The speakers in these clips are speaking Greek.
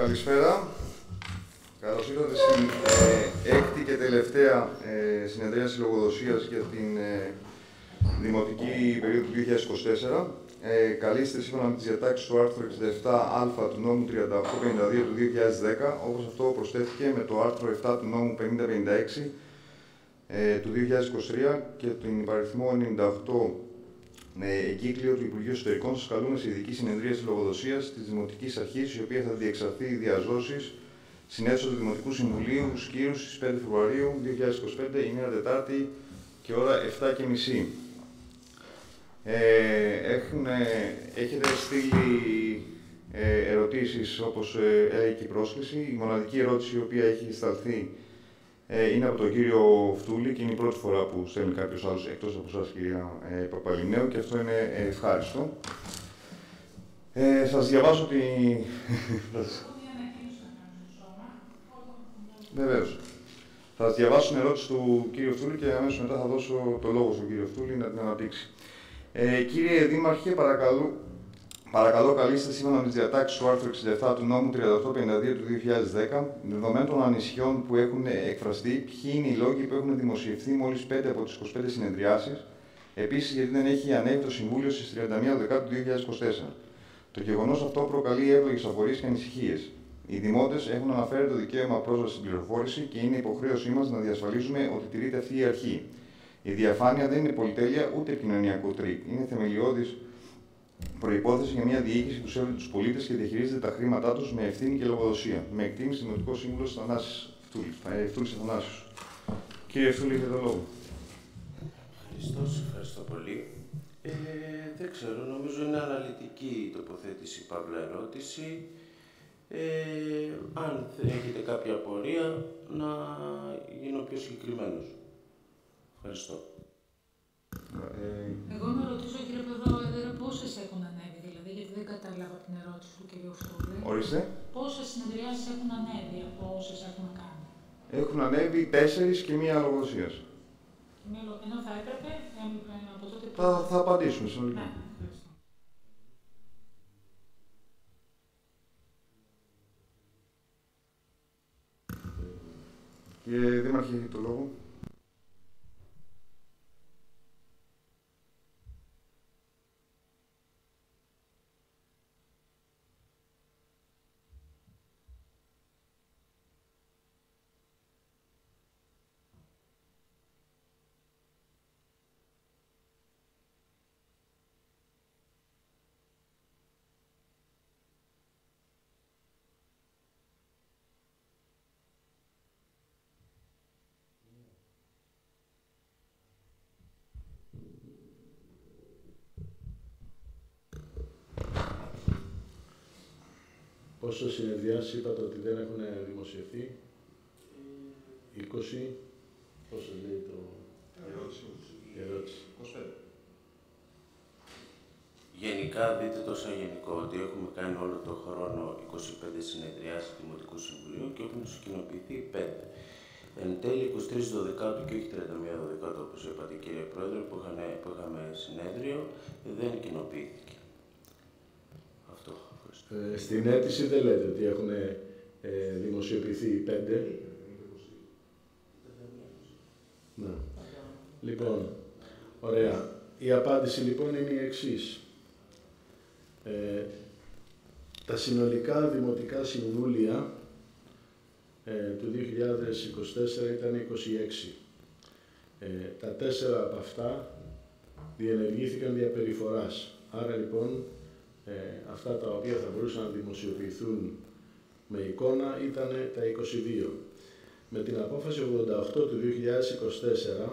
Καλησπέρα. Καλώς ήρθατε στην έκτη και τελευταία συνεδρίαση λογοδοσίας για την δημοτική περίοδο του 2024. Καλείστε σύμφωνα με τις διατάξεις του άρθρου 67α του νόμου 3852 του 2010, όπως αυτό προσθέθηκε με το άρθρο 7 του νόμου 5056 του 2023 και την υπαριθμό 98 εγκύκλιο του Υπουργείου Εσωτερικών. Σας καλούμε σε ειδική συνεδρίαση λογοδοσίας της Δημοτικής Αρχής, η οποία θα διεξαχθεί διαζώσεις στην αίθουσα του Δημοτικού Συμβουλίου Σκύρους στις 5 Φεβρουαρίου 2025, ημέρα Τετάρτη και ώρα 7:30. Έχετε στείλει ερωτήσεις, όπως έλεγε και η πρόσκληση. Η μοναδική ερώτηση η οποία έχει σταλθεί είναι από τον κύριο Φτούλη και είναι η πρώτη φορά που στέλνει κάποιος άλλος εκτός από εσάς, κυρία Παπαλινέου, και αυτό είναι ευχάριστο. Σας διαβάσω τη... Βεβαίως. Θα σας διαβάσω την ερώτηση του κύριου Φτούλη και αμέσως μετά θα δώσω το λόγο στον κύριο Φτούλη να την αναπτύξει. Κύριε Δήμαρχε, παρακαλώ καλείστε σύμφωνα με τις διατάξεις του άρθρου 67 του νόμου 3852 του 2010, δεδομένων των ανησυχιών που έχουν εκφραστεί, ποιοι είναι οι λόγοι που έχουν δημοσιευθεί μόλις 5 από τις 25 συνεδριάσεις, επίσης γιατί δεν έχει ανέβει το Συμβούλιο στις 31 Δεκάτου 2024. Το γεγονός αυτό προκαλεί εύλογες απορίες και ανησυχίες. Οι δημότες έχουν αναφέρει το δικαίωμα πρόσβασης στην πληροφόρηση και είναι υποχρέωσή μας να διασφαλίσουμε ότι τηρείται αυτή η αρχή. Η διαφάνεια δεν είναι πολυτέλεια ούτε κοινωνιακό τρίκ. Είναι θεμελιώδης προϋπόθεση για μια διοίκηση που σέβεται τους πολίτες και διαχειρίζεται τα χρήματά τους με ευθύνη και λογοδοσία. Με εκτίμηση, Δημοτικός Σύμβουλος Φτούλης Αθανάσιος. Κύριε Φτούλη, έχετε το λόγο. Ευχαριστώ πολύ. Δεν ξέρω, νομίζω είναι αναλυτική η τοποθέτηση, παύλα ερώτηση. Αν έχετε κάποια απορία, να γίνω πιο συγκεκριμένος. Ευχαριστώ. Εγώ να ρωτήσω, κύριε Πεδόεδρε, πόσες έχουν ανέβει, δηλαδή, γιατί δεν κατάλαβα την ερώτηση του κυρίου Φτούλη. Ορίστε. Πόσες συνεδριάσεις έχουν ανέβει από όσες έχουμε κάνει? Έχουν ανέβει 4 και μία λογοδοσίας. Ενώ θα έπρεπε από τότε που... Θα απαντήσουμε συνολικά. Ναι, ευχαριστώ. Κύριε Δήμαρχε, έχετε το λόγο. Πόσες συνεδριάσεις είπατε ότι δεν έχουν δημοσιευθεί? 20. Πόσες λέει το... ερώτηση. 25. Γενικά δείτε το σαν γενικό, ότι έχουμε κάνει όλο τον χρόνο 25 συνεδριάσεις του Δημοτικού Συμβουλίου και έχουν κοινοποιηθεί 5. Εν τέλει 23 Δεκάτου και όχι 31 Δεκάτου, όπως είπατε κύριε Πρόεδρε, που είχαμε συνέδριο, δεν κοινοποιήθηκε. Αυτό. Στην αίτηση δεν λέτε ότι έχουν δημοσιοποιηθεί 5. Ναι. Λοιπόν, ωραία. Η απάντηση λοιπόν είναι η εξής. Τα συνολικά δημοτικά συμβούλια του 2024 ήταν 26. Τα 4 από αυτά διενεργήθηκαν δια περιφοράς. Άρα λοιπόν αυτά τα οποία θα μπορούσαν να δημοσιοποιηθούν με εικόνα ήταν τα 22. Με την απόφαση 88 του 2024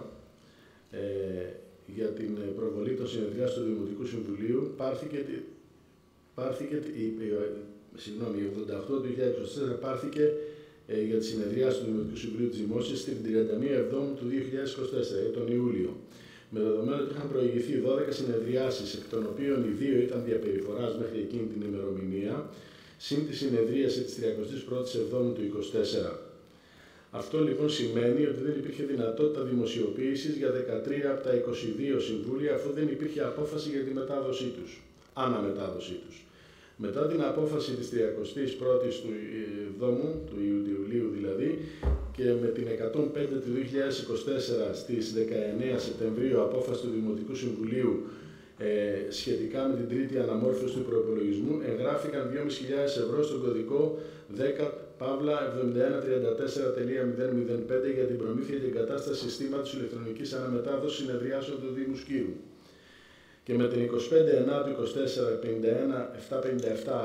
για την προβολή των συνεδριάσεων του Δημοτικού Συμβουλίου η 88 του 2024 πάρθηκε για τις συνεδριάσεις του Δημοτικού Συμβουλίου της Δημόσιας στην 31 Εβδόμου του 2024, τον Ιούλιο. Με δεδομένο ότι είχαν προηγηθεί 12 συνεδριάσεις, εκ των οποίων οι 2 ήταν διαπεριφοράς μέχρι εκείνη την ημερομηνία, συν τη συνεδρίαση της 31ης Εβδόμου του 2024. Αυτό λοιπόν σημαίνει ότι δεν υπήρχε δυνατότητα δημοσιοποίησης για 13 από τα 22 συμβούλια, αφού δεν υπήρχε απόφαση για τη μετάδοσή τους, αναμετάδοσή τους. Μετά την απόφαση της 31ης του Δόμου, του Ιουλίου δηλαδή, και με την 105 του 2024 στις 19 Σεπτεμβρίου απόφαση του Δημοτικού Συμβουλίου σχετικά με την τρίτη αναμόρφωση του προϋπολογισμού, εγγράφηκαν 2.500 ευρώ στον κωδικό 10-7134.005 για την προμήθεια και εγκατάσταση συστήματος ηλεκτρονικής αναμετάδοσης συνεδριάσεων του Δήμου Σκύρου. Και με την 25-9-24-51-757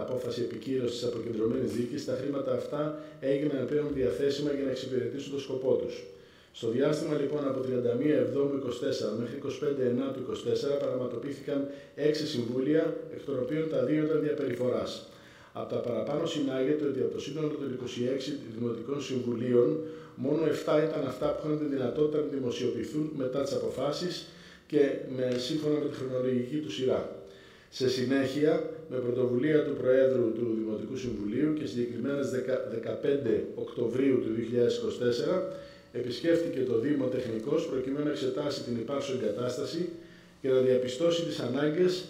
απόφαση επικύρωσης της αποκεντρωμένης δίκης, τα χρήματα αυτά έγιναν πλέον διαθέσιμα για να εξυπηρετήσουν το σκοπό τους. Στο διάστημα λοιπόν από 31 Εβδόμου 24 μέχρι 25 του 24 πραγματοποιήθηκαν 6 συμβούλια, εκ των οποίων τα 2 ήταν διαπεριφοράς. Από τα παραπάνω συνάγεται ότι από το σύνολο των 26 δημοτικών συμβουλίων, μόνο 7 ήταν αυτά που είχαν τη δυνατότητα να δημοσιοποιηθούν μετά τις αποφάσεις και σύμφωνα με τη χρονολογική του σειρά. Σε συνέχεια, με πρωτοβουλία του Προέδρου του Δημοτικού Συμβουλίου και συγκεκριμένα 15 Οκτωβρίου του 2024, επισκέφτηκε το Δήμο τεχνικός προκειμένου να εξετάσει την υπάρχουσα εγκατάσταση και να διαπιστώσει τις ανάγκες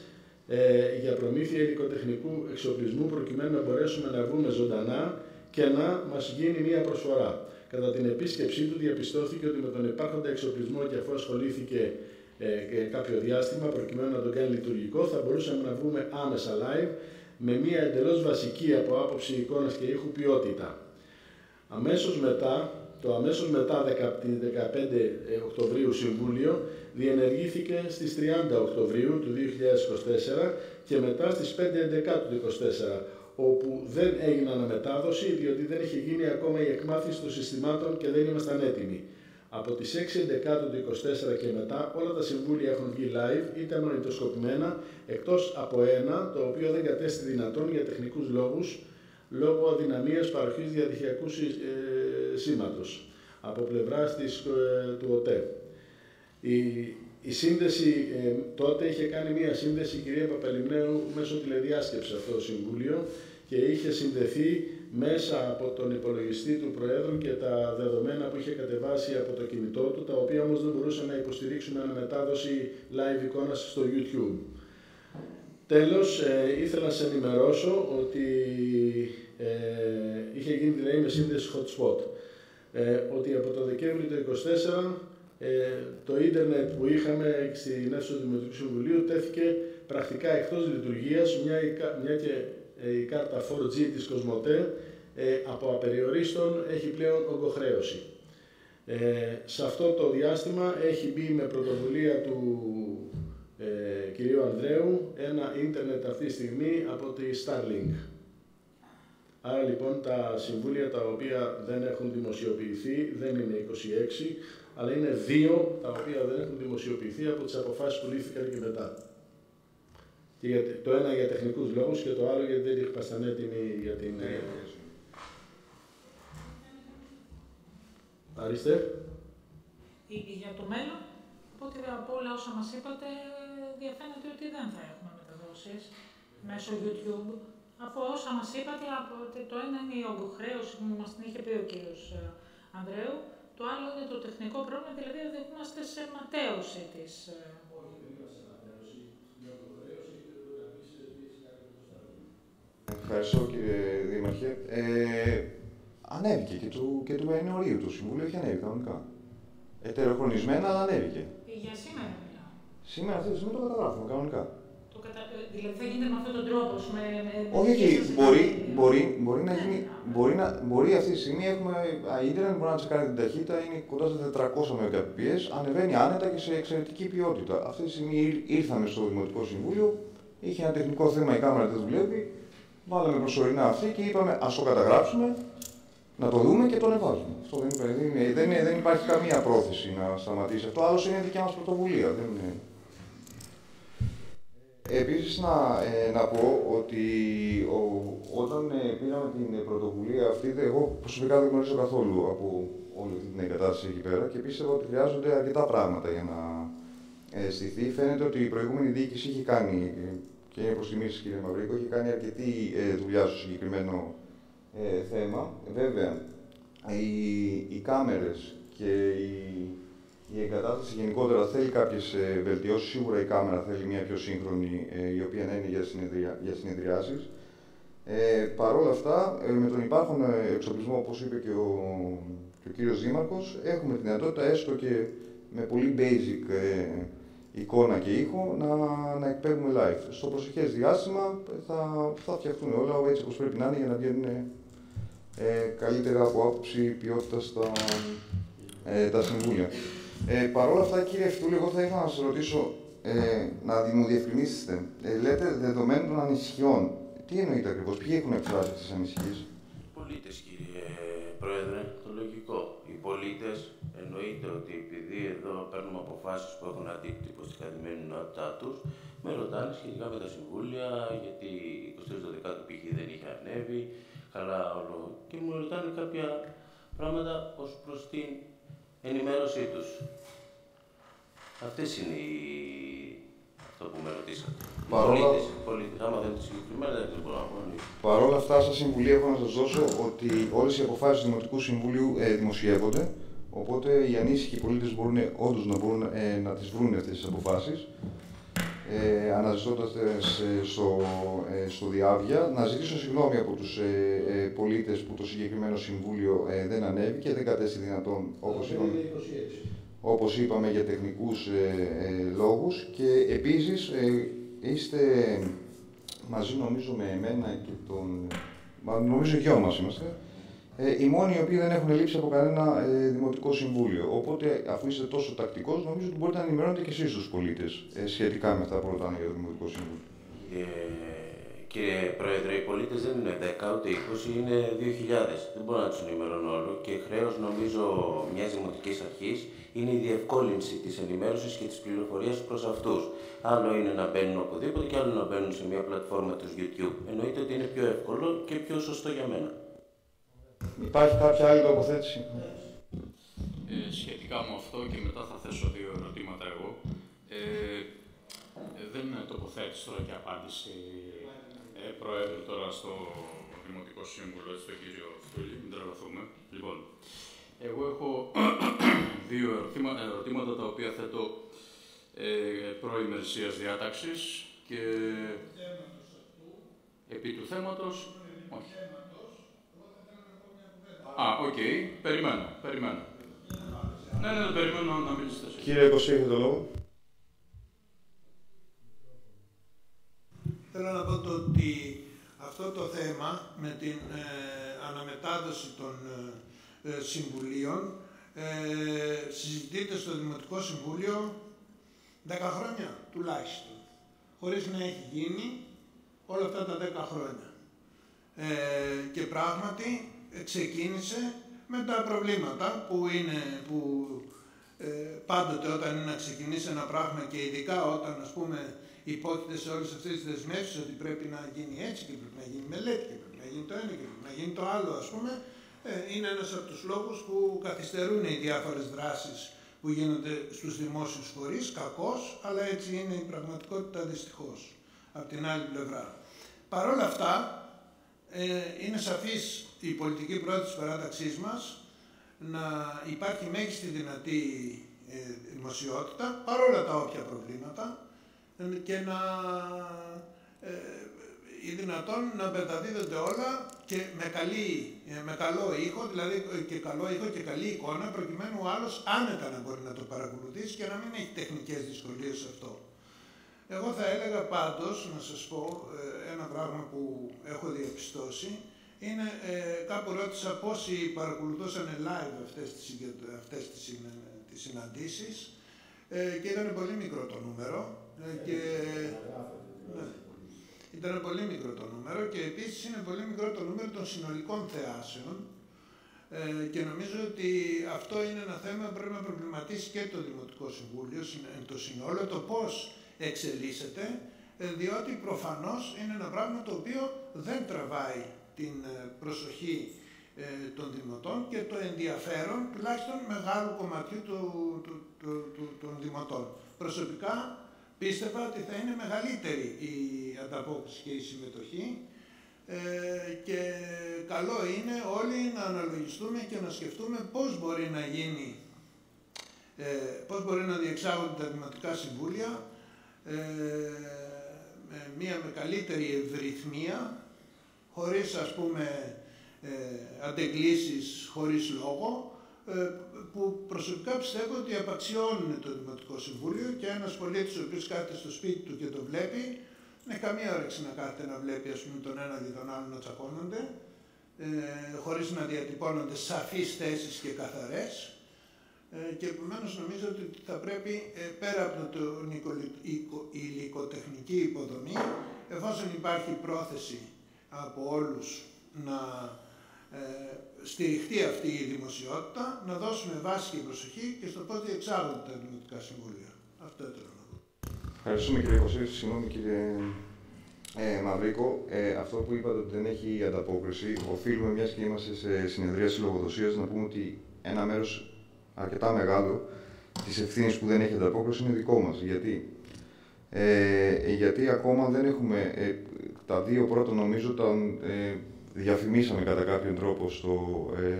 για προμήθεια υλικοτεχνικού εξοπλισμού προκειμένου να μπορέσουμε να βγούμε ζωντανά και να μας γίνει μία προσφορά. Κατά την επίσκεψή του διαπιστώθηκε ότι με τον υπάρχοντα εξοπλισμό και αφού ασχολήθηκε κάποιο διάστημα προκειμένου να τον κάνει λειτουργικό, θα μπορούσαμε να βγούμε άμεσα live με μία εντελώς βασική από άποψη εικόνας και ήχου ποιότητα. Το αμέσως μετά 15 Οκτωβρίου Συμβούλιο διενεργήθηκε στις 30 Οκτωβρίου του 2024 και μετά στις 5 Εντεκάτου του 2024, όπου δεν έγινε αναμετάδοση διότι δεν είχε γίνει ακόμα η εκμάθηση των συστημάτων και δεν ήμασταν έτοιμοι. Από τις 6 Εντεκάτου του 2024 και μετά όλα τα συμβούλια έχουν βγει live, είτε μαγνητοσκοπημένα, εκτός από ένα, το οποίο δεν κατέστη δυνατόν για τεχνικούς λόγους, λόγω αδυναμίας παροχής διαδικτυακού σήματος από πλευράς του ΟΤΕ. Η σύνδεση, τότε είχε κάνει μία σύνδεση η κυρία Παπαλιμνέου μέσω τηλεδιάσκεψης αυτό το Συμβούλιο και είχε συνδεθεί μέσα από τον υπολογιστή του Προέδρου και τα δεδομένα που είχε κατεβάσει από το κινητό του, τα οποία όμως δεν μπορούσαν να υποστηρίξουν αναμετάδοση live εικόνας στο YouTube. Τέλος, ήθελα να σας ενημερώσω ότι είχε γίνει δηλαδή με σύνδεση hotspot. Ότι από το Δεκέμβρη του 2024 το ίντερνετ που είχαμε στην αίθουσα του Δημοτικού Συμβουλίου τέθηκε πρακτικά εκτός λειτουργίας, μια και η κάρτα 4G της Κοσμοτέ από απεριορίστων έχει πλέον ογκοχρέωση. Σε αυτό το διάστημα έχει μπει με πρωτοβουλία του κυρίου Ανδρέου ένα ίντερνετ αυτή τη στιγμή από τη Starlink. Άρα λοιπόν τα συμβούλια τα οποία δεν έχουν δημοσιοποιηθεί δεν είναι 26, αλλά είναι 2 τα οποία δεν έχουν δημοσιοποιηθεί από τις αποφάσεις που λήφθηκαν και μετά. Και το ένα για τεχνικούς λόγους και το άλλο γιατί δεν ήμασταν έτοιμοι για την... Άριστε. Για το μέλλον, οπότε από όλα όσα μας είπατε, διαφαίνεται ότι δεν θα έχουμε μεταδόσεις μέσω YouTube. Από όσα μας είπατε, το ένα είναι η ογκοχρέωση που μας την είχε πει ο κύριος Ανδρέου, το άλλο είναι το τεχνικό πρόβλημα, δηλαδή δεν είμαστε σε ματέωση της... Όχι, δεν είμαστε σε ματέωση. Η ογκοχρέωση και το να πεις κάτι το Starlink. Ευχαριστώ κύριε Δήμαρχε. Ανέβηκε και του Ιανουαρίου το Συμβούλιο, έχει ανέβει κανονικά. Ετεροχρονισμένα, αλλά ανέβηκε. Για σήμερα μιλάω. Σήμερα αυτή τη στιγμή το καταγράφουμε κανονικά. Δηλαδή θα γίνεται με αυτόν τον τρόπο, όχι, μπορεί αυτή τη στιγμή έχουμε ίντερνετ, μπορεί να τσεκάρει την ταχύτητα, είναι κοντά στα 400 Mbps, ανεβαίνει άνετα και σε εξαιρετική ποιότητα. Αυτή τη στιγμή ήρθαμε στο Δημοτικό Συμβούλιο, είχε ένα τεχνικό θέμα, η κάμερα δεν δουλεύει, βάλαμε προσωρινά αυτή και είπαμε ας το καταγράψουμε, να το δούμε και το ανεβάζουμε. Αυτό δεν υπάρχει καμία πρόθεση να σταματήσει αυτό, άλλωστε είναι δικιά μας πρωτοβουλία. Επίσης να πω ότι όταν πήραμε την πρωτοβουλία αυτή, εγώ προσωπικά δεν γνωρίζω καθόλου από όλη αυτή την εγκατάσταση εκεί πέρα και πίστευα ότι χρειάζονται αρκετά πράγματα για να στηθεί. Φαίνεται ότι η προηγούμενη διοίκηση είχε κάνει, και είναι προς τιμής κύριε Μαυρίκο, είχε κάνει αρκετή δουλειά στο συγκεκριμένο θέμα. Βέβαια, οι κάμερες και η εγκατάσταση γενικότερα θέλει κάποιες βελτιώσεις. Σίγουρα η κάμερα θέλει μια πιο σύγχρονη, η οποία να είναι για συνεδριάσεις. Παρ' όλα αυτά, με τον υπάρχον εξοπλισμό, όπως είπε και ο κύριος Δήμαρχος, έχουμε τη δυνατότητα έστω και με πολύ basic εικόνα και ήχο να εκπέμπουμε live. Στο προσεχές διάστημα θα φτιαχτούν όλα έτσι όπως πρέπει να είναι για να βγαίνουν καλύτερα από άποψη ποιότητας τα συμβούλια. Παρ' όλα αυτά, κύριε Ευτούλη, εγώ θα ήθελα να σας ρωτήσω να μου διευκρινίσετε. Λέτε δεδομένων των ανησυχιών. Τι εννοείτε ακριβώς, ποιοι έχουν εκφράσει αυτές τις ανησυχίες? Οι πολίτες, κύριε Πρόεδρε, το λογικό. Οι πολίτες εννοείται ότι επειδή εδώ παίρνουμε αποφάσεις που έχουν αντίκτυπο στην καθημερινότητά τους, με ρωτάνε σχετικά με τα συμβούλια, γιατί 23 π.χ. δεν είχε ανέβει, καλά όλο. Και μου ρωτάνε κάποια πράγματα ως προς την ενημέρωσή τους. Αυτές είναι αυτό που με ρωτήσατε. Πολίτες, άμα δεν είναι συγκεκριμένα, δεν μπορώ να πω. Παρ' όλα αυτά, σαν συμβουλή έχω να σας δώσω ότι όλες οι αποφάσεις του Δημοτικού Συμβουλίου δημοσιεύονται, οπότε οι ανήσυχοι πολίτες μπορούν όντως να τις βρουν αυτές τις αποφάσεις, αναζητώντας στο διάβια. Να ζητήσω συγγνώμη από τους πολίτες που το συγκεκριμένο συμβούλιο δεν ανέβη και δεν κατέστη δυνατόν, όπως είπαμε, για τεχνικούς λόγους. Και επίσης είστε μαζί, νομίζω, με εμένα και νομίζω δυο μας είμαστε, οι μόνοι οι οποίοι δεν έχουν λείψει από κανένα δημοτικό συμβούλιο. Οπότε, αφού είστε τόσο τακτικός, νομίζω ότι μπορείτε να ενημερώνετε και εσείς τους πολίτες σχετικά με αυτά που ρωτάνε για το Δημοτικό Συμβούλιο. Κύριε Πρόεδρε, οι πολίτες δεν είναι 10 ούτε 20, είναι 2.000. Δεν μπορώ να τους ενημερώνω όλο και χρέος, νομίζω, μιας δημοτικής αρχής είναι η διευκόλυνση της ενημέρωσης και της πληροφορίας προς αυτούς. Άλλο είναι να μπαίνουν οπουδήποτε και άλλο να μπαίνουν σε μια πλατφόρμα του YouTube. Εννοείται ότι είναι πιο εύκολο και πιο σωστό για μένα. Υπάρχει κάποια άλλη τοποθέτηση? Σχετικά με αυτό και μετά θα θέσω δύο ερωτήματα εγώ. Δεν είναι τοποθέτηση τώρα και απάντηση Προέδρου τώρα στο Δημοτικό Σύμβουλο, στον κύριο Φτούλη, μην τρελαθούμε. Λοιπόν, εγώ έχω δύο ερωτήματα τα οποία θέτω προημερησίας διάταξης και επί του θέματος. Όχι. Οκ. Περιμένω. Ναι, περιμένω να μιλήσετε. Κύριε Κωσή, έχετε το λόγο. Θέλω να πω ότι αυτό το θέμα με την αναμετάδοση των συμβουλίων συζητείται στο Δημοτικό Συμβούλιο 10 χρόνια τουλάχιστον, χωρίς να έχει γίνει όλα αυτά τα 10 χρόνια. Και πράγματι ξεκίνησε με τα προβλήματα που πάντοτε όταν είναι να ξεκινήσει ένα πράγμα και ειδικά όταν, ας πούμε, υπόκειται σε όλες αυτές τις δεσμεύσεις ότι πρέπει να γίνει έτσι και πρέπει να γίνει μελέτη και πρέπει να γίνει το ένα και πρέπει να γίνει το άλλο, ας πούμε, είναι ένας από τους λόγους που καθυστερούν οι διάφορες δράσεις που γίνονται στους δημόσιους φορείς, κακώς, αλλά έτσι είναι η πραγματικότητα δυστυχώς, από την άλλη πλευρά. Παρ' όλα αυτά, είναι σαφής η πολιτική πρόθεση της παράταξής μας να υπάρχει μέγιστη δυνατή δημοσιότητα, παρόλα τα όποια προβλήματα, και ή δυνατόν να μεταδίδονται όλα και με καλό ήχο, δηλαδή και καλό ήχο και καλή εικόνα, προκειμένου ο άλλος άνετα να μπορεί να το παρακολουθήσει και να μην έχει τεχνικές δυσκολίες σε αυτό. Εγώ θα έλεγα πάντως, να σας πω, ένα πράγμα που έχω διαπιστώσει, είναι κάπου ρώτησα πόσοι παρακολουθούσαν live αυτές τις συναντήσεις και ήταν πολύ μικρό το νούμερο. Ήταν πολύ μικρό το νούμερο και επίσης είναι πολύ μικρό το νούμερο των συνολικών θεάσεων και νομίζω ότι αυτό είναι ένα θέμα που πρέπει να προβληματίσει και το Δημοτικό Συμβούλιο, το συνόλο, το πώς εξελίσσεται, διότι προφανώς είναι ένα πράγμα το οποίο δεν τραβάει την προσοχή των δημοτών και το ενδιαφέρον τουλάχιστον μεγάλου κομματιού των δημοτών. Προσωπικά πίστευα ότι θα είναι μεγαλύτερη η ανταπόκριση και η συμμετοχή και καλό είναι όλοι να αναλογιστούμε και να σκεφτούμε πώς μπορεί να γίνει, πώς μπορεί να διεξάγονται τα δημοτικά συμβούλια με καλύτερη ευρυθμία, χωρίς ας πούμε αντεγκλήσεις χωρίς λόγο, που προσωπικά πιστεύω ότι απαξιώνουν το Δημοτικό Συμβούλιο και ένας πολίτης ο οποίος κάθεται στο σπίτι του και το βλέπει, δεν έχει καμία όρεξη να κάθεται να βλέπει ας πούμε, τον ένα και τον άλλο να τσακώνονται, χωρίς να διατυπώνονται σαφείς θέσεις και καθαρές. Και επομένως νομίζω ότι θα πρέπει πέρα από την υλικοτεχνική υποδομή, εφόσον υπάρχει πρόθεση από όλους να στηριχτεί αυτή η δημοσιότητα, να δώσουμε βάση και προσοχή και στο πώς διεξάγονται τα Δημοτικά Συμβούλια. Αυτό ήθελα να πω. Ευχαριστούμε κύριε Κωσίδη. Συγγνώμη κύριε Μαυρίκο. Αυτό που είπατε ότι δεν έχει ανταπόκριση, οφείλουμε, μιας και είμαστε σε συνεδρίαση λογοδοσίας, να πούμε ότι ένα μέρος αρκετά μεγάλο της ευθύνης που δεν έχει ανταπόκριση είναι δικό μας. Γιατί ακόμα δεν έχουμε τα δύο πρώτα, νομίζω, τα διαφημίσαμε κατά κάποιον τρόπο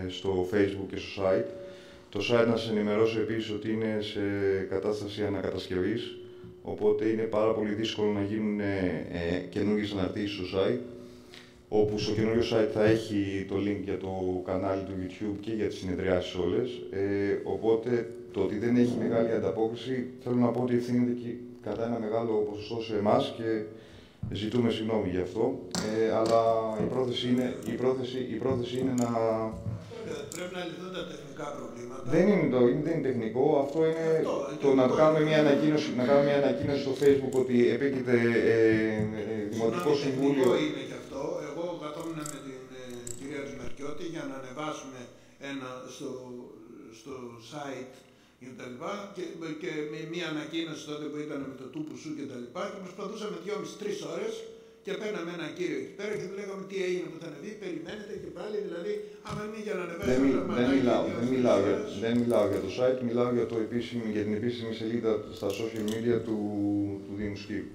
στο Facebook και στο site. Το site να σας ενημερώσω επίσης ότι είναι σε κατάσταση ανακατασκευής, οπότε είναι πάρα πολύ δύσκολο να γίνουν καινούργιες αναρτήσεις στο site, όπου στο καινούριο site θα έχει το link για το κανάλι του YouTube και για τις συνεδριάσεις όλες. Οπότε το ότι δεν έχει μεγάλη ανταπόκριση, θέλω να πω ότι ευθύνεται και κατά ένα μεγάλο ποσοστό σε εμάς και ζητούμε συγγνώμη γι' αυτό, αλλά η πρόθεση είναι να... Πρέπει να λυθούν τα τεχνικά προβλήματα. Δεν είναι τεχνικό, αυτό είναι το να κάνουμε μια ανακοίνωση στο Facebook ότι επίκειται Δημοτικό Συμβούλιο. Τεχνικό είναι και αυτό. Εγώ καθόμουν με την κυρία Τζουμερκιώτη για να ανεβάσουμε ένα στο site και με μια ανακοίνωση τότε που ήταν με το τούπου σου και τα λοιπά και προσπαθούσαμε 2,5-3 ώρες και παίρναμε έναν κύριο εκεί πέρα και του λέγαμε τι έγινε που θα ανεβεί, περιμένετε και πάλι, δηλαδή άμα είναι για να ανεβάσουμε δεν μιλάω για το site, μιλάω για την επίσημη σελίδα στα social media του Δήμου Σκύβου.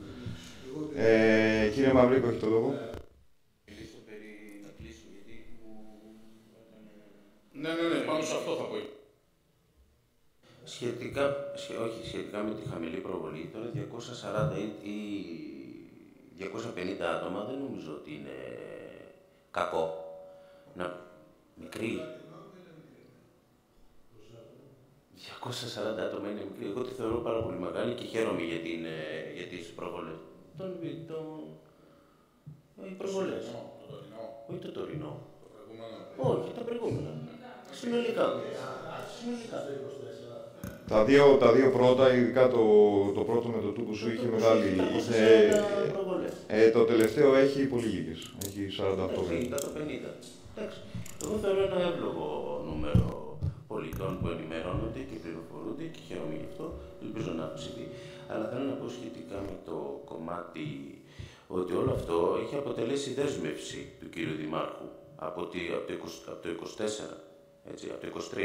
Κύριε Μαυρίκο, έχει το λόγο. Ναι, πάνω σε αυτό θα πω. Σχετικά με τη χαμηλή προβολή, τώρα 240 ή 250 άτομα δεν νομίζω ότι είναι κακό. Μικρή. 240 άτομα είναι μικρή. Εγώ τη θεωρώ πάρα πολύ μεγάλη και χαίρομαι για τις προβολές. Οι προβολές. Όχι το τωρινό. Όχι, τα προηγούμενα. Συνολικά. Τα δύο πρώτα, ειδικά το πρώτο με το τούπου σου είχε μεγάλη... το τελευταίο έχει πολύ λίγες. Έχει 48. Έχει 150. Εντάξει. Εγώ θέλω ένα εύλογο νούμερο πολιτών που ενημερώνονται και πληροφορούνται και χαίρομαι γι' αυτό. Ελπίζω να αυξηθεί. Αλλά θέλω να πω σχετικά με το κομμάτι ότι όλο αυτό έχει αποτελέσει δέσμευση του κύριου Δημάρχου από το 24, έτσι, από το 23.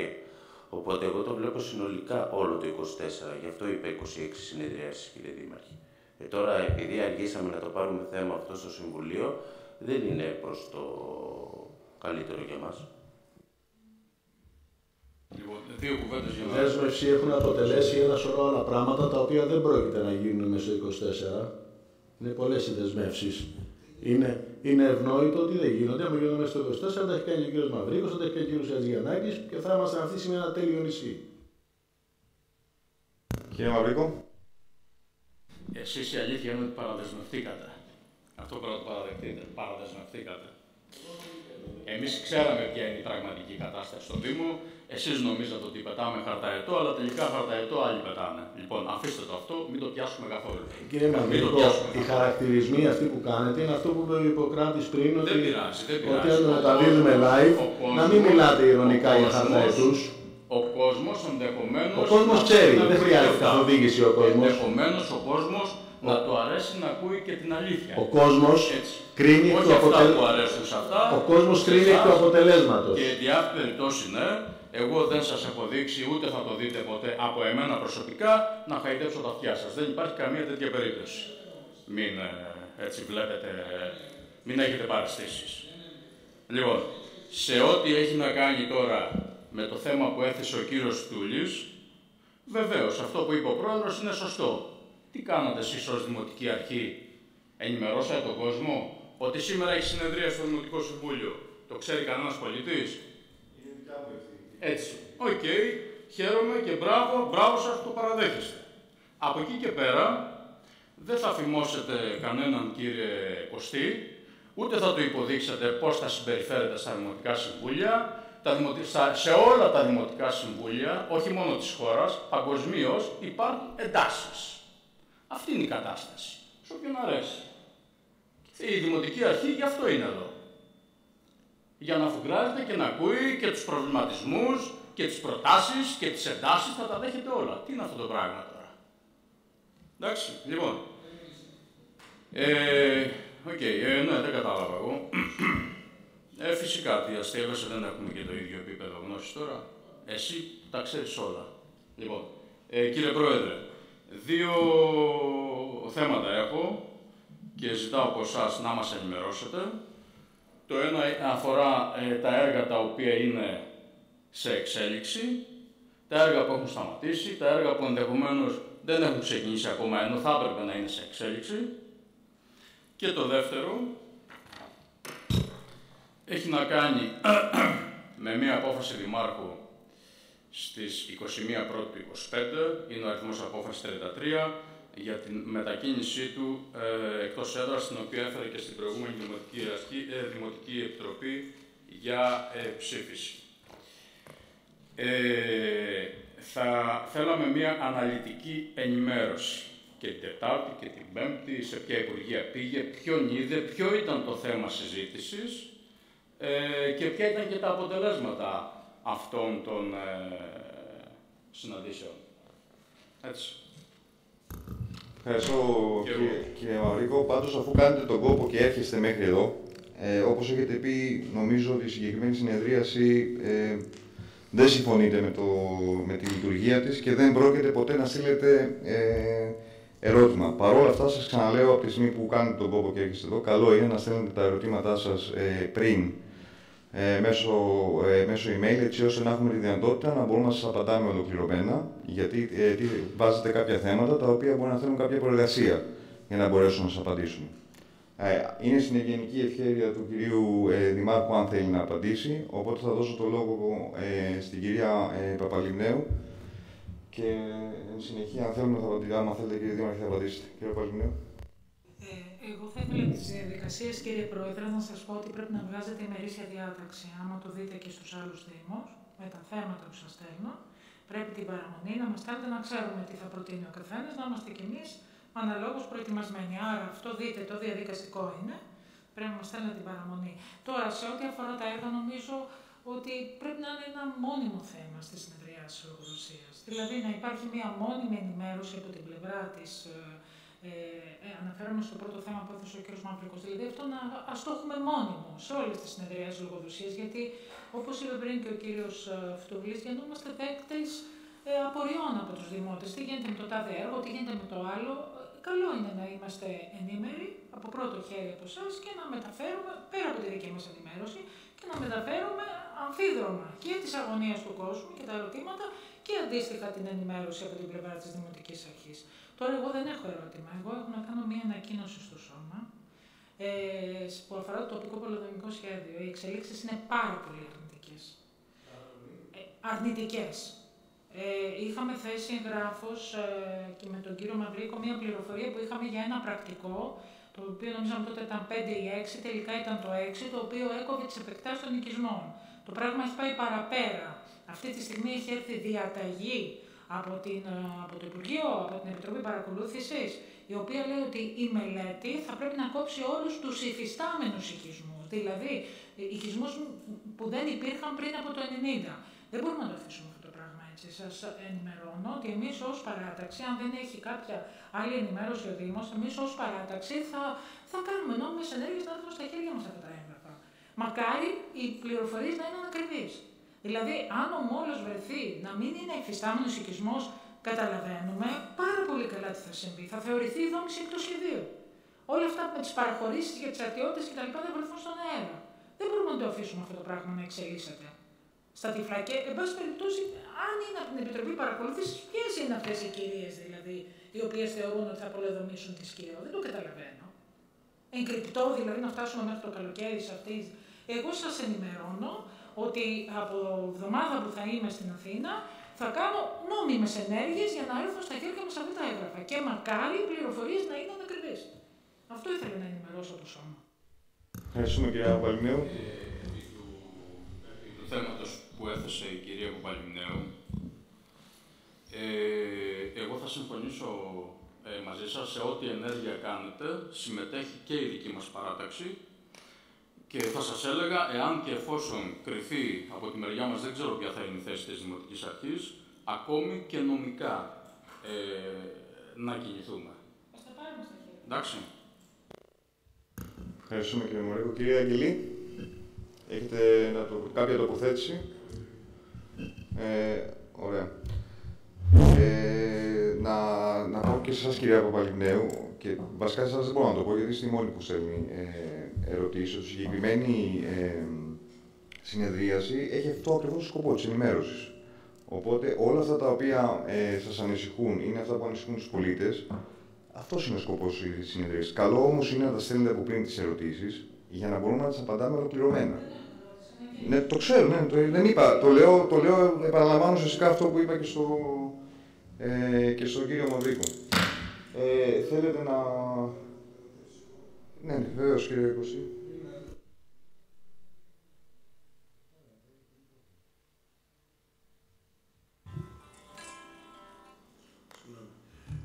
Οπότε εγώ το βλέπω συνολικά όλο το 24, γι' αυτό είπα 26 συνεδριάσεις, κύριε Δήμαρχε. Τώρα, επειδή αργήσαμε να το πάρουμε θέμα αυτό στο Συμβουλίο, δεν είναι προς το καλύτερο για μας. Λοιπόν, δύο κουβέντες για να... Δέσμευση έχουν αποτελέσει ένα σωρό άλλα πράγματα τα οποία δεν πρόκειται να γίνουν μέσα στο 24. Είναι πολλές οι δεσμεύσεις. Είναι ευνόητο ότι δεν γίνονται. Αν γίνονται μέσα στο 24, τα έχει κάνει ο κ. Μαυρίκος, τα έχει κάνει ο κ. Ατζηγιαννάκης και θα ήμασταν αυτή τη στιγμή ένα τέλειο νησί. Κύριε Μαυρίκο. Εσείς η αλήθεια είναι ότι παραδεσμευτήκατε. Αυτό πρέπει να το παραδεχτείτε. Παραδεσμευτήκατε. Εμείς ξέραμε ποια είναι η πραγματική κατάσταση στον Δήμο. Εσείς νομίζατε ότι πετάμε χαρταετό, αλλά τελικά χαρταετό άλλοι πετάνε. Λοιπόν, αφήστε το αυτό, μην το πιάσουμε καθόλου. Κύριε Μαυρίκο, οι χαρακτηρισμοί αυτοί που κάνετε είναι αυτό που είπε ο Ιπποκράτης πριν, ότι αν μεταδίδουμε live, να μην μιλάτε ειρωνικά για χαρταετούς. Ο κόσμος ενδεχομένως... Ο κόσμος ξέρει, δεν χρειάζεται καθοδήγηση ο κόσμος. Ενδεχομένως ο κόσμος να του αρέσει να ακούει και την αλήθεια. Ο κόσμος κρίνει εκ του αποτελέσματος. Και δι' αυτή περιπτώσει, ναι, εγώ δεν σας έχω δείξει, ούτε θα το δείτε ποτέ από εμένα προσωπικά, να χαϊδέψω τα αυτιά σας. Δεν υπάρχει καμία τέτοια περίπτωση. Μην έτσι βλέπετε, μην έχετε παραισθήσεις. Λοιπόν, σε ό,τι έχει να κάνει τώρα με το θέμα που έθεσε ο κύριος Στούλης, βεβαίως αυτό που είπε ο πρόεδρος είναι σωστό. Τι κάνατε εσείς ως Δημοτική Αρχή, ενημερώσατε τον κόσμο Ότι σήμερα έχει συνεδρία στο Δημοτικό Συμβούλιο. Το ξέρει κανένας πολίτης? Είναι δικιά μου ευθύνη. Έτσι. Οκ. Χαίρομαι και μπράβο σας που το παραδέχεστε. Από εκεί και πέρα δεν θα φημώσετε κανέναν, κύριε Κωστή, ούτε θα του υποδείξετε πώς θα συμπεριφέρεται στα Δημοτικά Συμβούλια. Σε όλα τα Δημοτικά Συμβούλια, όχι μόνο της χώρας, παγκοσμίως υπάρχουν εντάσεις. Αυτή είναι η κατάσταση. Σε όποιον αρέσει. Η Δημοτική Αρχή γι' αυτό είναι εδώ. Για να αφουγκράζεται και να ακούει και τους προβληματισμούς και τις προτάσεις και τις εντάσεις, θα τα δέχεται όλα. Τι είναι αυτό το πράγμα τώρα? Εντάξει, λοιπόν. Ναι, δεν κατάλαβα εγώ. Φυσικά, τι αστείευεσαι, δεν έχουμε και το ίδιο επίπεδο γνώσης τώρα. Εσύ τα ξέρεις όλα. Λοιπόν, κύριε Πρόεδρε, δύο θέματα έχω και ζητάω από εσάς να μας ενημερώσετε. Το ένα αφορά τα έργα τα οποία είναι σε εξέλιξη, τα έργα που έχουν σταματήσει, τα έργα που ενδεχομένως δεν έχουν ξεκινήσει ακόμα, ενώ θα έπρεπε να είναι σε εξέλιξη. Και το δεύτερο έχει να κάνει με μία απόφαση Δημάρχου στις 21 Πρώτου 25, είναι ο αριθμός απόφαση 33, για την μετακίνησή του εκτός έδρας, την οποία έφερε και στην προηγούμενη Δημοτική Επιτροπή για ψήφιση. Θα θέλαμε μία αναλυτική ενημέρωση και την Τετάρτη και την Πέμπτη, σε ποια υπουργεία πήγε, ποιον είδε, ποιο ήταν το θέμα συζήτησης και ποια ήταν και τα αποτελέσματα αυτών των συναντήσεων. Έτσι. Ευχαριστώ κύριε Μαυρίκο. Πάντως, αφού κάνετε τον κόπο και έρχεστε μέχρι εδώ, όπως έχετε πει, νομίζω ότι η συγκεκριμένη συνεδρίαση δεν συμφωνείτε με τη λειτουργία της και δεν πρόκειται ποτέ να στείλετε ερώτημα. Παρ' όλα αυτά, σας ξαναλέω από τη στιγμή που κάνετε τον κόπο και έρχεστε εδώ, καλό είναι να στέλνετε τα ερωτήματά σας πριν μέσω email, έτσι ώστε να έχουμε τη δυνατότητα να μπορούμε να σας απαντάμε ολοκληρωμένα, γιατί βάζετε κάποια θέματα τα οποία μπορεί να θέλουν κάποια προεργασία για να μπορέσουμε να σας απαντήσουμε. Είναι στην ευγενική ευχέρεια του κυρίου Δημάρχου αν θέλει να απαντήσει, οπότε θα δώσω το λόγο στην κυρία Παπαλιμνέου και εν συνεχεία, αν θέλετε κύριε Δήμαρχε, θα απαντήσετε. Κύριε Παπαλιμνέου. Εγώ θα ήθελα τις διαδικασίες, κύριε Πρόεδρε, να σας πω ότι πρέπει να βγάζετε ημερήσια διάταξη. Άμα το δείτε και στους άλλους Δήμους, με τα θέματα που σας στέλνω, πρέπει την παραμονή να μας στέλνετε να ξέρουμε τι θα προτείνει ο καθένας, να είμαστε κι εμείς αναλόγως προετοιμασμένοι. Άρα αυτό δείτε, το διαδικαστικό είναι, πρέπει να μας στέλνετε την παραμονή. Τώρα, σε ό,τι αφορά τα έργα, νομίζω ότι πρέπει να είναι ένα μόνιμο θέμα στη συνεδρία της λογοδοσίας. Δηλαδή να υπάρχει μια μόνιμη ενημέρωση από την πλευρά της. Αναφέρομαι στο πρώτο θέμα που έθεσε ο κ. Μαυρίκος. Δηλαδή αυτό ας το έχουμε μόνιμο σε όλες τις συνεδριάσεις λογοδοσίας, γιατί όπως είπε πριν και ο κ. Φτούβλης, γεννούμαστε δέκτες απορριών από τους δημότες. Τι γίνεται με το τάδε έργο, τι γίνεται με το άλλο. Καλό είναι να είμαστε ενήμεροι από πρώτο χέρι από εσάς και να μεταφέρουμε, πέρα από τη δική μας ενημέρωση, και να μεταφέρουμε αμφίδρομα και τις αγωνίες του κόσμου και τα ερωτήματα και αντίστοιχα την ενημέρωση από την πλευρά της Δημοτικής Αρχής. Τώρα, εγώ δεν έχω ερώτημα. Εγώ έχω να κάνω μία ανακοίνωση στο σώμα που αφορά το τοπικό πολεοδομικό σχέδιο. Οι εξελίξεις είναι πάρα πολύ αρνητικές. Αρνητικές. Είχαμε θέσει εγγράφος και με τον κύριο Μαυρίκο μία πληροφορία που είχαμε για ένα πρακτικό, το οποίο νομίζαμε τότε ήταν 5 ή 6, τελικά ήταν το 6, το οποίο έκοβε τις επεκτάσεις των οικισμών. Το πράγμα έχει πάει παραπέρα. Αυτή τη στιγμή έχει έρθει διαταγή από το Υπουργείο, από την Επιτροπή Παρακολούθησης, η οποία λέει ότι η μελέτη θα πρέπει να κόψει όλους τους υφιστάμενους οικισμούς, δηλαδή οικισμούς που δεν υπήρχαν πριν από το 1990. Δεν μπορούμε να το αφήσουμε αυτό το πράγμα έτσι. Σας ενημερώνω ότι εμείς ως παράταξη, αν δεν έχει κάποια άλλη ενημέρωση ο Δήμος, εμείς ως παράταξη θα κάνουμε νόμιμες ενέργειες να έρθουν στα χέρια μας αυτά τα έγγραφα. Μακάρι οι πληροφορίες να είναι ανακριβείς. Δηλαδή, αν ο μόλος βρεθεί να μην είναι υφιστάμενος οικισμός, καταλαβαίνουμε πάρα πολύ καλά τι θα συμβεί. Θα θεωρηθεί η δόμηση εκτός σχεδίου. Όλα αυτά με τις παραχωρήσεις για τις αρτιότητες κτλ. Δεν βρεθούν στον αέρα. Δεν μπορούμε να το αφήσουμε αυτό το πράγμα να εξελίσσεται στα τυφλά. Και, εν πάση περιπτώσει, αν είναι από την Επιτροπή Παρακολούθησης, ποιες είναι αυτές οι κυρίες δηλαδή, οι οποίες θεωρούν ότι θα πολεοδομήσουν τη Σκύρο. Δεν το καταλαβαίνω. εγκρυπτό, δηλαδή να φτάσουμε μέχρι το καλοκαίρι σε αυτή. Εγώ σας ενημερώνω ότι από εβδομάδα που θα είμαι στην Αθήνα θα κάνω νόμιμες ενέργειες για να έρθω στα χέρια μου σε αυτά τα έγγραφα. Και μακάρι οι πληροφορίες να είναι ακριβείς. Αυτό ήθελα να ενημερώσω το σώμα. Ευχαριστούμε, κυρία Παπαλημνέου. Του θέματος που έθεσε η κυρία Παπαλημνέου, εγώ θα συμφωνήσω μαζί σας σε ό,τι ενέργεια κάνετε, συμμετέχει και η δική μας παράταξη και θα σας έλεγα, εάν και εφόσον κρυφεί από τη μεριά μας, δεν ξέρω ποια θα είναι η θέση της Δημοτικής Αρχής, ακόμη και νομικά να κινηθούμε. Ας τα πάρουμε στα χέρια. Εντάξει. Ευχαριστούμε, κύριε Μωρίκο. Κύριε Αγγελή, έχετε κάποια τοποθέτηση? Ωραία. Να πω και σε εσάς, κυρία Παπαλημνέου, και βασικά σε εσάς δεν μπορώ να το πω, γιατί είστε η μόνη που στέλνει ερωτήσεις. Η συγκεκριμένη συνεδρίαση έχει αυτό ακριβώς το σκοπό της ενημέρωσης. Οπότε όλα αυτά τα οποία σας ανησυχούν είναι αυτά που ανησυχούν τους πολίτες. Αυτός είναι ο σκοπός της συνεδρίας. Καλό όμως είναι να τα στέλνετε από πριν τις ερωτήσεις, για να μπορούμε να τις απαντάμε ολοκληρωμένα. Ναι, το ξέρω, ναι, δεν είπα. Το λέω, επαναλαμβάνω ουσιαστικά αυτό που είπα και στον κύριο Μαυρίκο. Θέλετε να... Ναι, βεβαίως, κύριε Κωστή.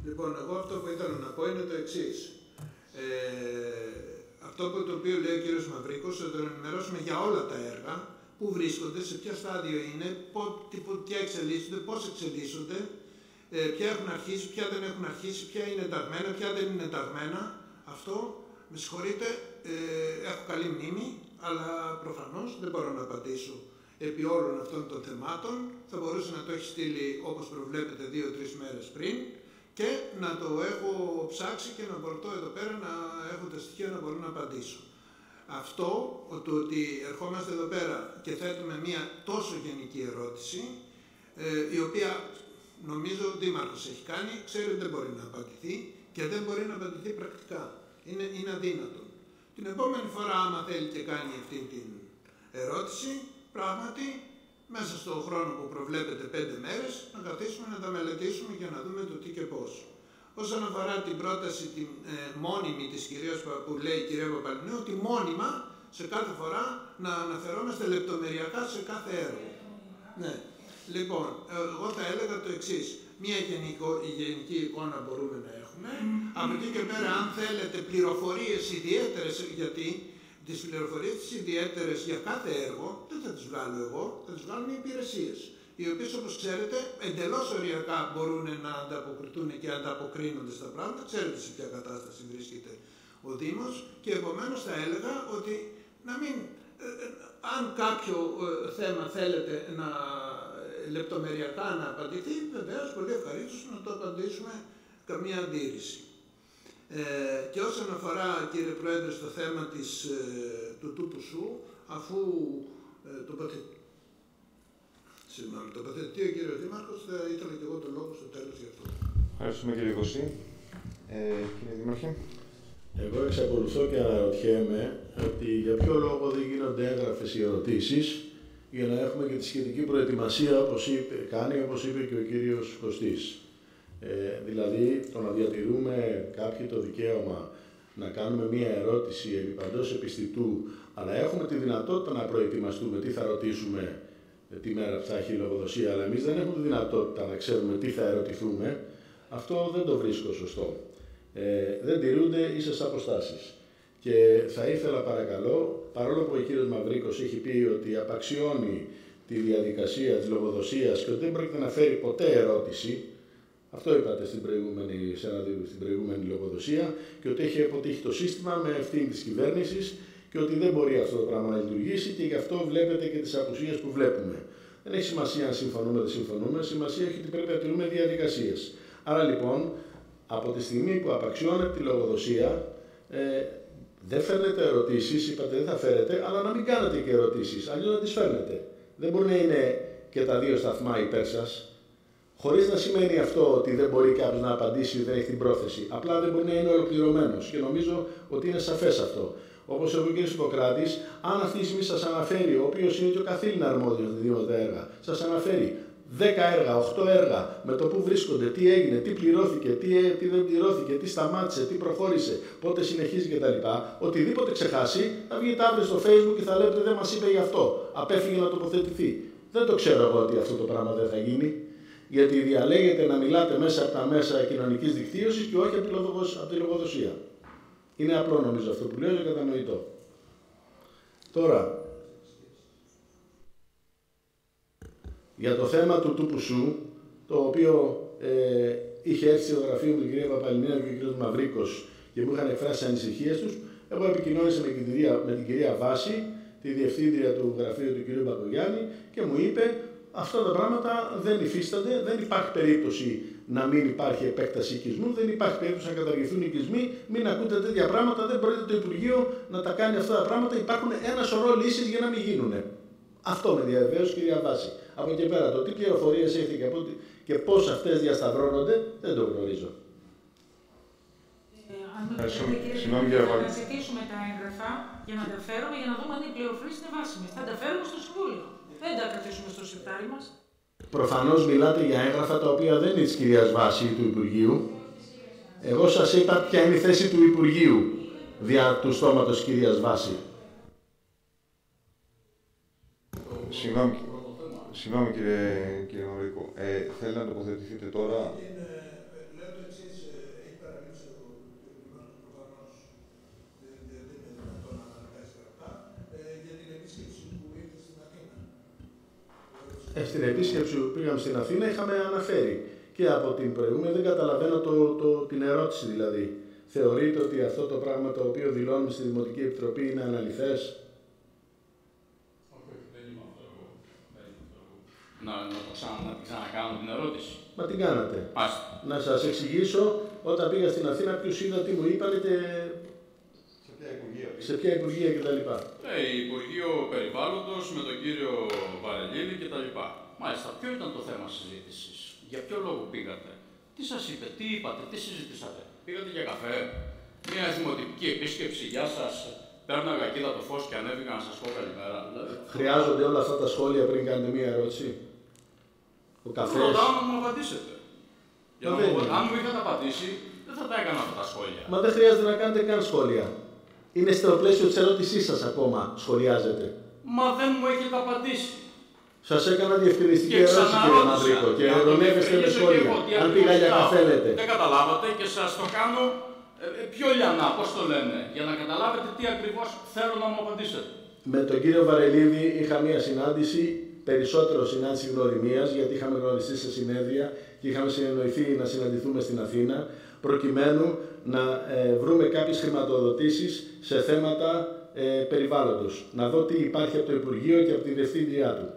Λοιπόν, εγώ αυτό που ήθελα να πω είναι το εξής. Αυτό το οποίο λέει ο κύριος Μαυρίκος, θα τον ενημερώσουμε για όλα τα έργα, που βρίσκονται, σε ποιο στάδιο είναι, ποια εξελίσσονται, πώς εξελίσσονται, ποια έχουν αρχίσει, ποια δεν έχουν αρχίσει, ποια είναι ενταγμένα, ποια δεν είναι ενταγμένα. Αυτό, με συγχωρείτε, έχω καλή μνήμη, αλλά προφανώς δεν μπορώ να απαντήσω επί όλων αυτών των θεμάτων. Θα μπορούσε να το έχει στείλει, όπως προβλέπετε, 2-3 μέρες πριν, και να το έχω ψάξει και να μπορώ εδώ πέρα να έχω τα στοιχεία να μπορώ να απαντήσω. Αυτό, ότι ερχόμαστε εδώ πέρα και θέτουμε μία τόσο γενική ερώτηση, η οποία νομίζω ο Δήμαρχος έχει κάνει, ξέρει ότι δεν μπορεί να απαντηθεί και δεν μπορεί να απαντηθεί πρακτικά. Είναι αδύνατο. Την επόμενη φορά, άμα θέλει και κάνει αυτή την ερώτηση, πράγματι, μέσα στον χρόνο που προβλέπετε 5 μέρες, να καθίσουμε να τα μελετήσουμε και να δούμε το τι και πώς. Όσον αφορά την πρόταση την μόνιμη της κυρίας που λέει η κυρία Παπαλημνέου, ότι μόνιμα σε κάθε φορά να αναφερόμαστε λεπτομεριακά σε κάθε έργο. Ναι. Λοιπόν, εγώ θα έλεγα το εξής. Μία γενική εικόνα μπορούμε να έχουμε. Από εκεί και πέρα, αν θέλετε πληροφορίες ιδιαίτερες, γιατί τις πληροφορίες τις ιδιαίτερες για κάθε έργο δεν θα τις βγάλω εγώ, θα τις βγάλουν οι υπηρεσίες, οι οποίες, όπως ξέρετε, εντελώς οριακά μπορούν να ανταποκριθούν και ανταποκρίνονται στα πράγματα. Ξέρετε σε ποια κατάσταση βρίσκεται ο Δήμος και επομένως θα έλεγα ότι να μην, αν κάποιο θέμα θέλετε να λεπτομεριακά να απαντηθεί, βεβαίως πολύ ευχαρίστως να το απαντήσουμε, καμία αντίρρηση. Και όσον αφορά, κύριε Πρόεδρε, στο θέμα του τούτου σου, αφού τοποθετεί ο κύριος Δήμαρχος, θα ήθελα και εγώ τον λόγο στο τέλος γι' αυτό. Ευχαριστούμε, κύριε Κωστή. Κύριε Δήμαρχε. Εγώ εξακολουθώ και αναρωτιέμαι ότι για ποιο λόγο δεν γίνονται έγγραφες οι ερωτήσεις για να έχουμε και τη σχετική προετοιμασία, όπως είπε και ο κύριος Κωστής. Δηλαδή, το να διατηρούμε κάποιοι το δικαίωμα να κάνουμε μία ερώτηση επί παντός επιστητού, αλλά έχουμε τη δυνατότητα να προετοιμαστούμε τι θα ρωτήσουμε τη μέρα που θα έχει η λογοδοσία, αλλά εμείς δεν έχουμε τη δυνατότητα να ξέρουμε τι θα ερωτηθούμε, αυτό δεν το βρίσκω σωστό. Δεν τηρούνται ίσες αποστάσεις. Και θα ήθελα παρακαλώ, παρόλο που ο κύριος Μαυρίκος έχει πει ότι απαξιώνει τη διαδικασία της λογοδοσίας και ότι δεν πρόκειται να φέρει ποτέ ερώτηση, αυτό είπατε στην προηγούμενη λογοδοσία, και ότι έχει αποτύχει το σύστημα με ευθύνη της κυβέρνησης και ότι δεν μπορεί αυτό το πράγμα να λειτουργήσει και γι' αυτό βλέπετε και τις απουσίες που βλέπουμε. Δεν έχει σημασία αν συμφωνούμε ή δεν συμφωνούμε, σημασία έχει ότι πρέπει να τηρούμε διαδικασίες. Άρα λοιπόν, από τη στιγμή που απαξιώνεται τη λογοδοσία, δεν φέρνετε ερωτήσεις, είπατε δεν θα φέρετε, αλλά να μην κάνετε και ερωτήσεις, αλλιώς να τις φέρνετε. Δεν μπορεί να είναι και τα δύο σταθμά υπέρ σας. Χωρίς να σημαίνει αυτό ότι δεν μπορεί κάποιος να απαντήσει ή δεν έχει την πρόθεση. Απλά δεν μπορεί να είναι ολοκληρωμένος και νομίζω ότι είναι σαφές αυτό. Όπως είπε ο κ. Ιπποκράτης, αν αυτή τη στιγμή σας αναφέρει, ο οποίος είναι και ο καθήλυνα αρμόδιος για τα έργα, σας αναφέρει 10 έργα, 8 έργα, με το που βρίσκονται, τι έγινε, τι πληρώθηκε, τι δεν πληρώθηκε, τι σταμάτησε, τι προχώρησε, πότε συνεχίζει κτλ. Οτιδήποτε ξεχάσει, θα βγείτε αύριο στο Facebook και θα λέτε δεν μας είπε γι' αυτό. Απέφυγε να τοποθετηθεί. Δεν το ξέρω εγώ ότι αυτό το πράγμα δεν θα γίνει. Γιατί διαλέγετε να μιλάτε μέσα από τα μέσα κοινωνικής δικτύωσης και όχι από τη λογοδοσία. Είναι απλό νομίζω αυτό που λέω και κατανοητό. Τώρα, για το θέμα του Τούπουσου, το οποίο είχε έρθει στο γραφείο μου την κυρία Παπαλινέα και ο κ. Μαυρίκος και μου είχαν εκφράσει τις ανησυχίες τους, εγώ επικοινώνησα με την κυρία Βάση, τη διευθύντρια του γραφείου του κ. Μπακογιάννη, και μου είπε αυτά τα πράγματα δεν υφίστανται, δεν υπάρχει περίπτωση να μην υπάρχει επέκταση οικισμού, δεν υπάρχει περίπτωση να καταργηθούν οι οικισμοί, μην ακούτε τέτοια πράγματα, δεν μπορείτε το Υπουργείο να τα κάνει αυτά τα πράγματα, υπάρχουν ένα σωρό λύσεις για να μην γίνουν. Αυτό με διαβεβαίωσε κυρία Βάση. Από εκεί πέρα, το τι πληροφορίες έχετε και πώς αυτές διασταυρώνονται, δεν το γνωρίζω. Συγγνώμη, κύριε Βαλή. Να ζητήσουμε τα έγγραφα για να τα φέρουμε, για να δούμε αν οι πληροφορίες είναι βάσιμες. Θα τα φέρουμε στο Συμβούλιο. Δεν τα κρατήσουμε στο σιρτάρι μας. Προφανώς μιλάτε για έγγραφα τα οποία δεν είναι της κυρίας Βάση ή του Υπουργείου. Εγώ σας είπα ποια είναι η θέση του Υπουργείου δια του στόματος της κυρίας Βάση. Συγγνώμη κύριε Μαυρίκο, θέλετε να τοποθετηθείτε τώρα? Λέω το εξής, έχει παραλείψει ο προφανώς, δεν είναι δυνατόν να αναγκάσει αυτά, για την επίσκεψη που ήρθε στην Αθήνα. Στην επίσκεψη που πήγαμε στην Αθήνα είχαμε αναφέρει και από την προηγούμενη, δεν καταλαβαίνω την ερώτηση δηλαδή. Θεωρείτε ότι αυτό το πράγμα το οποίο δηλώνουμε στη Δημοτική Επιτροπή είναι αναλυθές? Να ξανακάνω την ερώτηση. Μα την κάνατε. Άστε. Να σας εξηγήσω, όταν πήγα στην Αθήνα, ποιους είδα, τι μου είπατε και σε ποια υπουργεία κτλ. Υπουργείο Περιβάλλοντος με τον κύριο Βαρελίδη κτλ. Μάλιστα, ποιο ήταν το θέμα συζήτησης, για ποιο λόγο πήγατε, τι σας είπε, τι είπατε, τι συζητήσατε, πήγατε για καφέ, μια δημοτική επίσκεψη, γεια σας, πέρναγα κοίτα το φως και ανέβηκα να σας πω καλημέρα. Δηλαδή. Χρειάζονται όλα αυτά τα σχόλια πριν κάνετε μία ερώτηση? Ο καφές. Ρωτάω να μου απαντήσετε. Αν μου είχατε απαντήσει, δεν θα τα έκανα αυτά τα σχόλια. Μα δεν χρειάζεται να κάνετε καν σχόλια. Είναι στο πλαίσιο της ερώτησής σας ακόμα σχολιάζετε. Μα δεν μου έχετε απαντήσει. Σας έκανα διευκρινιστική ερώτηση, κύριε Μαυρίκο, και ρωτεύεστε με σχόλια. Αν πήγα για καφέ, λέτε. Δεν καταλάβατε και σας το κάνω πιο λιανά, πώς το λένε, για να καταλάβετε τι ακριβώς θέλω να μου απαντήσετε. Με τον κύριο Βαρελίδη είχα μία συνάντηση, περισσότερο συνάντηση γνωριμίας, γιατί είχαμε γνωριστεί σε συνέδρια και είχαμε συνεννοηθεί να συναντηθούμε στην Αθήνα, προκειμένου να βρούμε κάποιες χρηματοδοτήσεις σε θέματα περιβάλλοντος. Να δω τι υπάρχει από το Υπουργείο και από τη Διευθύντριά του.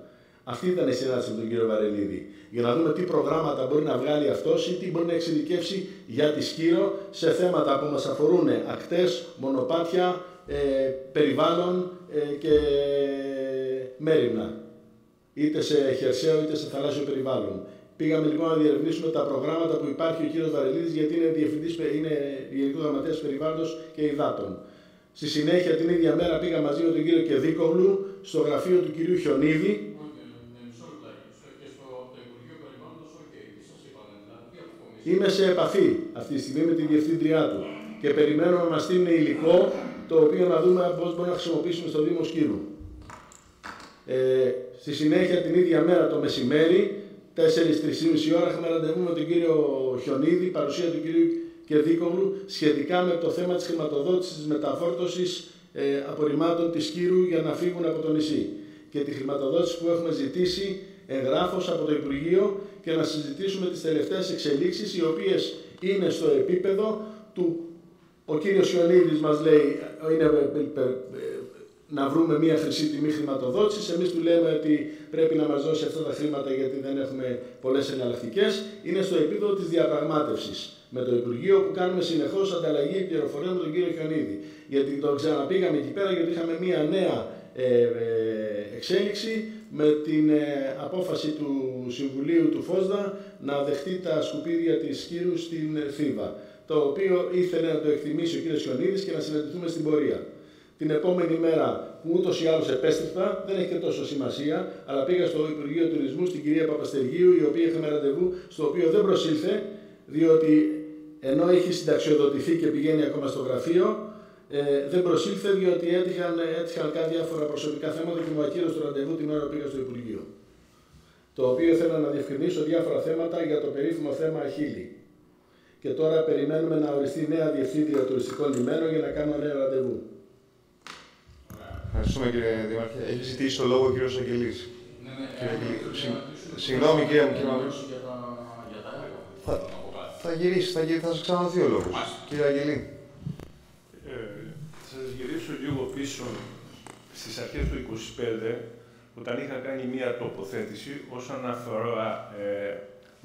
Αυτή ήταν η συνάντηση με τον κύριο Βαρελίδη. Για να δούμε τι προγράμματα μπορεί να βγάλει αυτός ή τι μπορεί να εξειδικεύσει για τη Σκύρο σε θέματα που μας αφορούν ακτές, μονοπάτια, περιβάλλον και μέριμνα. Είτε σε χερσαίο είτε σε θαλάσσιο περιβάλλον. Πήγαμε λοιπόν να διερευνήσουμε τα προγράμματα που υπάρχει ο κύριος Βαρελίδης, γιατί είναι Γενικός Γραμματέας Περιβάλλοντος και Υδάτων. Στη συνέχεια την ίδια μέρα πήγα μαζί με τον κύριο Κεδίκογλου στο γραφείο του κυρίου Χιονίδη. Είμαι σε επαφή αυτή τη στιγμή με τη διευθύντριά του και περιμένω να μας στείλουν υλικό το οποίο να δούμε πώς μπορούμε να χρησιμοποιήσουμε στο Δήμο Σκύρου. Στη συνέχεια την ίδια μέρα το μεσημέρι, 4-3,5 ώρα, είχαμε ραντεβού με τον κύριο Χιονίδη, παρουσία του κυρίου Κεδίκογλου, σχετικά με το θέμα της χρηματοδότησης της μεταφόρτωσης απορριμμάτων της Σκύρου για να φύγουν από το νησί. Και τη χρηματοδότηση που έχουμε ζητήσει εγγράφως από το Υπουργείο και να συζητήσουμε τις τελευταίες εξελίξεις, οι οποίες είναι στο επίπεδο του. Ο κύριος Ιωνίδης μας λέει είναι να βρούμε μια χρυσή τιμή χρηματοδότησης. Εμείς του λέμε ότι πρέπει να μας δώσει αυτά τα χρήματα γιατί δεν έχουμε πολλές εναλλακτικές. Είναι στο επίπεδο της διαπραγμάτευσης με το Υπουργείο που κάνουμε συνεχώς ανταλλαγή πληροφοριών με τον κύριο Χιονίδη. Γιατί τον ξαναπήγαμε εκεί πέρα γιατί είχαμε μια νέα εξέλιξη με την απόφαση του Συμβουλίου του ΦΟΣΔΑ να δεχτεί τα σκουπίδια της Κύρου στην Θήβα, το οποίο ήθελε να το εκτιμήσει ο κ. Χιονίδης και να συναντηθούμε στην πορεία. Την επόμενη μέρα, που ούτως ή άλλως επέστρεφα, δεν έχει και τόσο σημασία, αλλά πήγα στο Υπουργείο Τουρισμού στην κυρία Παπαστεργίου, η οποία είχαμε ραντεβού, στο οποίο δεν προσήλθε, διότι ενώ είχε συνταξιοδοτηθεί και πηγαίνει ακόμα στο γραφείο, δεν προσήλθε διότι έτυχαν κάτι διάφορα προσωπικά θέματα και μου ακύρωσε το ραντεβού την ώρα που πήγα στο Υπουργείο. Το οποίο ήθελα να διευκρινίσω διάφορα θέματα για το περίφημο θέμα Αχίλη. Και τώρα περιμένουμε να οριστεί νέα διευθύντρια τουριστικών λιμένων για να κάνουμε νέο ραντεβού. Ευχαριστούμε κύριε Δήμαρχε. Έχει ζητήσει το λόγο ο κύριος Αγγελής. Συγγνώμη κύριε Μαυρίου. Θα γυρίσει, θα σας ξαναδεί ο λόγος. Κύριε Αγγελή. Θα σας γυρίσω λίγο πίσω στις αρχές του 25, όταν είχα κάνει μία τοποθέτηση όσον αφορά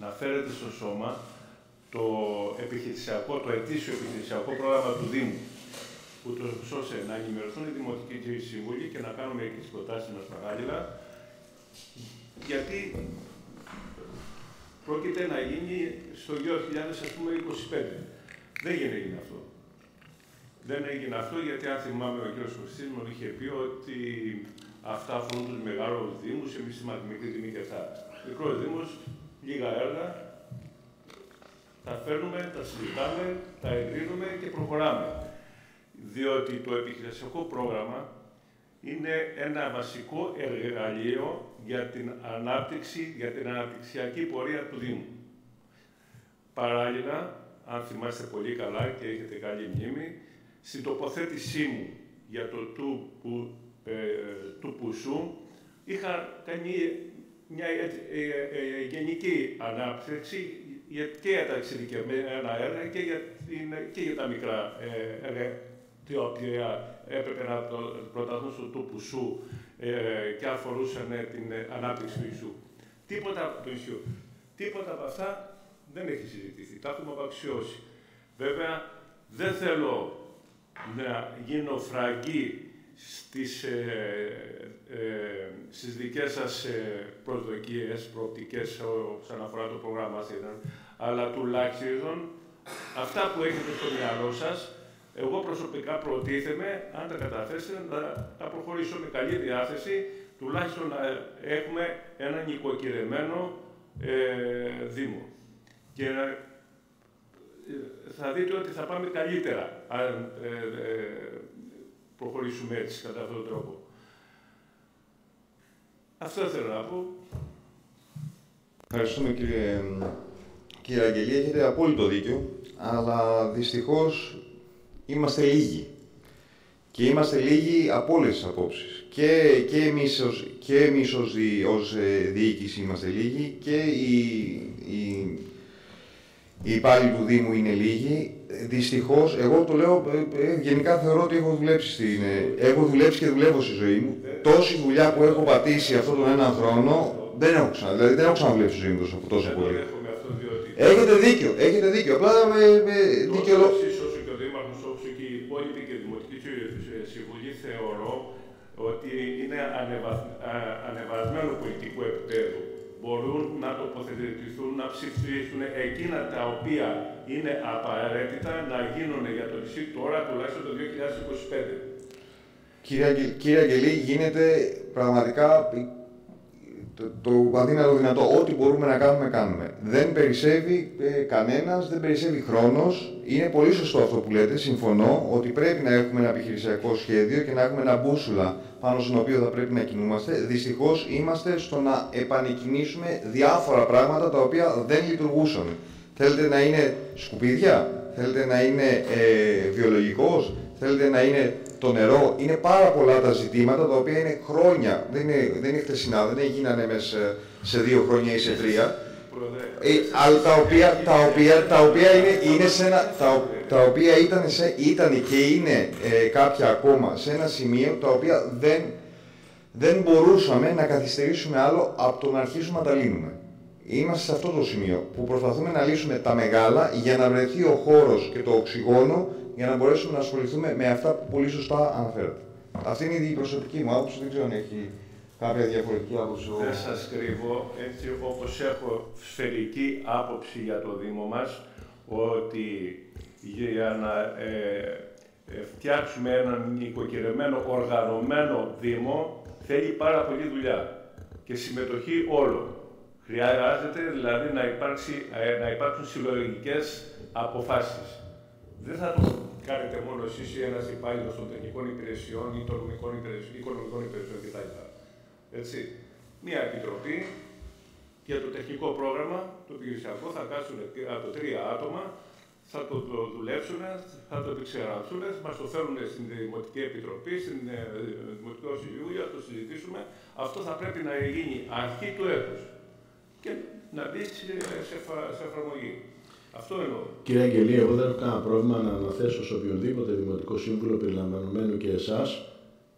να φέρετε στο σώμα το ετήσιο επιχειρησιακό πρόγραμμα του Δήμου, ούτως ώστε να ενημερωθούν οι δημοτικοί σύμβουλοι και να κάνουμε και τις προτάσεις μας παράλληλα, γιατί πρόκειται να γίνει στο 2025. Δεν έγινε αυτό. Δεν έγινε αυτό γιατί, αν θυμάμαι, ο κ. Κωστής μου είχε πει ότι αυτά αφορούν τους μεγάλους δήμους, εμείς είμαστε μικρή τιμή και αυτά. Μικρός δήμος, λίγα έργα, τα φέρνουμε, τα συζητάμε, τα εγκρίνουμε και προχωράμε. Διότι το επιχειρησιακό πρόγραμμα είναι ένα βασικό εργαλείο για την ανάπτυξη, για την αναπτυξιακή πορεία του Δήμου. Παράλληλα, αν θυμάστε πολύ καλά και έχετε καλή μνήμη, στην τοποθέτησή μου για το του Πουσού είχα κάνει μια γενική ανάπτυξη και για τα εξειδικευμένα έργα και για τα μικρά έργα, τα οποία έπρεπε να προταθούν στο του Πουσού και αφορούσαν την ανάπτυξη του νησιού. Τίποτα από αυτά δεν έχει συζητηθεί, τα έχουμε απαξιώσει. Βέβαια, δεν θέλω να γίνω φραγκή στις δικές σας προσδοκίες, προοπτικές όσον αφορά το πρόγραμμα Αθήνων, αλλά τουλάχιστον αυτά που έχετε στο μυαλό σας, εγώ προσωπικά προτίθεμαι, αν τα καταθέσετε, να προχωρήσω με καλή διάθεση, τουλάχιστον να έχουμε ένα νοικοκυρεμένο Δήμο. Και θα δείτε ότι θα πάμε καλύτερα, αν προχωρήσουμε έτσι, κατά αυτόν τον τρόπο. Αυτό θέλω να πω. Ευχαριστούμε κύριε Αγγελή, έχετε απόλυτο δίκιο, αλλά δυστυχώς είμαστε λίγοι. Και είμαστε λίγοι από όλες τις απόψεις. Και εμείς ως διοίκηση είμαστε λίγοι και οι υπάλληλοι του Δήμου είναι λίγοι. Δυστυχώς, εγώ το λέω, γενικά θεωρώ ότι έχω δουλέψει και δουλεύω στη ζωή μου. Τόση δουλειά που έχω πατήσει αυτόν τον έναν χρόνο, δεν έχω ξαναβλέψει στη ζωή μου τόσο πολύ. Έχετε δίκιο. Απλά με δικαιολόγηση. Εσείς όσο και ο Δήμαρχος, όσο και οι υπόλοιποι και οι δημοτικοί συμβουλοί, θεωρώ ότι είναι ανεβασμένο πολιτικό επίπεδο. Μπορούν να τοποθετηθούν, να ψηφίσουν εκείνα τα οποία είναι απαραίτητα να γίνουν για το νησί τώρα, τουλάχιστον το 2025. Κύριε Αγγελή, γίνεται πραγματικά το αδύνατο δυνατό. Ό,τι μπορούμε να κάνουμε. Δεν περισσεύει κανένας, δεν περισσεύει χρόνος. Είναι πολύ σωστό αυτό που λέτε. Συμφωνώ ότι πρέπει να έχουμε ένα επιχειρησιακό σχέδιο και να έχουμε ένα μπούσουλα πάνω στον οποίο θα πρέπει να κινούμαστε. Δυστυχώς είμαστε στο να επανεκκινήσουμε διάφορα πράγματα τα οποία δεν λειτουργούσαν. Θέλετε να είναι σκουπίδια, θέλετε να είναι βιολογικός, θέλετε να είναι το νερό. Είναι πάρα πολλά τα ζητήματα τα οποία είναι χρόνια. Δεν είναι χτεσινά, δεν γίνανε μέσα σε 2 χρόνια ή σε 3. Αλλά τα οποία ήταν και είναι κάποια ακόμα σε ένα σημείο τα οποία δεν μπορούσαμε να καθυστερήσουμε άλλο από το να αρχίσουμε να τα λύνουμε. Είμαστε σε αυτό το σημείο που προσπαθούμε να λύσουμε τα μεγάλα για να βρεθεί ο χώρος και το οξυγόνο για να μπορέσουμε να ασχοληθούμε με αυτά που πολύ σωστά αναφέρατε. Αυτή είναι η προσωπική μου άποψη, δεν ξέρω αν έχει κάποια διαφορετική άποψη. Δεν σας κρύβω, έτσι όπως έχω σφαιρική άποψη για το Δήμο μας, ότι για να φτιάξουμε έναν νοικοκυρεμένο, οργανωμένο Δήμο, θέλει πάρα πολλή δουλειά και συμμετοχή όλων. Χρειάζεται δηλαδή να υπάρξουν συλλογικές αποφάσεις. Δεν θα το κάνετε μόνο εσείς ή ένας υπάλληλος των τεχνικών υπηρεσιών ή των οικονομικών υπηρεσιών κτλ. Έτσι. Μια επιτροπή για το τεχνικό πρόγραμμα, το επιχειρησιακό, θα κάτσουν από 3 άτομα, θα το δουλέψουν, θα το επεξεργαστούν, μας το φέρουν στην Δημοτική Επιτροπή, στην Δημοτικό Συμβούλιο, θα το συζητήσουμε. Αυτό θα πρέπει να γίνει αρχή του έτους και να μπει σε εφαρμογή. Αυτό εννοώ. Κύριε Αγγελή, εγώ δεν έχω κανένα πρόβλημα να αναθέσω σε οποιονδήποτε Δημοτικό Σύμβουλο, περιλαμβανομένου και εσάς,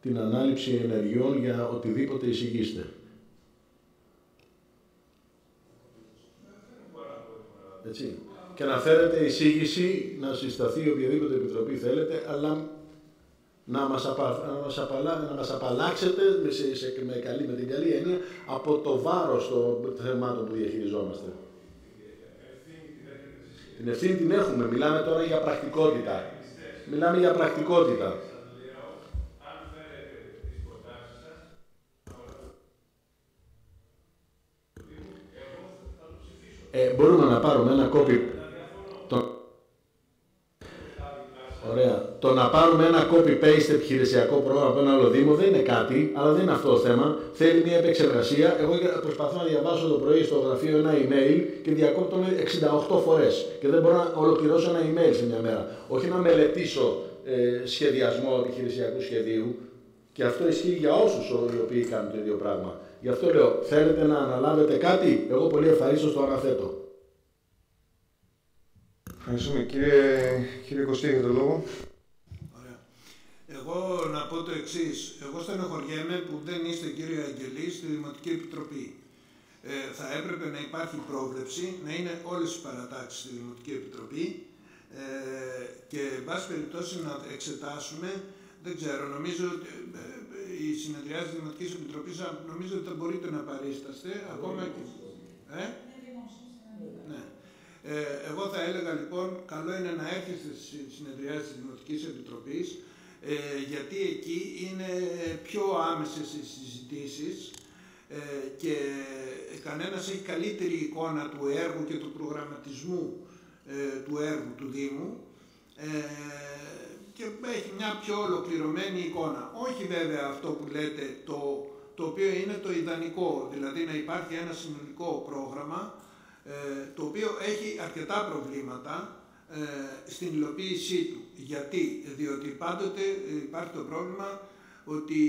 την ανάληψη ενεργειών για οτιδήποτε εισηγείστε. Έτσι. Και να φέρετε εισήγηση, να συσταθεί οποιαδήποτε επιτροπή θέλετε, αλλά να μας απαλλάξετε με την καλή έννοια από το βάρος των θεμάτων που διαχειριζόμαστε. Την ευθύνη την έχουμε. Μιλάμε τώρα για πρακτικότητα. Μιλάμε για πρακτικότητα. Μπορούμε να πάρουμε ένα copy. Ωραία. Το να πάρουμε ένα copy-paste επιχειρησιακό πρόγραμμα από ένα άλλο Δήμο δεν είναι κάτι, αλλά δεν είναι αυτό το θέμα. Θέλει μια επεξεργασία. Εγώ προσπαθώ να διαβάσω το πρωί στο γραφείο ένα email και διακόπτω 68 φορές. Και δεν μπορώ να ολοκληρώσω ένα email σε μια μέρα. Όχι να μελετήσω σχεδιασμό επιχειρησιακού σχεδίου. Και αυτό ισχύει για όσους οι οποίοι κάνουν το ίδιο πράγμα. Γι' αυτό λέω, θέλετε να αναλάβετε κάτι, εγώ πολύ ευχαρίστως το αναθέτω. Ευχαριστούμε. Κύριε Κωστή, έχετε το λόγο. Ωραία. Εγώ να πω το εξής. Εγώ στενοχωριέμαι που δεν είστε, κύριε Αγγελή, στη Δημοτική Επιτροπή. Θα έπρεπε να υπάρχει πρόβλεψη, να είναι όλες οι παρατάξεις στη Δημοτική Επιτροπή και, εν πάση περιπτώσει, να εξετάσουμε. Δεν ξέρω, νομίζω ότι η συνεδριάση της Δημοτικής Επιτροπής, νομίζω ότι θα μπορείτε να παρίσταστε, ακόμα και... Ναι. Εγώ θα έλεγα λοιπόν, καλό είναι να έρχεστε στη συνεδριάση της Δημοτικής Επιτροπής, γιατί εκεί είναι πιο άμεσες οι συζητήσεις και κανένας έχει καλύτερη εικόνα του έργου και του προγραμματισμού του έργου του Δήμου, και έχει μια πιο ολοκληρωμένη εικόνα. Όχι βέβαια αυτό που λέτε, το οποίο είναι το ιδανικό, δηλαδή να υπάρχει ένα συνολικό πρόγραμμα, το οποίο έχει αρκετά προβλήματα στην υλοποίησή του. Γιατί? Διότι πάντοτε υπάρχει το πρόβλημα ότι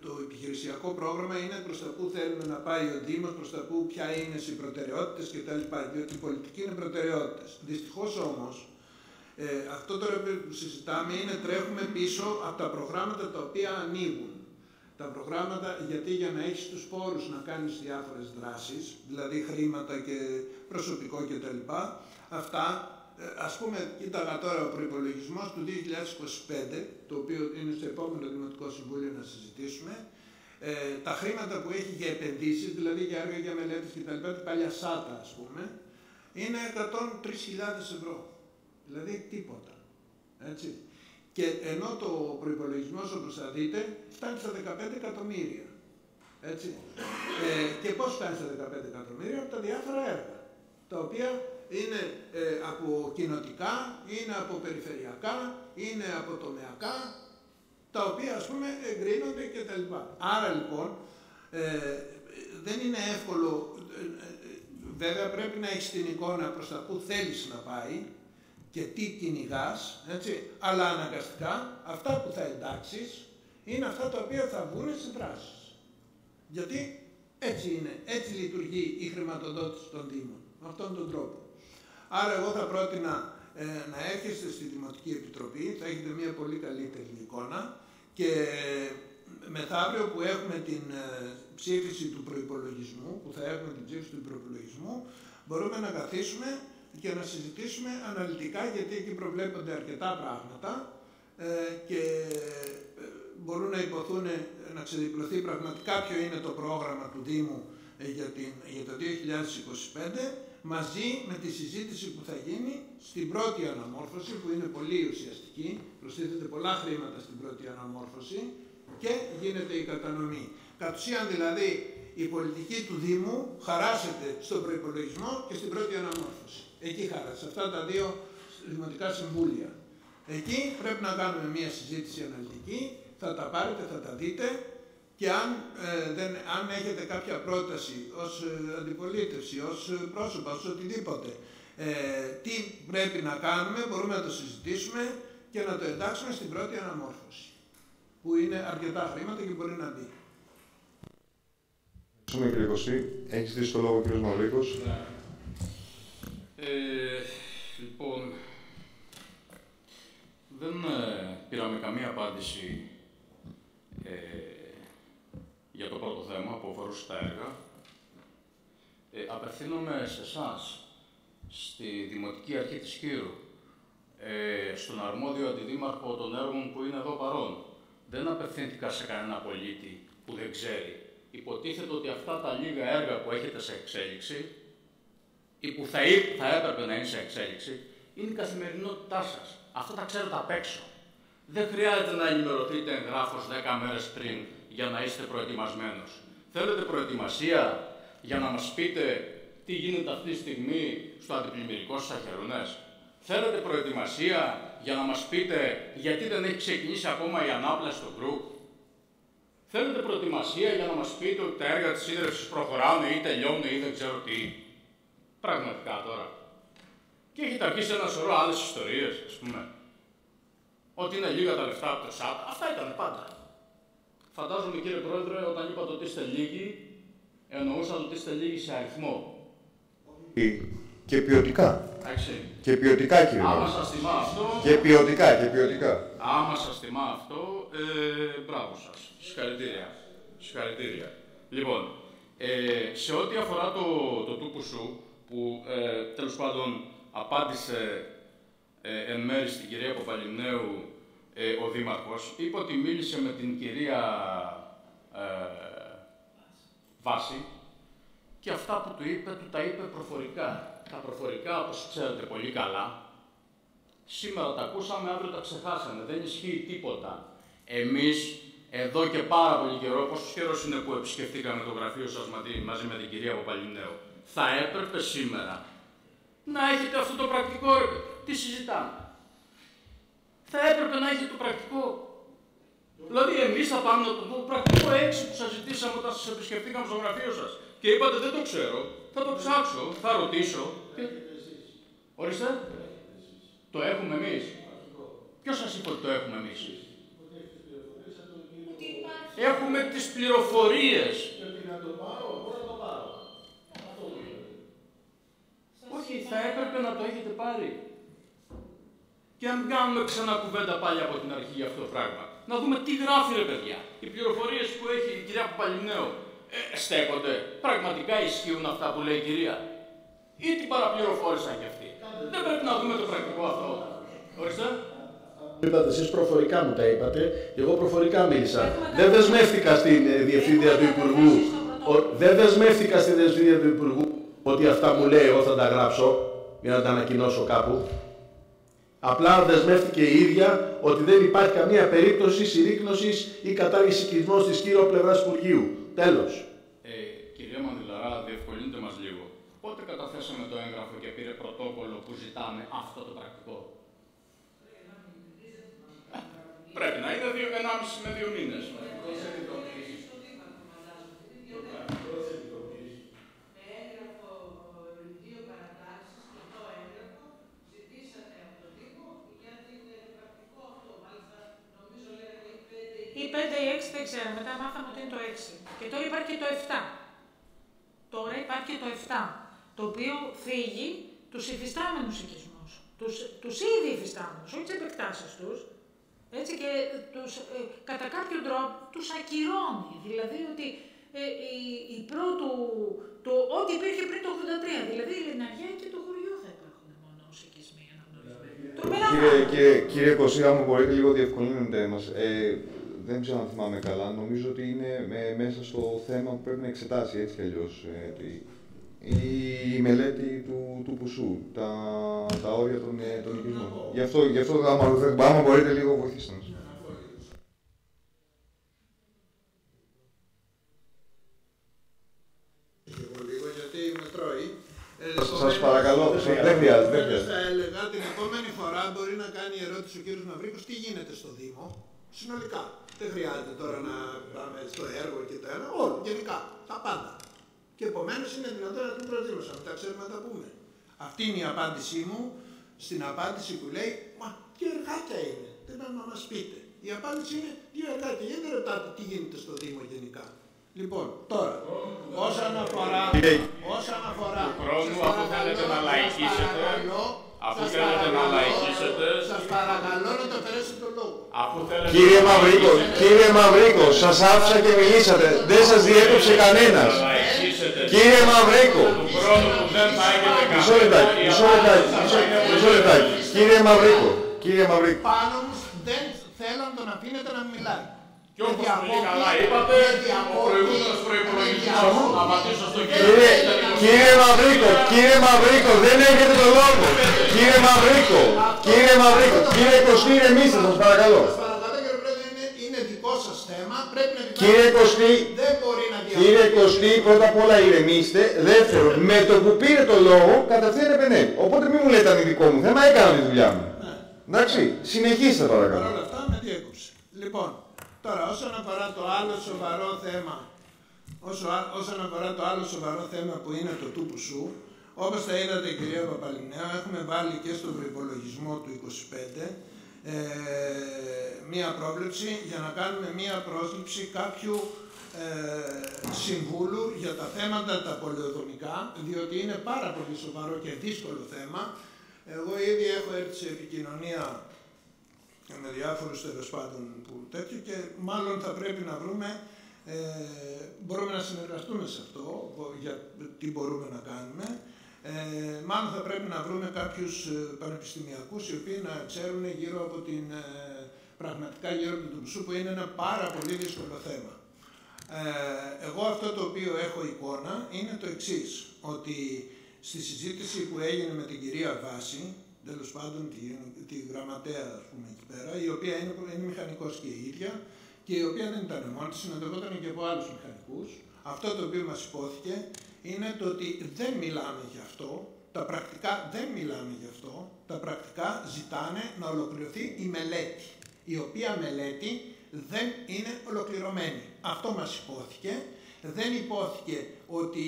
το επιχειρησιακό πρόγραμμα είναι προς τα που θέλουμε να πάει ο Δήμος, προς τα που ποια είναι οι προτεραιότητες κτλ. Διότι η πολιτική είναι προτεραιότητες. Δυστυχώς όμως, αυτό τώρα που συζητάμε είναι τρέχουμε πίσω από τα προγράμματα τα οποία ανοίγουν. Τα προγράμματα, γιατί για να έχεις τους πόρους να κάνεις διάφορες δράσεις, δηλαδή χρήματα και προσωπικό κτλ. Αυτά, ας πούμε, κοίταγα τώρα ο προϋπολογισμός του 2025, το οποίο είναι στο επόμενο Δημοτικό Συμβούλιο να συζητήσουμε, τα χρήματα που έχει για επενδύσεις, δηλαδή για έργα, για μελέτες κτλ., την παλιά ΣΑΤΑ ας πούμε, είναι 103.000 ευρώ. Δηλαδή τίποτα. Έτσι. Και ενώ το προϋπολογισμός, όπως θα δείτε, φτάνει στα 15 εκατομμύρια. Έτσι. Και πώς φτάνει στα 15 εκατομμύρια? Από τα διάφορα έργα, τα οποία είναι από κοινοτικά, είναι από περιφερειακά, είναι από τομεακά, τα οποία ας πούμε εγκρίνονται κτλ. Άρα λοιπόν δεν είναι εύκολο, βέβαια πρέπει να έχεις την εικόνα προς τα που θέλεις να πάει και τι κυνηγάς, έτσι, αλλά αναγκαστικά αυτά που θα εντάξεις είναι αυτά τα οποία θα βγουν σε δράσεις. Γιατί έτσι είναι, έτσι λειτουργεί η χρηματοδότηση των Δήμων, με αυτόν τον τρόπο. Άρα εγώ θα πρότεινα να έρχεστε στη Δημοτική Επιτροπή, θα έχετε μια πολύ καλύτερη εικόνα και μεθαύριο που έχουμε την ψήφιση του προϋπολογισμού, μπορούμε να καθίσουμε και να συζητήσουμε αναλυτικά, γιατί εκεί προβλέπονται αρκετά πράγματα και μπορούν να υποθούν, να ξεδιπλωθεί πραγματικά ποιο είναι το πρόγραμμα του Δήμου για το 2025, μαζί με τη συζήτηση που θα γίνει στην πρώτη αναμόρφωση, που είναι πολύ ουσιαστική, προσθέτεται πολλά χρήματα στην πρώτη αναμόρφωση και γίνεται η κατανομή. Κατ' ουσίαν δηλαδή η πολιτική του Δήμου χαράσσεται στον προϋπολογισμό και στην πρώτη αναμόρφωση. Εκεί χαράσσεται, αυτά τα δύο δημοτικά συμβούλια. Εκεί πρέπει να κάνουμε μια συζήτηση αναλυτική, θα τα πάρετε, θα τα δείτε και αν έχετε κάποια πρόταση ως αντιπολίτευση, ως πρόσωπα, ως οτιδήποτε, τι πρέπει να κάνουμε, μπορούμε να το συζητήσουμε και να το εντάξουμε στην πρώτη αναμόρφωση, που είναι αρκετά χρήματα και μπορεί να μπει. Ευχαριστούμε κύριε Κωστή. Έχει ζητήσει το λόγο ο κύριος Μαυρίκος. Λοιπόν, δεν πήραμε καμία απάντηση για το πρώτο θέμα που αφορούσε τα έργα. Απευθύνομαι σε εσάς, στη Δημοτική Αρχή της Κύρου, στον αρμόδιο αντιδήμαρχο των έργων που είναι εδώ παρόν. Δεν απευθύνθηκα σε κανένα πολίτη που δεν ξέρει. Υποτίθεται ότι αυτά τα λίγα έργα που έχετε σε εξέλιξη ή που θα έπρεπε να είναι σε εξέλιξη, είναι η καθημερινότητά σας. Αυτά τα ξέρετε απ' έξω. Δεν χρειάζεται να ενημερωθείτε εγγράφος 10 μέρες πριν για να είστε προετοιμασμένος. Θέλετε προετοιμασία για να μας πείτε τι γίνεται αυτή τη στιγμή στο αντιπλημμυρικό στις Αχαιρουνές. Θέλετε προετοιμασία για να μας πείτε γιατί δεν έχει ξεκινήσει ακόμα η ανάπλαση στο γκρουπ. Θέλετε προετοιμασία για να μας πείτε ότι τα έργα της σύνδρευσης προχωράνε ή τελειώνουν ή δεν ξέρω τι. Πραγματικά τώρα. Και έχετε αρχίσει ένα σωρό άλλες ιστορίες, ας πούμε. Ότι είναι λίγα τα λεφτά από το ΣΑΤ. Αυτά ήταν πάντα. Φαντάζομαι, κύριε Πρόεδρε, όταν είπατε ότι είστε λίγοι, εννοούσατε ότι είστε λίγοι σε αριθμό. Και ποιοτικά. Εντάξει. Και ποιοτικά, κύριε Πρόεδρε. Άμα σας θυμά αυτό... Και ποιοτικά, και ποιοτικά. Άμα σας θυμά αυτό, μπράβο σας. Συγχαρητήρια. Συγχαρητήρια. Λοιπόν, σε ό,τι αφορά το τούπου σου, που τέλος πάντων απάντησε εν μέρει στην κυρία Παπαλιμνέου ο Δήμαρχος, είπε ότι μίλησε με την κυρία Βάση και αυτά που του είπε, του τα είπε προφορικά. Τα προφορικά, όπως ξέρετε πολύ καλά, σήμερα τα ακούσαμε, αύριο τα ξεχάσαμε. Δεν ισχύει τίποτα. Εμείς, εδώ και πάρα πολύ καιρό, πόσος καιρός είναι που επισκεφτήκαμε το γραφείο σας μαζί με την κυρία Παπαλιμνέου, θα έπρεπε σήμερα να έχετε αυτό το πρακτικό. Τι συζητάμε. Θα έπρεπε να έχετε το πρακτικό. Δηλαδή, εμείς θα πάμε να το πρακτικό 6 που σας ζητήσαμε όταν σας επισκεφτήκαμε στο γραφείο σας. Και είπατε, δεν το ξέρω, θα το ψάξω, θα ρωτήσω. Και... Ορίστε. Το έχουμε εμείς. Ποιος σας είπε ότι το έχουμε εμείς. Έχουμε τις πληροφορίες. Όχι, θα έπρεπε να το έχετε πάρει. Και αν κάνουμε ξανά κουβέντα πάλι από την αρχή για αυτό το πράγμα. Να δούμε τι γράφει, ρε παιδιά. Οι πληροφορίες που έχει η κυρία Παπαλιμνέου στέκονται. Πραγματικά ισχύουν αυτά που λέει η κυρία. Ή την παραπληροφόρησαν κι αυτοί. Δεν πρέπει να δούμε το πρακτικό αυτό. Ορίστε. Είπατε εσείς προφορικά μου τα είπατε, εγώ προφορικά μίλησα. Δεν δεσμεύτηκα στην διευθύντρια του Υπουργού. Δεν δεσμεύτηκα στην διευθύντρια του Υπουργού ότι αυτά μου λέει εγώ θα τα γράψω για να τα ανακοινώσω κάπου. Απλά δεσμεύτηκε η ίδια ότι δεν υπάρχει καμία περίπτωση συρρίκνωσης ή κατάργηση οικισμών στη Σκύρο πλευράς Υπουργείου. Τέλος. Κυρία Μανδυλαρά, διευκολύντε μας λίγο. Πότε καταθέσαμε το έγγραφο και πήρε πρωτόκολλο που ζητάμε αυτό το πρακτικό. Πρέπει να είναι 1,5 με 2 μήνες. Ή 5 ή 6 δεν ξέρω, μετά μάθαμε ότι είναι το 6. Και τώρα υπάρχει και το 7. Τώρα υπάρχει και το 7, το οποίο θίγει τους υφιστάμενους οικισμούς. Τους ήδη υφιστάμενους, όχι τις επεκτάσεις τους. Έτσι και τους, κατά κάποιο τρόπο τους ακυρώνει. Δηλαδή ότι ό,τι υπήρχε πριν το 83, δηλαδή η Λιναριά και το χωριό θα υπάρχουν μόνο ως οικισμοί αναγνωρισμένοι. Κύριε Κωσή, αν μπορείτε λίγο διευκολύνετε μας. δεν ξέρω αν θυμάμαι καλά, νομίζω ότι είναι μέσα στο θέμα που πρέπει να εξετάσει έτσι κι αλλιώς η μελέτη του Πουσού, τα όρια των οικισμών. Γι' αυτό άμα μπορείτε λίγο βοηθήστε μας. Σας παρακαλώ, δεν χρειάζεται. Θα έλεγα την επόμενη φορά μπορεί να κάνει ερώτηση ο κύριος Μαυρίκος τι γίνεται στο Δήμο, συνολικά. Δεν χρειάζεται τώρα να πάμε στο έργο και τα ένα, όλο, γενικά, τα πάντα. Και επομένως είναι δυνατόν να την προδήλωσαμε, τα ξέρουμε να τα πούμε. Αυτή είναι η απάντησή μου στην απάντηση που λέει, μα τι εργάκια είναι, δεν να μας πείτε. Η απάντηση είναι δύο εργάκια, γιατί δεν ρωτάτε τι γίνεται στο Δήμο γενικά. Λοιπόν, τώρα, όσον αφορά... Του χρόνου, αφού θέλετε να λαϊκίσετε, σας παρακαλώ να το αφαιρέσετε το λόγο. Κύριε Μαυρίκο, σας άφησα και μιλήσατε, δεν σας διέκοψε κανένας. Κύριε Μαυρίκο, μισό λεπτάκι, κύριε Μαυρίκο. Πάνω μου δεν θέλω να τον αφήνετε να μιλάει. Και όπως πολύ καλά είπατε, ο προηγούμενος προϋπολογισμός να απαντήσω στον κύριο. Κύριε Μαυρίκο, δεν έχετε το λόγο. Κύριε Μαυρίκο, κύριε Κωστή, ηρεμήστε, σας παρακαλώ. Σας παρακαλώ κύριε Πρόεδρε, είναι δικό σας θέμα, πρέπει να δεν μπορεί να διαβάσει. Κύριε Κωστή, πρώτα απ' όλα ηρεμήστε. Δεύτερον, με το που πήρε το λόγο, κατευθείαν επενέβη. Οπότε μην μου λέτε αν είναι δικό μου θέμα, έκανα τη δουλειά μου. Εντάξει, συνεχίστε παρακαλώ. Παρ' όλα αυτά με διέκοψε. Λοιπόν, τώρα, όσον αφορά το άλλο σοβαρό θέμα, που είναι το του Πουσού, όπως τα είδατε κυρία Παπαλινέα, έχουμε βάλει και στον προϋπολογισμό του 25 μία πρόβλεψη για να κάνουμε μία πρόσληψη κάποιου συμβούλου για τα θέματα τα πολεοδομικά, διότι είναι πάρα πολύ σοβαρό και δύσκολο θέμα. Εγώ ήδη έχω έρθει σε επικοινωνία με διάφορους τέλος πάντων που τέτοιο και μάλλον θα πρέπει να βρούμε, μπορούμε να συνεργαστούμε σε αυτό, για τι μπορούμε να κάνουμε. Μάλλον θα πρέπει να βρούμε κάποιους πανεπιστημιακούς οι οποίοι να ξέρουν γύρω από την, πραγματικά γύρω από τον Πουσού, που είναι ένα πάρα πολύ δύσκολο θέμα. Εγώ αυτό το οποίο έχω εικόνα είναι το εξής, ότι στη συζήτηση που έγινε με την κυρία Βάση, τέλος πάντων τη γραμματέα, ας πούμε, εκεί πέρα, η οποία είναι μηχανικός και η ίδια, και η οποία δεν ήταν μόνη, συνοδευόταν και από άλλους μηχανικούς. Αυτό το οποίο μας υπόθηκε είναι το ότι δεν μιλάμε γι' αυτό, τα πρακτικά δεν μιλάμε γι' αυτό, τα πρακτικά ζητάνε να ολοκληρωθεί η μελέτη, η οποία μελέτη δεν είναι ολοκληρωμένη. Αυτό μας υπόθηκε. Δεν υπόθηκε ότι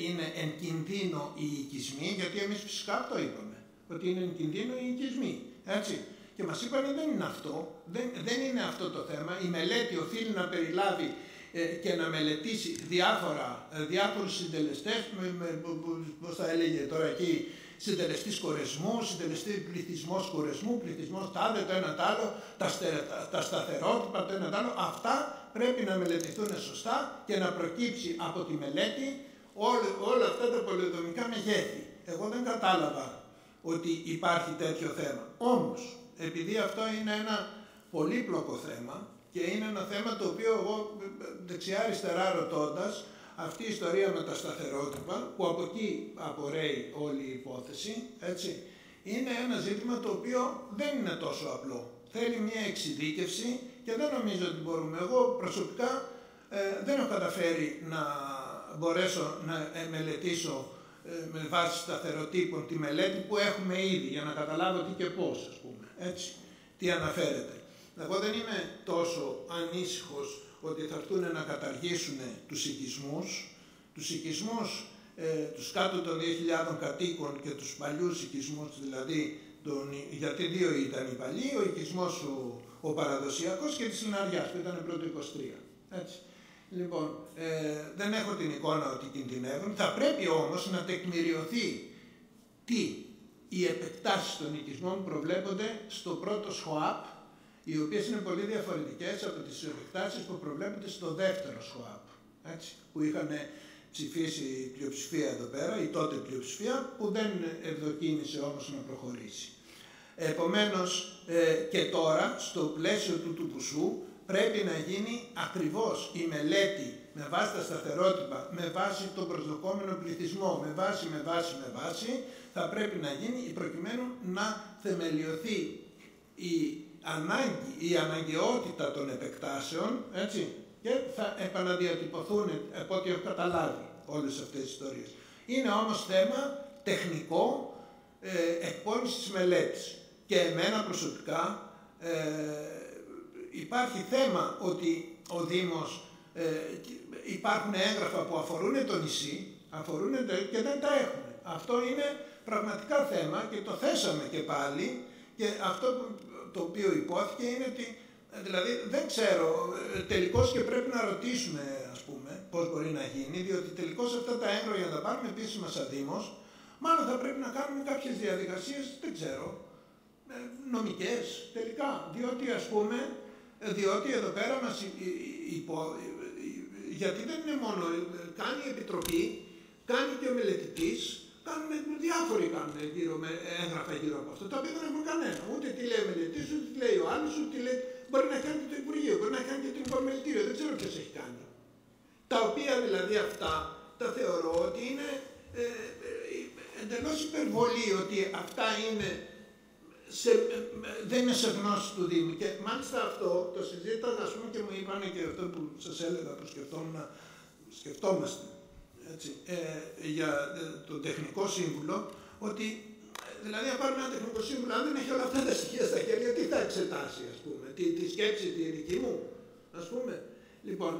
είναι εν κινδύνο οι οικισμοί, γιατί εμείς φυσικά αυτό είπαμε, ότι είναι εν κινδύνο οι οικισμοί, έτσι. Και μας είπαν δεν είναι αυτό, δεν είναι αυτό το θέμα. Η μελέτη οφείλει να περιλάβει και να μελετήσει διάφορους συντελεστές, πώς θα έλεγε τώρα εκεί, συντελεστής κορεσμού, συντελεστή πληθυσμός κορεσμού, πληθυσμός τάδε, το ένα τ' άλλο, τα σταθερότυπα, το ένα τ' άλλο. Αυτά πρέπει να μελετηθούν σωστά και να προκύψει από τη μελέτη όλα αυτά τα πολεοδομικά μεγέθη. Εγώ δεν κατάλαβα ότι υπάρχει τέτοιο θέμα. Όμως, επειδή αυτό είναι ένα πολύπλοκο θέμα και είναι ένα θέμα το οποίο εγώ δεξιά-αριστερά ρωτώντας, αυτή η ιστορία με τα σταθερότυπα, που από εκεί απορρέει όλη η υπόθεση, έτσι, είναι ένα ζήτημα το οποίο δεν είναι τόσο απλό. Θέλει μια εξειδίκευση και δεν νομίζω ότι μπορούμε. Εγώ προσωπικά δεν έχω καταφέρει να μπορέσω να μελετήσω με βάση σταθεροτύπων τη μελέτη που έχουμε ήδη, για να καταλάβω τι και πώς, ας πούμε, έτσι, τι αναφέρεται. Εγώ δεν είμαι τόσο ανήσυχος ότι θα έρθουν να καταργήσουν τους οικισμούς, τους κάτω των 2.000 κατοίκων και τους παλιούς οικισμούς, δηλαδή, γιατί δύο ήταν οι παλιοί, ο οικισμός ο παραδοσιακός και της Λιναριάς, που ήταν πρώτο 23. Έτσι. Λοιπόν, δεν έχω την εικόνα ότι κινδυνεύουν. Θα πρέπει όμως να τεκμηριωθεί τι οι επεκτάσεις των οικισμών προβλέπονται στο πρώτο ΣΧΟΑΠ, οι οποίες είναι πολύ διαφορετικές από τις επεκτάσεις που προβλέπονται στο δεύτερο ΣΧΟΑΠ, έτσι, που είχαν ψηφίσει η πλειοψηφία εδώ πέρα, η τότε πλειοψηφία, που δεν ευδοκίμησε όμως να προχωρήσει. Επομένως, και τώρα, στο πλαίσιο του Πουσού, πρέπει να γίνει ακριβώς η μελέτη με βάση τα σταθερότυπα, με βάση τον προσδοκόμενο πληθυσμό, με βάση, θα πρέπει να γίνει προκειμένου να θεμελιωθεί η αναγκαιότητα των επεκτάσεων, έτσι, και θα επαναδιατυπωθούν, από ό,τι έχω καταλάβει, όλες αυτές τις ιστορίες. Είναι όμως θέμα τεχνικό εκπόνησης της μελέτης. Και εμένα προσωπικά υπάρχει θέμα ότι ο Δήμος, υπάρχουν έγγραφα που αφορούν το νησί, και δεν τα έχουμε. Αυτό είναι πραγματικά θέμα και το θέσαμε και πάλι, και αυτό το οποίο υπόθηκε είναι ότι, δηλαδή δεν ξέρω, τελικώς και πρέπει να ρωτήσουμε, ας πούμε, πώς μπορεί να γίνει, διότι τελικώς αυτά τα έγγραφα για να τα πάρουμε επίσημα σαν Δήμος, μάλλον θα πρέπει να κάνουμε κάποιες διαδικασίες, δεν ξέρω, νομικές τελικά, διότι ας πούμε, διότι εδώ πέρα μας γιατί δεν είναι μόνο, κάνει η Επιτροπή, κάνει και ο μελετητής, κάνουν διάφοροι έγγραφα γύρω από αυτό, τα οποία δεν έχουν κανένα. Ούτε τι λέει ο μελετητής, ούτε τι λέει ο άλλος, ούτε τι λέει. Μπορεί να κάνει και το Υπουργείο, μπορεί να κάνει και το Υπομελητήριο, δεν ξέρω ποιος έχει κάνει. Τα οποία δηλαδή αυτά τα θεωρώ ότι είναι εντελώς υπερβολή, ότι αυτά είναι δεν είναι σε γνώση του Δήμου. Και μάλιστα αυτό το συζήτησα, ας πούμε, και μου είπαν και αυτό που σας έλεγα που σκεφτόμαστε, έτσι, για το τεχνικό σύμβουλο, ότι δηλαδή να πάρουμε ένα τεχνικό σύμβουλο, αν δεν έχει όλα αυτά τα στοιχεία στα χέρια, τι θα εξετάσει, ας πούμε, τη σκέψη τη δική μου, ας πούμε. Λοιπόν,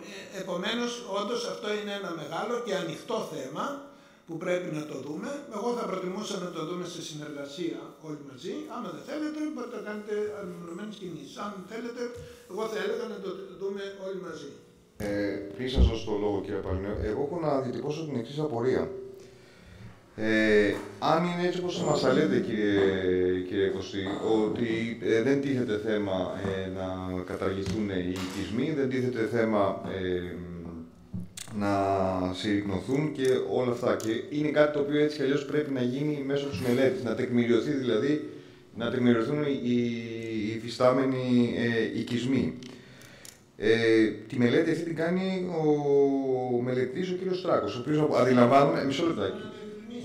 επομένως, όντως αυτό είναι ένα μεγάλο και ανοιχτό θέμα που πρέπει να το δούμε. Εγώ θα προτιμούσα να το δούμε σε συνεργασία όλοι μαζί. Άμα δεν θέλετε, μπορείτε να κάνετε αλληλομένες κινήσεις. Αν θέλετε, εγώ θα έλεγα να το δούμε όλοι μαζί. Πριν σας δώσω το λόγο, κύριε Παλινέο, εγώ έχω να διατυπώσω την εξής απορία. Αν είναι έτσι όπως μας λέτε, κύριε Κωστή, ότι δεν τίθεται θέμα να καταργηθούν οι οικισμοί, δεν τίθεται θέμα να συρρυκνωθούν και όλα αυτά. Και είναι κάτι το οποίο έτσι κι αλλιώς πρέπει να γίνει μέσω της μελέτης, να τεκμηριωθεί δηλαδή, να τεκμηριωθούν οι υφιστάμενοι οικισμοί. Τη μελέτη αυτή την κάνει ο μελετητής, ο κύριος Τράκος, ο οποίος αντιλαμβάνουμε... Μισό λεπτάκι.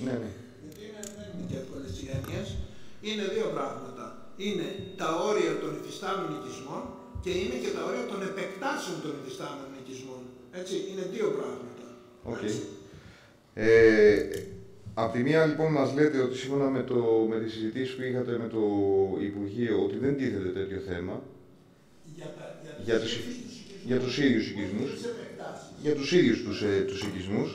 Ναι. Γιατί δεν είναι και εύκολες οι έννοιες. Είναι δύο πράγματα. Είναι τα όρια των υφιστάμενων οικισμών και είναι και τα όρια των επεκτάσεων των υφιστάμενων οικισμών. Έτσι, είναι δύο πράγματα. Okay. Απ' τη μία, λοιπόν, μας λέτε ότι σύμφωνα με τις συζητήσεις που είχατε με το Υπουργείο, ότι δεν τίθεται τέτοιο θέμα για τους ίδιους οικισμούς. Για τους ίδιους τους οικισμούς.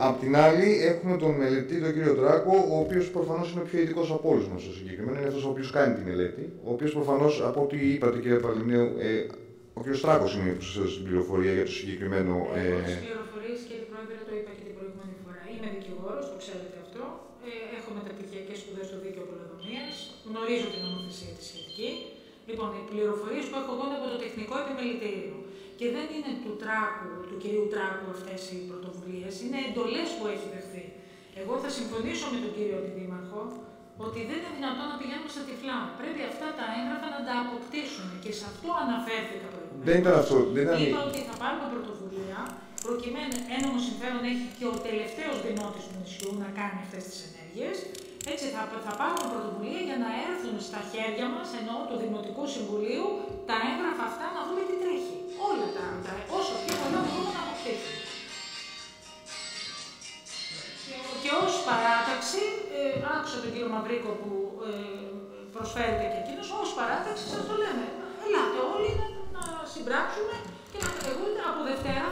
Απ' την άλλη, έχουμε τον μελετή, τον κύριο Τράκο, ο οποίος προφανώς είναι ο πιο ειδικός από όλους μας στο συγκεκριμένο. Είναι αυτός ο οποίος κάνει τη μελέτη. Ο οποίος προφανώς, από ό,τι είπατε, κύριε Παλινέου, ο κύριος Τράκος είναι που σας έδωσε την πληροφορία για το συγκεκριμένο. Τις πληροφορίες, κύριε Πρόεδρε, το είπα και την προηγούμενη φορά. Είμαι δικηγόρος, το ξέρετε αυτό. Έχω μεταπτυχιακές σπουδές στο Δίκαιο Πολεοδομίας. Γνωρίζω την νομοθεσία τη σχετική. Λοιπόν, οι πληροφορίες που έχω εγώ είναι από το Τεχνικό Επιμελητήριο. Και δεν είναι του κυρίου Τράκου αυτές οι πρωτοβουλίες, είναι εντολές που έχει δεχθεί. Εγώ θα συμφωνήσω με τον κύριο Αντιδήμαρχο ότι δεν είναι δυνατόν να πηγαίνουμε στα τυφλά. Πρέπει αυτά τα έγγραφα να τα αποκτήσουμε και σε αυτό αναφέρθηκα προηγουμένως. Δεν ήταν αυτό. Είπα ότι θα πάρουμε πρωτοβουλία προκειμένου ένομο συμφέρον έχει και ο τελευταίος δημότης του νησιού να κάνει αυτές τις ενέργειες. Έτσι θα πάρουμε πρωτοβουλία για να έρθουν στα χέρια μας, εννοώ του Δημοτικού Συμβουλίου, τα έγγραφα αυτά να δούμε τι τρέχει. Όλα όσο πιο πολλά μπορούμε να αποκτήσουμε. Και ως παράταξη, άκουσα τον κύριο Μαυρίκο που προσφέρεται και εκείνος, ως παράταξη σας το λέμε. Ελάτε όλοι να συμπράξουμε και εγώ από Δευτέρα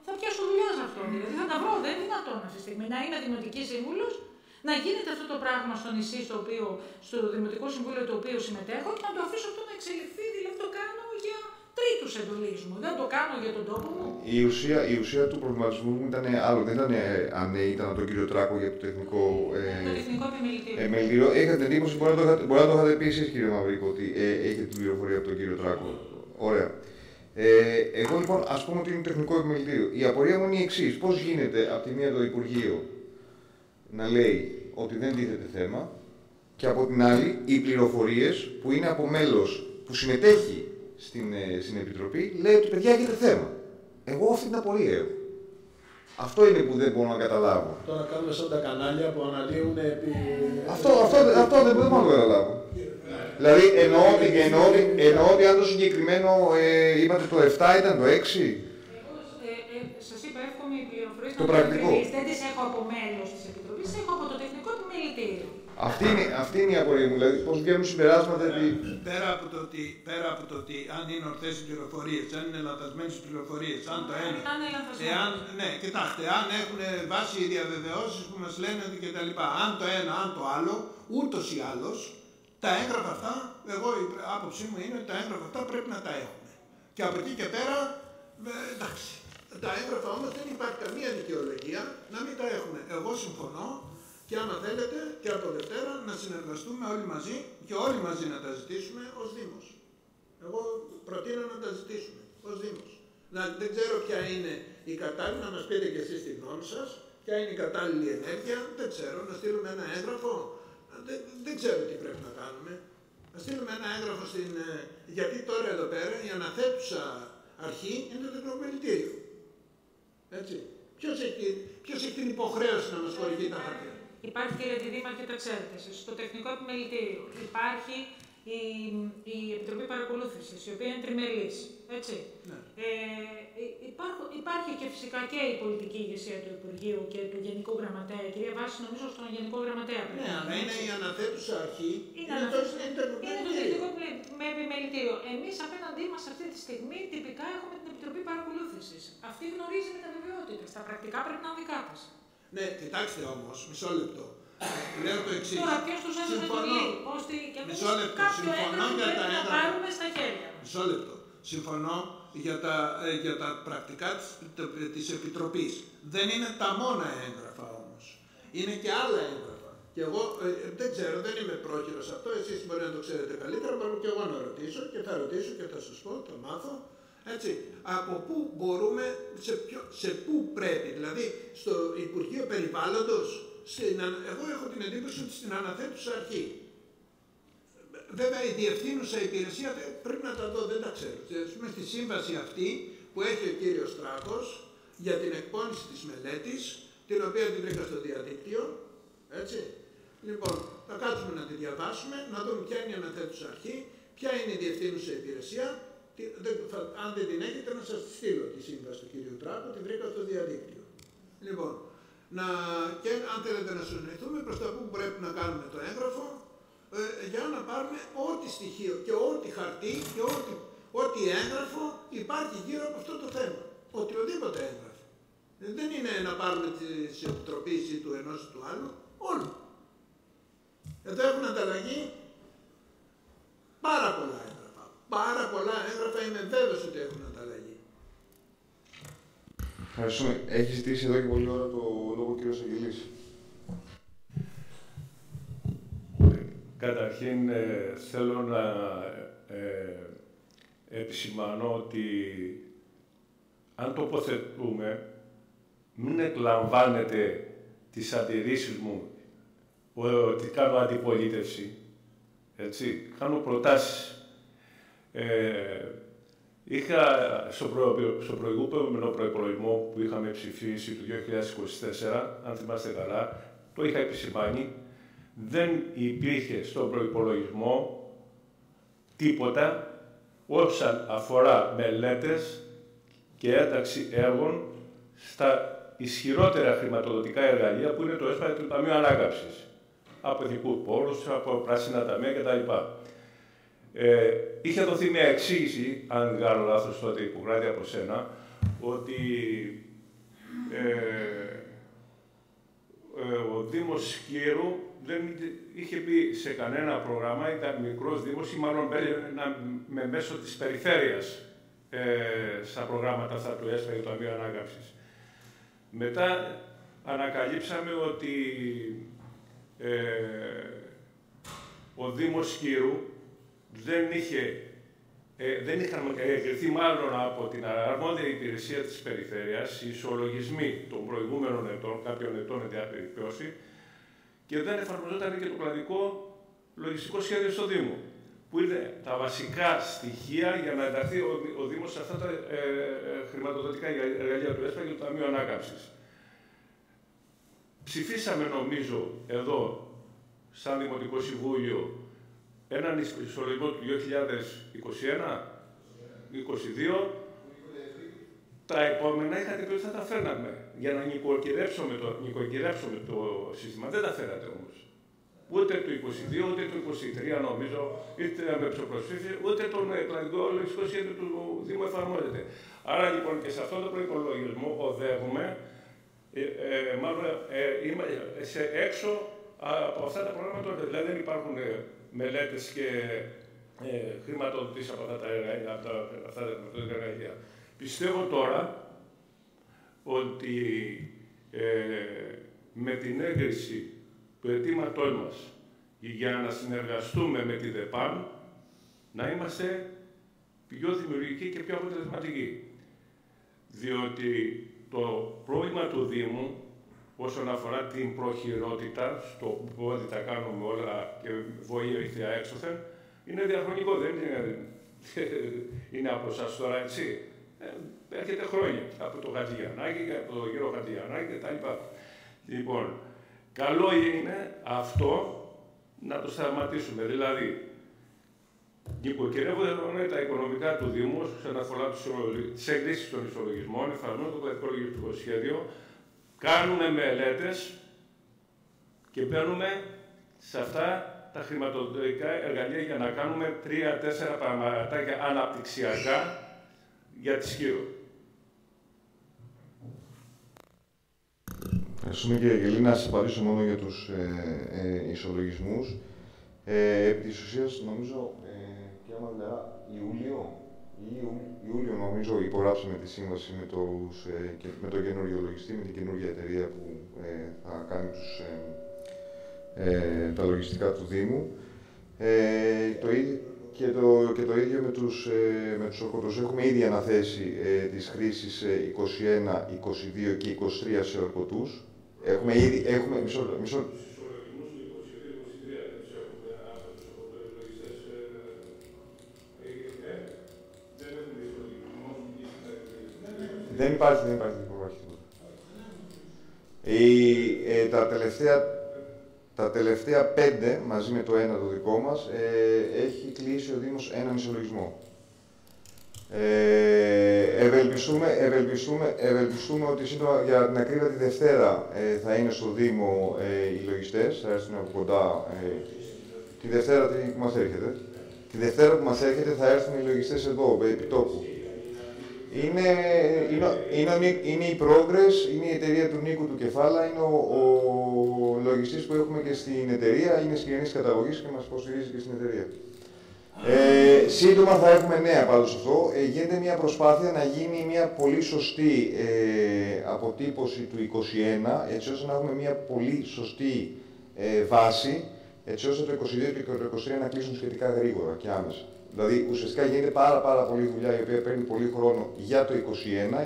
θα πιάσω δουλειά σε αυτό. Δηλαδή θα τα βρω, δεν είναι δυνατόν αυτή τη στιγμή να είμαι δημοτική σύμβουλος, να γίνεται αυτό το πράγμα στο νησί, στο Δημοτικό Συμβούλιο το οποίο συμμετέχω και να το αφήσω αυτό να εξελιχθεί, δηλαδή το κάνω για τρίτους εντολής μου, δεν το κάνω για τον τόπο μου. Η ουσία του προβληματισμού μου ήταν άλλο, δεν ήταν αν ήταν από τον κύριο Τράκο για το τεχνικό επιμελητήριο. Έχετε την εντύπωση, μπορεί να το είχατε πει εσείς, κύριε Μαυρίκο, ότι έχετε την πληροφορία από τον κύριο Τράκο. Ωραία. Εγώ λοιπόν, ας πούμε ότι είναι τεχνικό επιμελητήριο. Η απορία μου είναι η εξής. Πώς γίνεται από τη μία το Υπουργείο να λέει ότι δεν τίθεται θέμα και από την άλλη οι πληροφορίες που είναι από μέλος που συμμετέχει στην Επιτροπή, λέει ότι παιδιά έχετε θέμα. Εγώ αυτή την απορία έχω. Αυτό είναι που δεν μπορώ να καταλάβω. Τώρα κάνουμε σαν τα κανάλια που αναλύουν επί... Αυτό δεν μπορώ να το καταλάβω. Δηλαδή εννοώ ότι αν το συγκεκριμένο είπατε το 7 ήταν το 6. Σας είπα, εύχομαι οι πληροφορίες το πρακτικό. Δεν τις έχω από μέλος της Επιτροπής, έχω από το τεχνικό επιμελητήριο. Αυτή είναι η απορία μου, δηλαδή πώς βγαίνουν συμπεράσματα. Πέρα από το ότι αν είναι ορθές οι πληροφορίες, αν είναι λανθασμένες οι πληροφορίες, αν το ένα. Ναι, κοιτάξτε, αν έχουν βάσει οι διαβεβαιώσεις που μας λένε κτλ. Αν το ένα, αν το άλλο, ούτως ή άλλως, τα έγγραφα αυτά, η άποψή μου είναι ότι τα έγγραφα αυτά πρέπει να τα έχουμε. Και από εκεί και πέρα, εντάξει. Τα έγγραφα όμως δεν υπάρχει καμία δικαιολογία να μην τα έχουμε. Εγώ συμφωνώ και άμα θέλετε και από Δευτέρα να συνεργαστούμε όλοι μαζί και όλοι μαζί να τα ζητήσουμε ως Δήμος. Εγώ προτείνω να τα ζητήσουμε ως Δήμος. Δεν ξέρω ποια είναι η κατάλληλη, να μας πείτε και εσείς τη γνώμη σας, ποια είναι η κατάλληλη ενέργεια, δεν ξέρω, να στείλουμε ένα έγγραφο, δεν ξέρω τι πρέπει να κάνουμε. Να στείλουμε ένα έγγραφο γιατί τώρα εδώ πέρα η αναθέτουσα αρχή είναι το τεχνοπολιτήριο. Έτσι. Ποιος έχει την υποχρέωση να μας χορηγεί τα χαρτιά. Υπάρχει, κύριε Δήμαρχε, τα ξέρετε εσείς, στο τεχνικό επιμελητήριο. Υπάρχει η Επιτροπή Παρακολούθησης, η οποία είναι τριμελής. Έτσι. Ναι. Υπάρχει και φυσικά και η πολιτική ηγεσία του Υπουργείου και του Γενικού Γραμματέα. Η κυρία Βάση, νομίζω, στον Γενικό Γραμματέα. Ναι, αλλά είναι η αναθέτουσα αρχή. Είναι το τεχνικό επιμελητήριο. Εμείς απέναντί μας αυτή τη στιγμή τυπικά έχουμε την Επιτροπή Παρακολούθησης. Αυτή γνωρίζει με τα βεβαιότητα. Στα πρακτικά πρέπει να είναι δικά της. Ναι, κοιτάξτε όμως, μισό λεπτό. Λέω το εξής. Τώρα ποιος τους έδωσε τη λύση, ώστε και εμείς κάποιο έγγραφο πρέπει να πάρουμε στα χέρια μας. Μισό λεπτό. Συμφωνώ για τα πρακτικά της Επιτροπής. Δεν είναι τα μόνα έγγραφα όμως. Είναι και άλλα έγγραφα. Και εγώ δεν ξέρω, δεν είμαι πρόχειρος αυτό, εσείς μπορεί να το ξέρετε καλύτερα, μπορώ και εγώ να ρωτήσω και θα ρωτήσω και θα σας πω, θα μάθω. Έτσι, από πού μπορούμε, σε πού πρέπει, δηλαδή στο Υπουργείο Περιβάλλοντος, εγώ έχω την εντύπωση ότι στην αναθέτουσα αρχή. Βέβαια η διευθύνουσα υπηρεσία πρέπει να τα δω, δεν τα ξέρω. Πούμε στη σύμβαση αυτή που έχει ο κύριος Τράκος για την εκπόνηση της μελέτης, την οποία την βρήκα στο διαδίκτυο, έτσι. Λοιπόν, θα κάτσουμε να τη διαβάσουμε, να δούμε ποια είναι η αναθέτουσα αρχή, ποια είναι η διευθύνουσα υπηρεσία. Αν δεν την έχετε, να σας στείλω τη σύμβαση του κύριου Τράκου, την βρήκα στο διαδίκτυο. Λοιπόν, και αν θέλετε να συνοηθούμε προς τα που πρέπει να κάνουμε το έγγραφο, για να πάρουμε ό,τι στοιχείο και ό,τι χαρτί και ό,τι έγγραφο υπάρχει γύρω από αυτό το θέμα. Οτιδήποτε έγγραφο. Δεν είναι να πάρουμε τις επιτροπές ή του ενός ή του άλλου, όλο. Εδώ έχουν ανταλλαγή πάρα πολλά έγγραφα. Πάρα πολλά έγγραφα, είμαι βέβαιος ότι έχουν ανταλλαγή. Ευχαριστούμε. Έχει ζητήσει εδώ και πολλή ώρα το λόγο ο κύριος Αγγελής. Καταρχήν θέλω να επισημανώ ότι αν τοποθετούμε, μην εκλαμβάνετε τις αντιρρήσεις μου ότι κάνω αντιπολίτευση. Έτσι, κάνω προτάσεις. Είχα στο προηγούμενο προϋπολογισμό που είχαμε ψηφίσει το 2024, αν θυμάστε καλά, το είχα επισημάνει, δεν υπήρχε στον προϋπολογισμό τίποτα όσον αφορά μελέτες και ένταξη έργων στα ισχυρότερα χρηματοδοτικά εργαλεία που είναι το ΕΣΠΑ και το Ταμείο Ανάκαμψης. Από εθνικούς πόρους, από πράσινα ταμεία κτλ. Είχε δοθεί μια εξήγηση, αν δεν κάνω λάθος τότε υπογράφει από σένα, ότι ο Δήμος Σκύρου δεν είχε μπει σε κανένα πρόγραμμα, ήταν μικρός Δήμος ή μάλλον με μέσω της περιφέρειας στα προγράμματα αυτά του ΕΣΠΑ και του Ταμείου Ανάκαμψης. Μετά ανακαλύψαμε ότι ο Δήμος Σκύρου δεν είχαν εγκριθεί μάλλον από την αρμόδια υπηρεσία της περιφέρειας οι ισολογισμοί των προηγούμενων ετών, κάποιων ετών εν διάφορη περιπτώσει, και δεν εφαρμοζόταν και το κλαδικό λογιστικό σχέδιο στο Δήμο, που είναι τα βασικά στοιχεία για να ενταχθεί ο Δήμος σε αυτά τα χρηματοδοτικά εργαλεία του ΕΣΠΑ και του Ταμείου Ανάκαμψης. Ψηφίσαμε, νομίζω, εδώ, σαν Δημοτικό Συμβούλιο, έναν ισολογισμό του 2021-2022. Τα επόμενα είχατε πει ότι θα τα φέρναμε για να νοικοκυρέψουμε το σύστημα. Δεν τα φέρατε όμως. Ούτε το 22, ούτε το 23, νομίζω, είτε με ψοπροσφύση, ούτε τον πλανητικό λογιστικό σχέδιο του Δήμου εφαρμόζεται. Άρα λοιπόν και σε αυτό το προϋπολογισμό οδεύουμε, μάλλον σε έξω από αυτά τα προγράμματα. Δηλαδή δεν υπάρχουν μελέτες και χρηματοδοτήσεις από αυτά τα εργαλεία. Πιστεύω τώρα ότι με την έγκριση του αιτήματός μας για να συνεργαστούμε με τη ΔΕΠΑΝ, να είμαστε πιο δημιουργικοί και πιο αποτελεσματικοί. Διότι το πρόβλημα του Δήμου, όσον αφορά την προχειρότητα, στο πόδι τα κάνουμε όλα και βοήθεια έξωθεν, είναι διαχρονικό, δεν είναι από εσάς τώρα, έτσι. Έρχεται χρόνια από το Χατζηγιαννάκη και από το γύρο Χατζηγιαννάκη κτλ. Λοιπόν, καλό είναι αυτό να το σταματήσουμε. Δηλαδή, νοικοκυρεύονται τα οικονομικά του Δήμου όσον αφορά τις εκκλήσεις των ισολογισμών, εφαρμόζουμε το κρατικό λογιστικό σχέδιο, κάνουμε μελέτες και μπαίνουμε σε αυτά τα χρηματοδοτικά εργαλεία για να κάνουμε 3-4 πραγματάκια αναπτυξιακά για τη Σκύρο. Ευχαριστούμε κύριε Γελή. Να σας απαντήσω μόνο για τους ισολογισμούς. Επί της ουσίας, νομίζω, κύριε Μαντελερά, Ιούλιο νομίζω υπογράψαμε τη σύμβαση με το καινούργιο λογιστή, με την καινούργια εταιρεία που θα κάνει τα λογιστικά του Δήμου. Και το ίδιο με τους ορκωτούς. Έχουμε ήδη αναθέσει τις χρήσεις 21, 22 και 23 σε ορκωτούς. Έχουμε ήδη... Μισό. Δεν υπάρχει τίποτα. Τα τελευταία 5, μαζί με το ένα το δικό μας, έχει κλείσει ο Δήμος έναν ισολογισμό. Ευελπιστούμε ότι σύντομα, για την ακρίβεια, τη Δευτέρα θα είναι στο Δήμο οι λογιστές, θα έρθουν από κοντά. Τη Δευτέρα που μας έρχεται. Τη Δευτέρα που μας έρχεται θα έρθουν οι λογιστές εδώ, επί τόπου. Είναι η Progress, είναι η εταιρεία του Νίκου του Κεφάλα, είναι ο λογιστής που έχουμε και στην εταιρεία, είναι συγγενής καταγωγής και μας υποστηρίζει και στην εταιρεία. Σύντομα θα έχουμε νέα πάντως αυτό. Γίνεται μια προσπάθεια να γίνει μια πολύ σωστή αποτύπωση του 21, έτσι ώστε να έχουμε μια πολύ σωστή βάση, έτσι ώστε το 22 και το 23 να κλείσουν σχετικά γρήγορα και άμεσα. Δηλαδή, ουσιαστικά γίνεται πάρα πολύ δουλειά η οποία παίρνει πολύ χρόνο για το 21,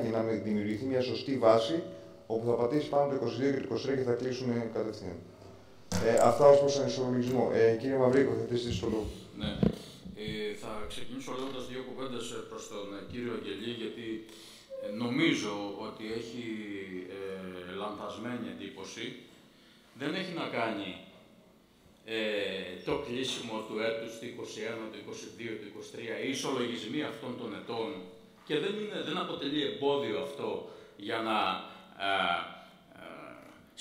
για να δημιουργηθεί μια σωστή βάση, όπου θα πατήσει πάνω το 22 και το 23 και θα κλείσουν κατευθείαν. Αυτά ως προς τον ισολογισμό. Κύριε Μαυρίκο, θα θέσετε το λόγο. Ναι. Θα ξεκινήσω λέγοντας δύο κουβέντες προς τον κύριο Αγγελή, γιατί νομίζω ότι έχει λανθασμένη εντύπωση. Δεν έχει να κάνει το κλείσιμο του έτους του 21, του 22, του 23, οι ισολογισμοί αυτών των ετών, και δεν αποτελεί εμπόδιο αυτό για να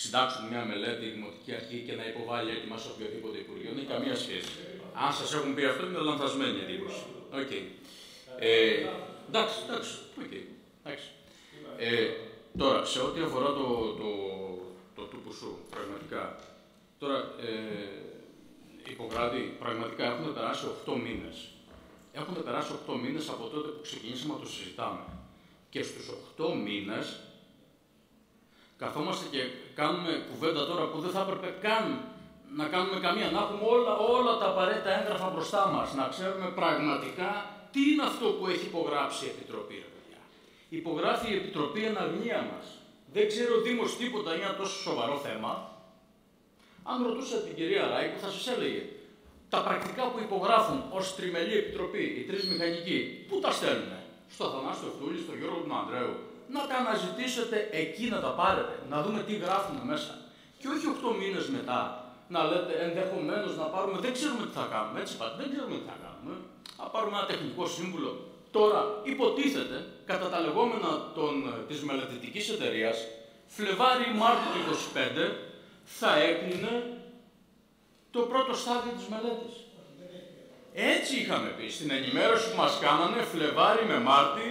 συντάξουν μια μελέτη η Δημοτική Αρχή και να υποβάλει έτοιμα σε οποιοδήποτε Υπουργείο. Δεν έχει καμία σχέση. Αν σας έχουν πει αυτό, είναι λανθασμένη εντύπωση. Εντάξει. Τώρα, σε ό,τι αφορά το τουπουσού, πραγματικά. Τώρα, Ιπποκράτη, πραγματικά έχουν περάσει 8 μήνες. Έχουν περάσει 8 μήνες από τότε που ξεκινήσαμε να το συζητάμε. Και στους 8 μήνες καθόμαστε και κάνουμε κουβέντα τώρα που δεν θα έπρεπε καν να κάνουμε καμία. Να έχουμε όλα τα απαραίτητα έγγραφα μπροστά μας. Να ξέρουμε πραγματικά τι είναι αυτό που έχει υπογράψει η Επιτροπή. Υπογράφει η Επιτροπή εν αγνία μας. Δεν ξέρει ο Δήμος τίποτα, είναι ένα τόσο σοβαρό θέμα. Αν ρωτούσα την κυρία Ράικο, θα σας έλεγε τα πρακτικά που υπογράφουν ως τριμελή επιτροπή, οι τρεις μηχανικοί, πού τα στέλνουνε? Στο Αθανάσιο Φτούλη, στο Γιώργο του Ανδρέου. Να τα αναζητήσετε εκεί, να τα πάρετε, να δούμε τι γράφουν μέσα. Και όχι 8 μήνες μετά να λέτε ενδεχομένως να πάρουμε, δεν ξέρουμε τι θα κάνουμε, έτσι πάτε, δεν ξέρουμε τι θα κάνουμε. Να πάρουμε ένα τεχνικό σύμβουλο. Τώρα υποτίθεται, κατά τα λεγόμενα της μελετητικής εταιρείας, Φλεβάρι-Μάρτιο του 25 θα έκλεινε το πρώτο στάδιο της μελέτης. Έτσι είχαμε πει, στην ενημέρωση που μας κάνανε, Φλεβάρι με Μάρτι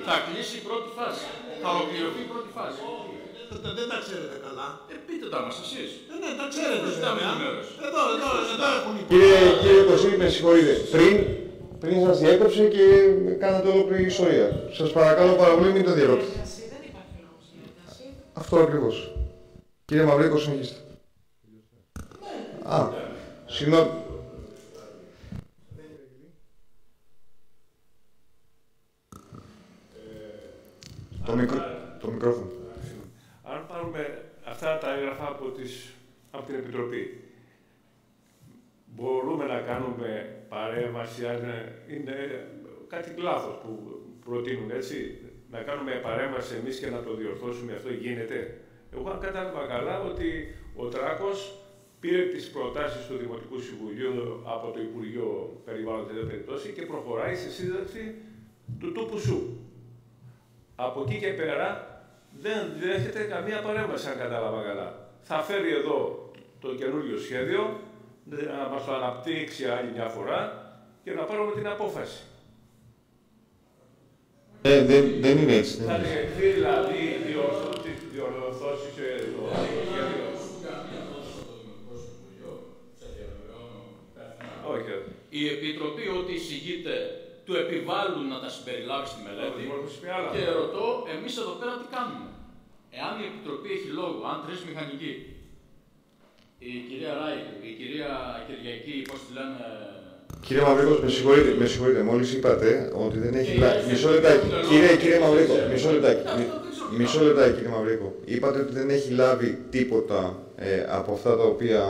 θα κλείσει η πρώτη φάση. Θα ολοκληρωθεί η πρώτη φάση. Δεν τα ξέρετε καλά. Πείτε τα μας εσείς. Ναι, τα ξέρετε. Εδώ έχουν οι Κύριε Κωσίλη, με συγχωρείτε. Πριν σας διέκοψε και κάνατε ολόκληρη ιστορία. Σας παρακαλώ πάρα πολύ, μην το διακόψετε. Δεν υπάρχει λόγος για ένταση. Αυτό ακριβώς. Κύριε Μαυρίκο, συνεχίστε. Συγγνώμη. Το μικρόφωνο. Αν πάρουμε αυτά τα έγγραφα από την Επιτροπή, μπορούμε να κάνουμε παρέμβαση, αν είναι κάτι λάθος που προτείνουν, έτσι, να κάνουμε παρέμβαση εμείς και να το διορθώσουμε, αυτό γίνεται? Εγώ κατάλαβα καλά ότι ο Τράκος πήρε τις προτάσεις του Δημοτικού Συμβουλίου από το Υπουργείο Περιβάλλοντος και προχωράει στη σύνταξη του τόπου σου. Από εκεί και πέρα δεν δέχεται καμία παρέμβαση, αν κατάλαβα καλά. Θα φέρει εδώ το καινούριο σχέδιο, να μας το αναπτύξει άλλη μια φορά και να πάρουμε την απόφαση. Δεν είναι έτσι. Θα δεχθεί δηλαδή διορθώσεις το σχέδιο. Όχι. Η Επιτροπή, ό,τι εισηγείται, του επιβάλλουν να τα συμπεριλάβει στη μελέτη. Και ρωτώ, εμείς εδώ πέρα τι κάνουμε? Εάν η Επιτροπή έχει λόγο, αν τρεις μηχανικοί, η κυρία Ράη, η κυρία Κυριακή, πώς τη λένε... Κύριε Μαυρίκο, με συγχωρείτε, μόλις είπατε ότι δεν έχει λάβει... Μισό λεπτάκι, κύριε Μαυρίκο, μισό λεπτάκι, κύριε Μαυρίκο. Είπατε ότι δεν έχει λάβει τίποτα από αυτά τα οποία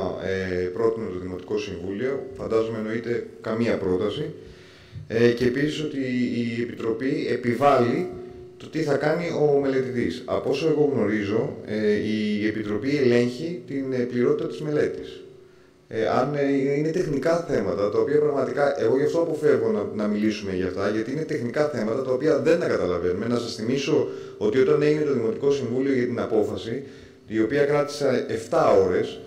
πρότεινε το Δημοτικό Συμβούλιο. Φαντάζομαι εννοείται καμία πρόταση. Και επίσης ότι η Επιτροπή επιβάλλει το τι θα κάνει ο μελετητής. Από όσο εγώ γνωρίζω, η Επιτροπή ελέγχει την πληρότητα της μελέτης. Αν είναι τεχνικά θέματα, τα οποία πραγματικά, εγώ γι' αυτό αποφεύγω να μιλήσουμε για αυτά, γιατί είναι τεχνικά θέματα τα οποία δεν τα καταλαβαίνουμε. Να σας θυμίσω ότι όταν έγινε το Δημοτικό Συμβούλιο για την απόφαση, η οποία κράτησε 7 ώρες,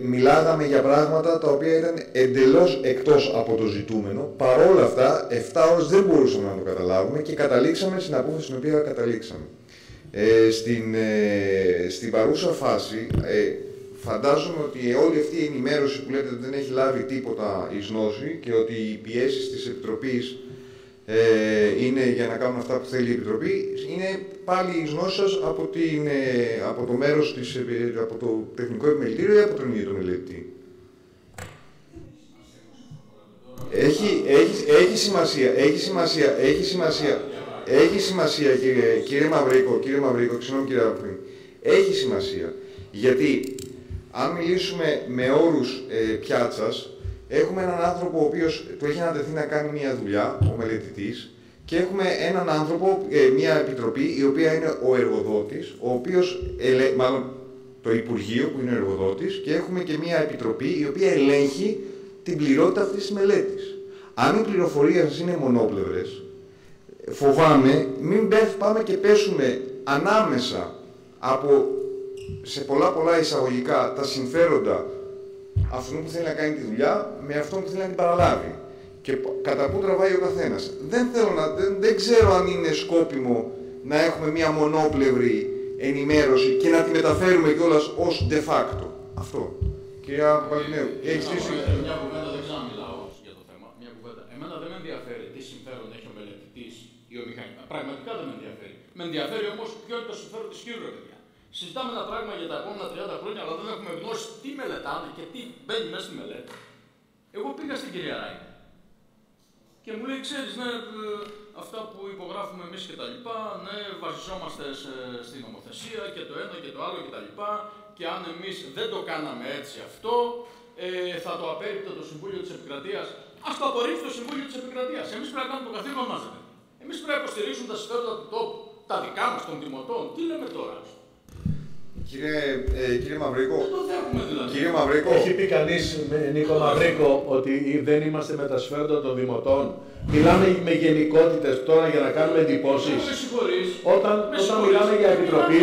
μιλάγαμε για πράγματα τα οποία ήταν εντελώς εκτός από το ζητούμενο. Παρόλα αυτά, 7 ώρες δεν μπορούσαμε να το καταλάβουμε και καταλήξαμε στην απόφαση στην οποία καταλήξαμε. Στην παρούσα φάση, φαντάζομαι ότι όλη αυτή η ενημέρωση που λέτε ότι δεν έχει λάβει τίποτα εις γνώση και ότι οι πιέσεις της Επιτροπής είναι για να κάνουν αυτά που θέλει η Επιτροπή, είναι πάλι εις γνώση σας από το μέρος από το τεχνικό επιμελητήριο ή από τον ίδιο τον μελετητή? Έχει σημασία κύριε Μαυρίκο, συγγνώμη κύριε Απριν, έχει σημασία, γιατί αν μιλήσουμε με όρους πιάτσας, έχουμε έναν άνθρωπο ο οποίος του έχει ανατεθεί να κάνει μια δουλειά, ο μελετητής, και έχουμε έναν άνθρωπο, μια επιτροπή, η οποία είναι ο εργοδότης, ο οποίος, μάλλον το Υπουργείο που είναι ο εργοδότης, και έχουμε και μια επιτροπή η οποία ελέγχει την πληρότητα αυτής της μελέτης. Αν οι πληροφορίες σας είναι μονόπλευρες, φοβάμαι μην πάμε και πέσουμε ανάμεσα από, σε πολλά εισαγωγικά, τα συμφέροντα αυτού που θέλει να κάνει τη δουλειά με αυτόν που θέλει να την παραλάβει. Και κατά πού τραβάει ο καθένας. Δεν ξέρω αν είναι σκόπιμο να έχουμε μια μονόπλευρη ενημέρωση και να τη μεταφέρουμε κιόλας ως de facto. Αυτό. Κυρία Παπαλινέου, έχεις στήσει... Μια κουβέντα, δεν ξαναμιλάω για το θέμα. Μια κουβέντα. Εμένα δεν με ενδιαφέρει τι συμφέρον έχει ο μελετητής ή ο μηχανικός. Πραγματικά δεν με ενδιαφέρει. Με ενδιαφέρει όμως ποιο είναι το συμφέρον της κύριου, παιδιά. Συζητάμε ένα πράγμα για τα επόμενα 30 χρόνια, αλλά δεν έχουμε γνώση τι μελετάνε και τι μπαίνει μέσα στη μελέτη. Εγώ πήγα στην κυρία Ράη και μου λέει, ξέρεις, ναι, αυτά που υπογράφουμε εμείς και τα λοιπά, ναι, βασιζόμαστε στην νομοθεσία και το ένα και το άλλο και τα λοιπά, και αν εμείς δεν το κάναμε έτσι αυτό, θα το απέρριπτε το Συμβούλιο της Επικρατείας. Ας το απορρίψει το Συμβούλιο της Επικρατείας. Εμείς πρέπει να κάνουμε το καθήκον μας. Εμείς πρέπει να υποστηρίζουμε τα συμφέροντα του τόπου, τα δικά μας, των δημοτών. Τι λέμε τώρα? Κύριε Μαυρίκο, Δεν το δέχουμε δηλαδή. Κύριε Μαυρίκο, Έχει πει κανείς, Νίκο Μαυρίκο, ότι δεν είμαστε με τα συμφέροντα των δημοτών. Μιλάμε με γενικότητες τώρα για να κάνουμε εντυπώσεις. Όταν μιλάμε για επιτροπή,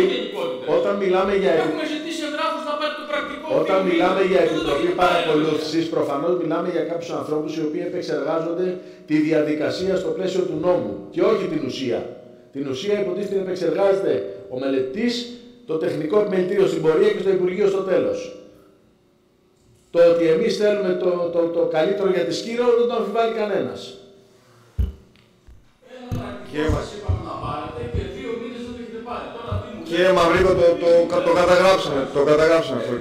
Έχουμε ζητήσει εγγράφους να πάρει το πρακτικό. Όταν μιλάμε για επιτροπή παρακολούθησης, προφανώς μιλάμε για κάποιους ανθρώπους οι οποίοι επεξεργάζονται τη διαδικασία στο πλαίσιο του νόμου και όχι την ουσία. Την ουσία υποτίθεται επεξεργάζεται ο μελετής, το τεχνικό επιμελητήριο στην πορεία και στο Υπουργείο στο τέλος. Το ότι εμείς θέλουμε το καλύτερο για τη Σκύρο δεν το αμφιβάλλει κανένας. Κύριε Μαυρίκο, το καταγράψαμε αυτό.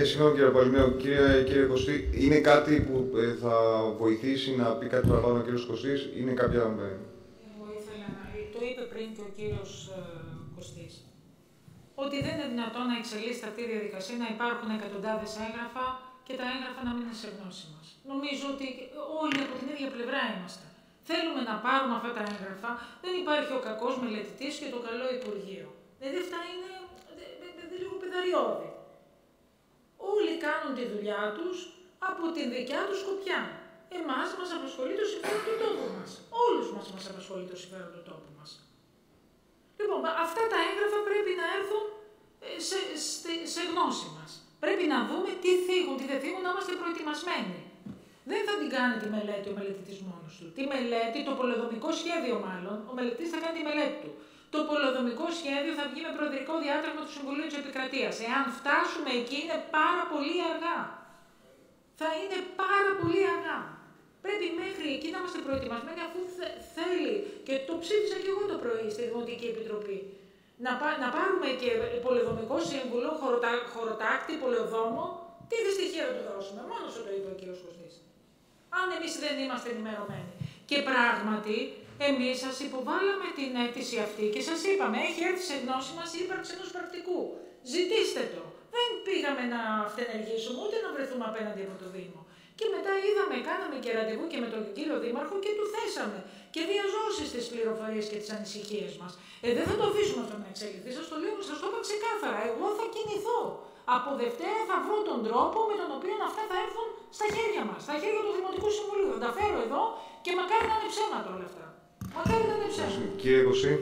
Συγγνώμη κύριε Παλιμέο, κύριε Κωστή, είναι κάτι που θα βοηθήσει να πει κάτι παραπάνω ο κύριος Κωστής, είναι κάποια... Εγώ ήθελα να... Το είπε πριν και ο κύριος Κωστής. Ότι δεν είναι δυνατόν να εξελίσσεται αυτή η διαδικασία, να υπάρχουν εκατοντάδες έγγραφα και τα έγγραφα να μην είναι σε γνώση μας. Νομίζω ότι όλοι από την ίδια πλευρά είμαστε. Θέλουμε να πάρουμε αυτά τα έγγραφα, δεν υπάρχει ο κακός μελετητής και το καλό Υπουργείο. Δηλαδή αυτά είναι λίγο παιδαριώδη. Όλοι κάνουν τη δουλειά τους από την δικιά τους σκοπιά. Εμάς μας απασχολεί το συμφέρον του τόπου μας. Όλους μας απασχολεί το συμφέρον του τόπου μας. Λοιπόν, αυτά τα έγγραφα πρέπει να έρθουν σε γνώση μας. Πρέπει να δούμε τι θίγουν, τι δεν θίγουν, να είμαστε προετοιμασμένοι. Δεν θα την κάνει τη μελέτη ο μελετητής μόνος του. Τη μελέτη, το πολεοδομικό σχέδιο μάλλον, ο μελετητής θα κάνει τη μελέτη του. Το πολεοδομικό σχέδιο θα βγει με προεδρικό διάταγμα του Συμβουλίου της Επικρατείας. Εάν φτάσουμε εκεί είναι πάρα πολύ αργά. Θα είναι πάρα πολύ αργά. Πρέπει μέχρι εκεί να είμαστε προετοιμασμένοι, αφού θέλει, και το ψήφισα και εγώ το πρωί στη Δημοτική Επιτροπή, να πάρουμε και πολεοδομικό σύμβουλο, χωροτάκτη, πολεοδόμο. Τι δυστυχία θα του δώσουμε, μόνος το είπε ο κ. Κωστής. Αν εμείς δεν είμαστε ενημερωμένοι. Και πράγματι, εμείς σας υποβάλαμε την αίτηση αυτή και σας είπαμε, έχει έρθει σε γνώση μας η ύπαρξη ενός πρακτικού. Ζητήστε το. Δεν πήγαμε να αυτενεργήσουμε ούτε να βρεθούμε απέναντι από το Δήμο. Και μετά κάναμε και ραντεβού και με τον κύριο Δήμαρχο και του θέσαμε και διαζώσει τις πληροφορίες και τις ανησυχίες μας. Δεν θα το αφήσουμε αυτό να εξελιχθεί. Σας το λέω, σας το είπα ξεκάθαρα. Εγώ θα κινηθώ. Από Δευτέρα θα βρω τον τρόπο με τον οποίο αυτά θα έρθουν στα χέρια μας, στα χέρια του Δημοτικού Συμβουλίου. Θα τα φέρω εδώ και μακάρι να είναι ψέματα όλα αυτά. Μακάρι να είναι ψέματα. Κύριε Κωστή.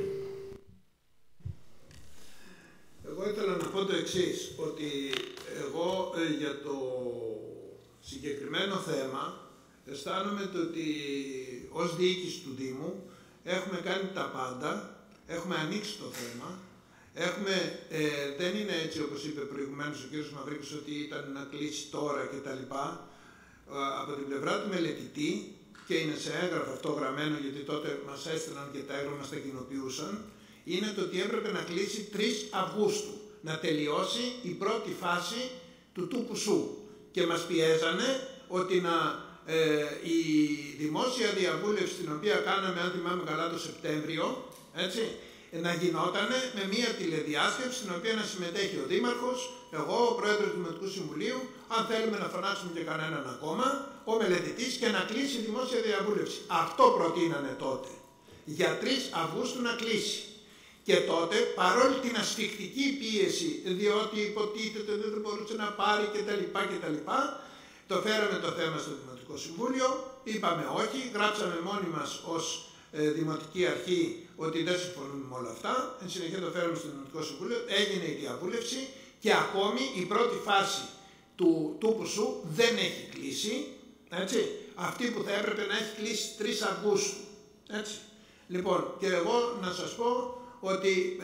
Εγώ ήθελα να πω το εξής, ότι εγώ για το συγκεκριμένο θέμα αισθάνομαι ότι ως διοίκηση του Δήμου έχουμε κάνει τα πάντα, έχουμε ανοίξει το θέμα. Δεν είναι έτσι όπως είπε προηγουμένως ο κ. Μαυρίκος ότι ήταν να κλείσει τώρα κτλ. Από την πλευρά του μελετητή, και είναι σε έγγραφο αυτό γραμμένο γιατί τότε μας έστειλαν και τα έγγραφα μας τα κοινοποιούσαν, είναι το ότι έπρεπε να κλείσει 3 Αυγούστου, να τελειώσει η πρώτη φάση του Τούπουσου. Και μας πιέζανε ότι η δημόσια διαβούλευση την οποία κάναμε, αν θυμάμαι καλά, το Σεπτέμβριο, έτσι, να γινόταν με μία τηλεδιάσκεψη στην οποία να συμμετέχει ο Δήμαρχος, εγώ, ο Πρόεδρος του Δημοτικού Συμβουλίου, αν θέλουμε να φωνάξουμε και κανέναν ακόμα, ο μελετητής, και να κλείσει η δημόσια διαβούλευση. Αυτό προτείνανε τότε. Για 3 Αυγούστου να κλείσει. Και τότε, παρόλη την ασφικτική πίεση, διότι υποτίθεται δεν μπορούσε να πάρει κτλ. Το φέραμε το θέμα στο Δημοτικό Συμβούλιο, είπαμε όχι, γράψαμε μόνοι μας ως Δημοτική Αρχή ότι δεν συμφωνούμε με όλα αυτά. Εν συνεχεία το φέραμε στο Δημοτικό Συμβούλιο, έγινε η διαβούλευση και ακόμη η πρώτη φάση του Τούπουσου δεν έχει κλείσει. Έτσι, αυτή που θα έπρεπε να έχει κλείσει 3 Αυγούστου. Έτσι. Λοιπόν, και εγώ να σας πω ότι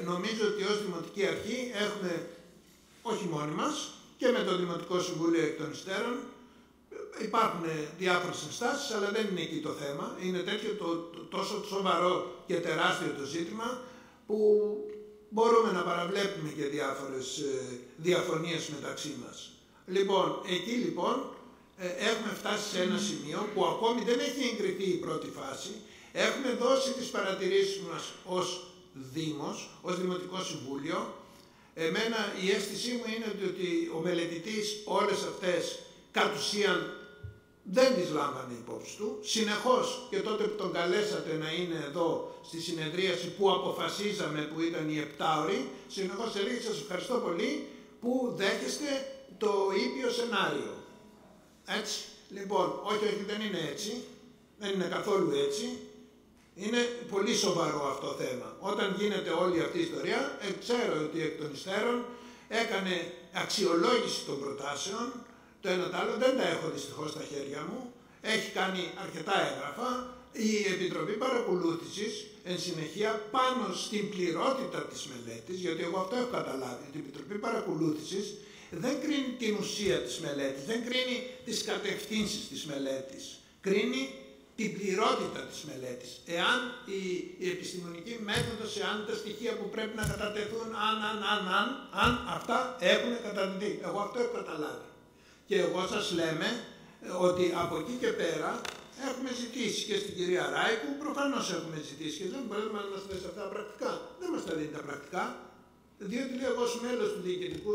νομίζω ότι ως Δημοτική Αρχή έχουμε, όχι μόνοι μας, και με το Δημοτικό Συμβούλιο εκ των υστέρων, υπάρχουν διάφορες ενστάσεις, αλλά δεν είναι εκεί το θέμα. Είναι τέτοιο τόσο σοβαρό και τεράστιο το ζήτημα, που μπορούμε να παραβλέπουμε και διάφορες διαφωνίες μεταξύ μας. Λοιπόν, εκεί λοιπόν έχουμε φτάσει σε ένα σημείο που ακόμη δεν έχει εγκριθεί η πρώτη φάση. Έχουμε δώσει τις παρατηρήσεις μας ως Δήμος, ως Δημοτικό Συμβούλιο. Εμένα η αίσθησή μου είναι ότι ο μελετητής όλες αυτές κατ' ουσίαν δεν τις λάμβανε υπόψη του. Συνεχώς, και τότε που τον καλέσατε να είναι εδώ στη συνεδρίαση που αποφασίζαμε, που ήταν η 7ωρη, συνεχώς έλεγε σας ευχαριστώ πολύ που δέχεστε το ήπιο σενάριο. Έτσι. Λοιπόν, όχι, δεν είναι έτσι. Δεν είναι καθόλου έτσι. Είναι πολύ σοβαρό αυτό το θέμα. Όταν γίνεται όλη αυτή η ιστορία, ξέρω ότι εκ των υστέρων έκανε αξιολόγηση των προτάσεων, το ένα το άλλο, δεν τα έχω δυστυχώς στα χέρια μου, έχει κάνει αρκετά έγγραφα, η Επιτροπή Παρακολούθησης εν συνεχεία πάνω στην πληρότητα της μελέτης, γιατί εγώ αυτό έχω καταλάβει, ότι η Επιτροπή Παρακολούθησης δεν κρίνει την ουσία της μελέτης, δεν κρίνει τις κατευθύνσεις της μελέτης, κρίνει την πληρότητα της μελέτης. Εάν η επιστημονική μέθοδος, εάν τα στοιχεία που πρέπει να κατατεθούν, αν αυτά έχουν κατατεθεί. Εγώ αυτό έχω καταλάβει. Και εγώ σας λέμε ότι από εκεί και πέρα έχουμε ζητήσει και στην κυρία Ράικου, προφανώς έχουμε ζητήσει και δεν μπορούμε να μας δώσει αυτά τα πρακτικά. Δεν μας τα δίνει τα πρακτικά, διότι λέω εγώ ως μέλος του διοικητικού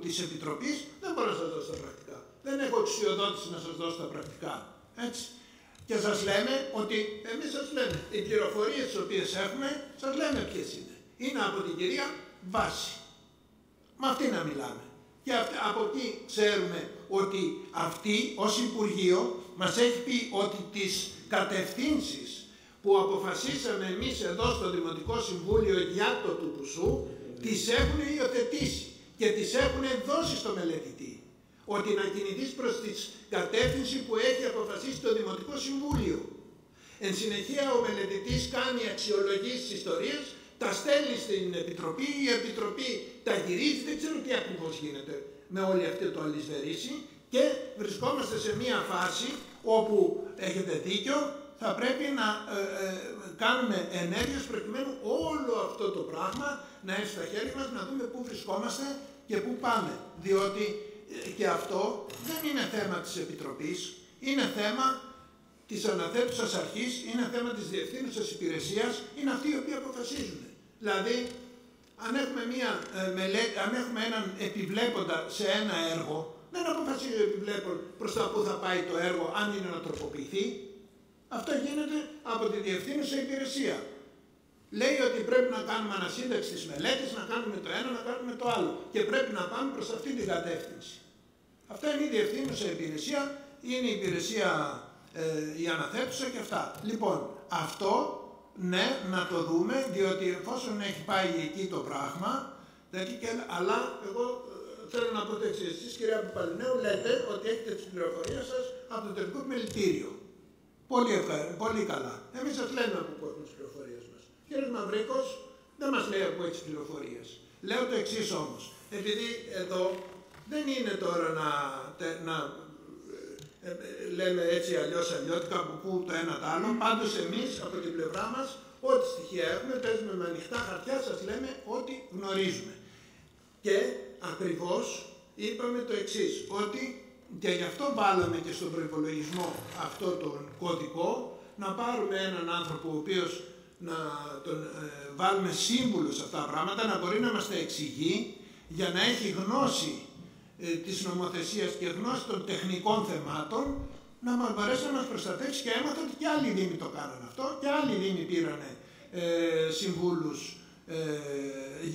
της Επιτροπής δεν μπορώ να σας δώσω τα πρακτικά. Δεν έχω εξουσιοδότηση να σας δώσω τα πρακτικά. Έτσι. Και σας λέμε ότι εμείς σας λέμε, οι πληροφορίες τις οποίες έχουμε, σας λέμε ποιες είναι. Είναι από την κυρία Βάση. Με αυτή να μιλάμε. Και από εκεί ξέρουμε ότι αυτή ως Υπουργείο μας έχει πει ότι τις κατευθύνσεις που αποφασίσαμε εμείς εδώ στο Δημοτικό Συμβούλιο για το του Πουσού, τις έχουν υιοθετήσει και τις έχουν δώσει στο μελετητή. Ότι να κινηθείς προς τη κατεύθυνση που έχει αποφασίσει το Δημοτικό Συμβούλιο. Εν συνεχεία ο μελετητής κάνει αξιολογήσεις ιστορίας, τα στέλνει στην Επιτροπή, η Επιτροπή τα γυρίζει, δεν ξέρω τι ακριβώς γίνεται με όλη αυτή το αλυσβερίσι και βρισκόμαστε σε μια φάση όπου έχετε δίκιο, θα πρέπει να κάνουμε ενέργειες προκειμένου όλο αυτό το πράγμα να έρθει στα χέρια μας, να δούμε πού βρισκόμαστε και πού πάμε. Διότι και αυτό δεν είναι θέμα της Επιτροπής, είναι θέμα της αναθέτουσας αρχής, είναι θέμα της διευθύνουσας υπηρεσίας, είναι αυτοί οι οποίοι αποφασίζουν. Δηλαδή, αν έχουμε έναν επιβλέποντα σε ένα έργο, δεν αποφασίζει ο επιβλέπον προς τα που θα πάει το έργο, αν είναι να τροποποιηθεί. Αυτό γίνεται από τη διευθύνουσα υπηρεσία. Λέει ότι πρέπει να κάνουμε ανασύνταξη της μελέτης, να κάνουμε το ένα, να κάνουμε το άλλο. Και πρέπει να πάμε προς αυτή την κατεύθυνση. Αυτά είναι η διευθύνουσα υπηρεσία, είναι η υπηρεσία η αναθέτουσα και αυτά. Λοιπόν, αυτό ναι, να το δούμε, διότι εφόσον έχει πάει εκεί το πράγμα, αλλά εγώ θέλω να πω το εξής. Εσείς, κυρία Παπαλινέου, λέτε ότι έχετε τις πληροφορίες σας από το τελικό επιμελητήριο. Πολύ καλά. Εμείς σας λέμε από πού έχουμε τις πληροφορίες μας. Ο κύριος Μαυρίκος δεν μας λέει από πού έχει τις πληροφορίες. Λέω το εξής όμως. Επειδή εδώ δεν είναι τώρα να λέμε έτσι αλλιώτικα από πού το ένα το άλλο. Πάντως εμείς από την πλευρά μας ό,τι στοιχεία έχουμε, παίζουμε με ανοιχτά χαρτιά, σας λέμε ό,τι γνωρίζουμε. Και ακριβώς είπαμε το εξής, ότι και γι' αυτό βάλαμε και στον προϋπολογισμό αυτό τον κωδικό, να πάρουμε έναν άνθρωπο ο οποίος να τον βάλουμε σύμβουλο σε αυτά τα πράγματα, να μπορεί να μας τα εξηγεί, για να έχει γνώση της νομοθεσίας και γνώση των τεχνικών θεμάτων, να μας μπορέσει να μας προστατεύσει. Και έμαθα ότι και άλλοι δήμοι το κάνανε αυτό και άλλοι δήμοι πήρανε συμβούλους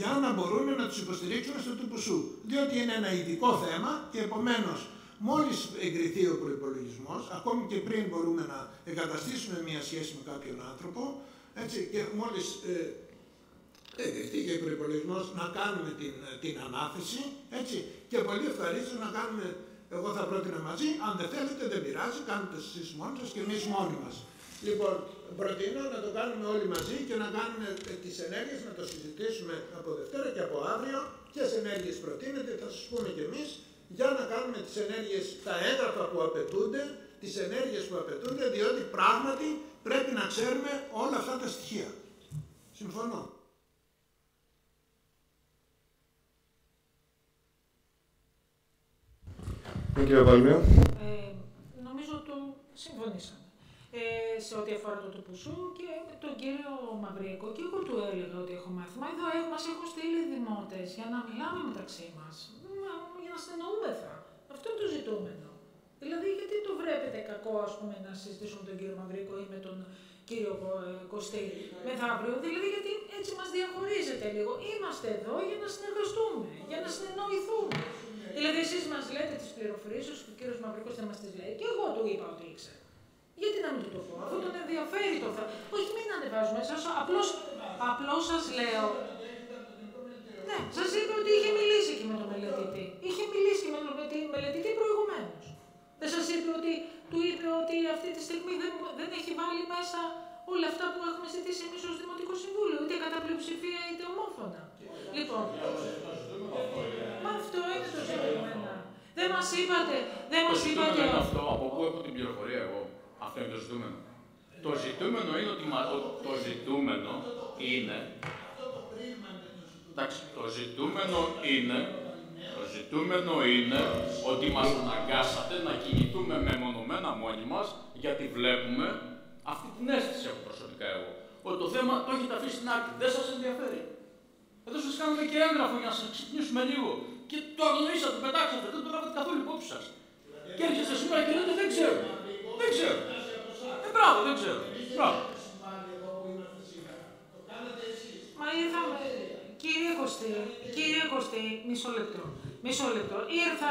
για να μπορούν να τους υποστηρίξουν στο του Πουσού. Διότι είναι ένα ειδικό θέμα και επομένως μόλις εγκριθεί ο προϋπολογισμός, ακόμη και πριν μπορούμε να εγκαταστήσουμε μια σχέση με κάποιον άνθρωπο, έτσι, και μόλις εγκριθεί και ο προϋπολογισμός να κάνουμε την ανάθεση, έτσι, και πολύ ευχαρίστως να κάνουμε, εγώ θα πρότεινα μαζί, αν δεν θέλετε δεν πειράζει, κάνετε εσείς μόνοι σας και εμείς μόνοι μας. Λοιπόν, προτείνω να το κάνουμε όλοι μαζί και να κάνουμε τις ενέργειες, να το συζητήσουμε από Δευτέρα και από αύριο, ποιες ενέργειες προτείνετε, θα σας πούμε κι εμείς, για να κάνουμε τις ενέργειες, τα έγγραφα που απαιτούνται, τις ενέργειες που απαιτούνται, διότι πράγματι πρέπει να ξέρουμε όλα αυτά τα στοιχεία. Συμφωνώ. Κύριε Παλμίου. Νομίζω ότι συμφωνήσαμε. σε ό,τι αφορά το Τουπουσού και τον κύριο Μαυρίκο. Και εγώ του έλεγα ότι έχω μάθημα. Εδώ μας έχουν στείλει δημότες για να μιλάμε μεταξύ μας, για να συνεννοούμεθα. Αυτό είναι το ζητούμενο. Δηλαδή, γιατί το βλέπετε κακό, ας πούμε, να συζητήσουμε με τον κύριο Μαυρίκο ή με τον κύριο Κωστή μεθαύριο, δηλαδή γιατί έτσι μας διαχωρίζετε λίγο. Είμαστε εδώ για να συνεργαστούμε, για να συνεννοηθούμε. Δηλαδή, εσείς μας λέτε τις πληροφορίες, ο κύριος Μαυρίκος δεν μας τις λέει. Και εγώ του είπα ότι ήξερα. Γιατί να μην του το πω, αφού τον ενδιαφέρει το θέμα. Όχι, μην ανεβάζουμε εσάς, απλώς σας λέω. Ναι, σας είπα ότι είχε μιλήσει και με τον μελετητή. Είχε μιλήσει και με τον μελετητή προηγουμένως. Δεν σας είπε ότι του είπε ότι αυτή τη στιγμή δεν έχει βάλει μέσα όλα αυτά που έχουμε ζητήσει εμείς ως Δημοτικό Συμβούλιο, είτε κατά πλειοψηφία είτε ομόφωνα. Λοιπόν, μα αυτό είναι το ζητούμενο. Δεν μας είπατε, Το ζητούμενο είναι αυτό, από πού έχω την πληροφορία εγώ. Αυτό είναι το ζητούμενο. Το ζητούμενο είναι ότι εντάξει, το ζητούμενο είναι ότι μας αναγκάσατε να κινηθούμε μεμονωμένα μόνοι μας, γιατί βλέπουμε αυτή την αίσθηση έχω προσωπικά εγώ. Ότι το θέμα το έχετε αφήσει στην άκρη, δεν σας ενδιαφέρει. Εδώ σας κάνουμε και έγγραφο για να σας ξυπνήσουμε λίγο. Και το αγνοήσατε, πετάξατε, δεν το λάβατε καθόλου υπόψη σας. Και έρχεστε σήμερα και λέτε δεν ξέρω. Δεν ξέρω. Μπράβο, δεν ξέρω. Μπράβο. Μα ήρθαμε, κύριε Κωστή, μισό λεπτό. Ήρθα,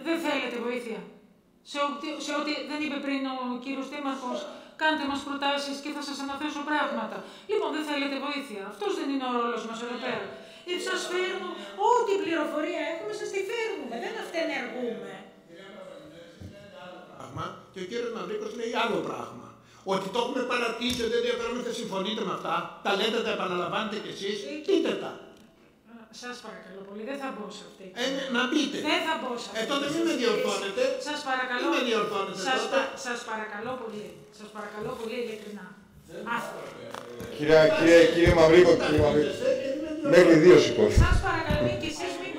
δεν θέλετε βοήθεια. Σε ό,τι δεν είπε πριν ο κύριος Δήμαρχος, κάντε μας προτάσεις και θα σας αναθέσω πράγματα. Λοιπόν, δεν θέλετε βοήθεια. Αυτός δεν είναι ο ρόλος μας εδώ πέρα. Σας φέρνω, ό,τι πληροφορία έχουμε, σας τη φέρνουμε. Δεν αυτενεργούμε. Και ο κύριος Μαυρίκος λέει άλλο πράγμα. Ότι το έχουμε παρατήσει, ότι δεν ενδιαφέρομαι, δεν συμφωνείτε με αυτά. Τα λέτε, τα επαναλαμβάνετε κι εσείς. Πείτε τα. Σας παρακαλώ πολύ, δεν θα μπω σε αυτή. Να πείτε. Δεν θα μπω σε αυτή. Τότε μην με διορθώνετε. Σας παρακαλώ. Μην με διορθώνετε τότε. Σας παρακαλώ πολύ. Σας παρακαλώ πολύ, ειλικρινά. Κύριε Μαυρίκο, μέχρι δύο σηκώσει. Σας παρακαλώ, και εσείς μην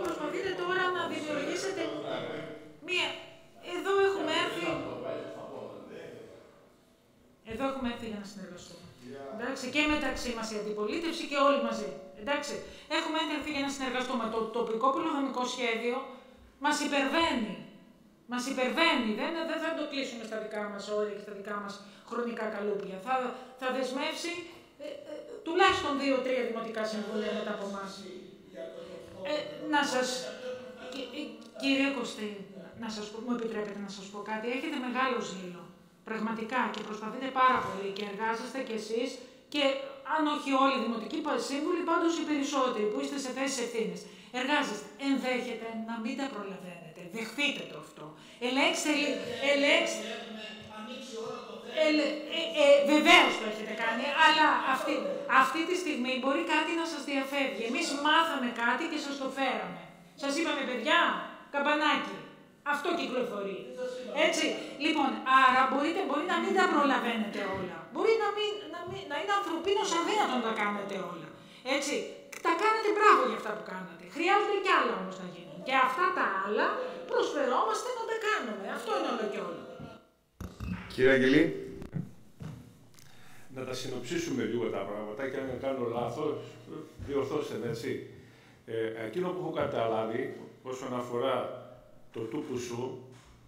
προσπαθείτε τώρα να δημιουργήσετε μία. Εδώ έχουμε έρθει για να συνεργαστούμε. Εντάξει, και μεταξύ μας η αντιπολίτευση και όλοι μαζί. Εντάξει, έχουμε έρθει για να συνεργαστούμε. Το τοπικό πολεοδομικό σχέδιο μας υπερβαίνει. Μας υπερβαίνει. Δεν θα το κλείσουμε στα δικά μας όρια και στα δικά μας χρονικά καλούπια. Θα δεσμεύσει τουλάχιστον 2-3 δημοτικά συμβούλια μετά από εμάς. Κύριε Κωστή, μου επιτρέπετε να σας πω κάτι. Έχετε μεγάλο ζήλο. Πραγματικά και προσπαθείτε πάρα πολύ και εργάζεστε κι εσείς και αν όχι όλοι οι δημοτικοί σύμβουλοι, πάντως οι περισσότεροι που είστε σε θέσεις ευθύνης. Εργάζεστε. Ενδέχεται να μην τα προλαβαίνετε. Δεχτείτε το αυτό. Ελέγξτε. Βεβαίως το έχετε κάνει, αλλά αυτή τη στιγμή μπορεί κάτι να σας διαφεύγει. Εμείς μάθαμε κάτι και σας το φέραμε. Σας είπαμε, παιδιά, καμπανάκι. Αυτό κυκλοφορεί. Έτσι. Λοιπόν, άρα μπορεί να μην τα προλαβαίνετε όλα. Μπορεί να είναι ανθρωπίνως αδύνατο να τα κάνετε όλα. Έτσι. Τα κάνετε, μπράβο για αυτά που κάνατε. Χρειάζονται κι άλλα όμως να γίνουν. Και αυτά τα άλλα προσφερόμαστε να τα κάνουμε. Αυτό είναι όλο και όλο. Κύριε Αγγελή. Να τα συνοψίσουμε λίγο τα πράγματα και αν κάνω λάθος, διορθώστε με, έτσι. Εκείνο που έχω καταλάβει όσον αφορά το Τούπουσου,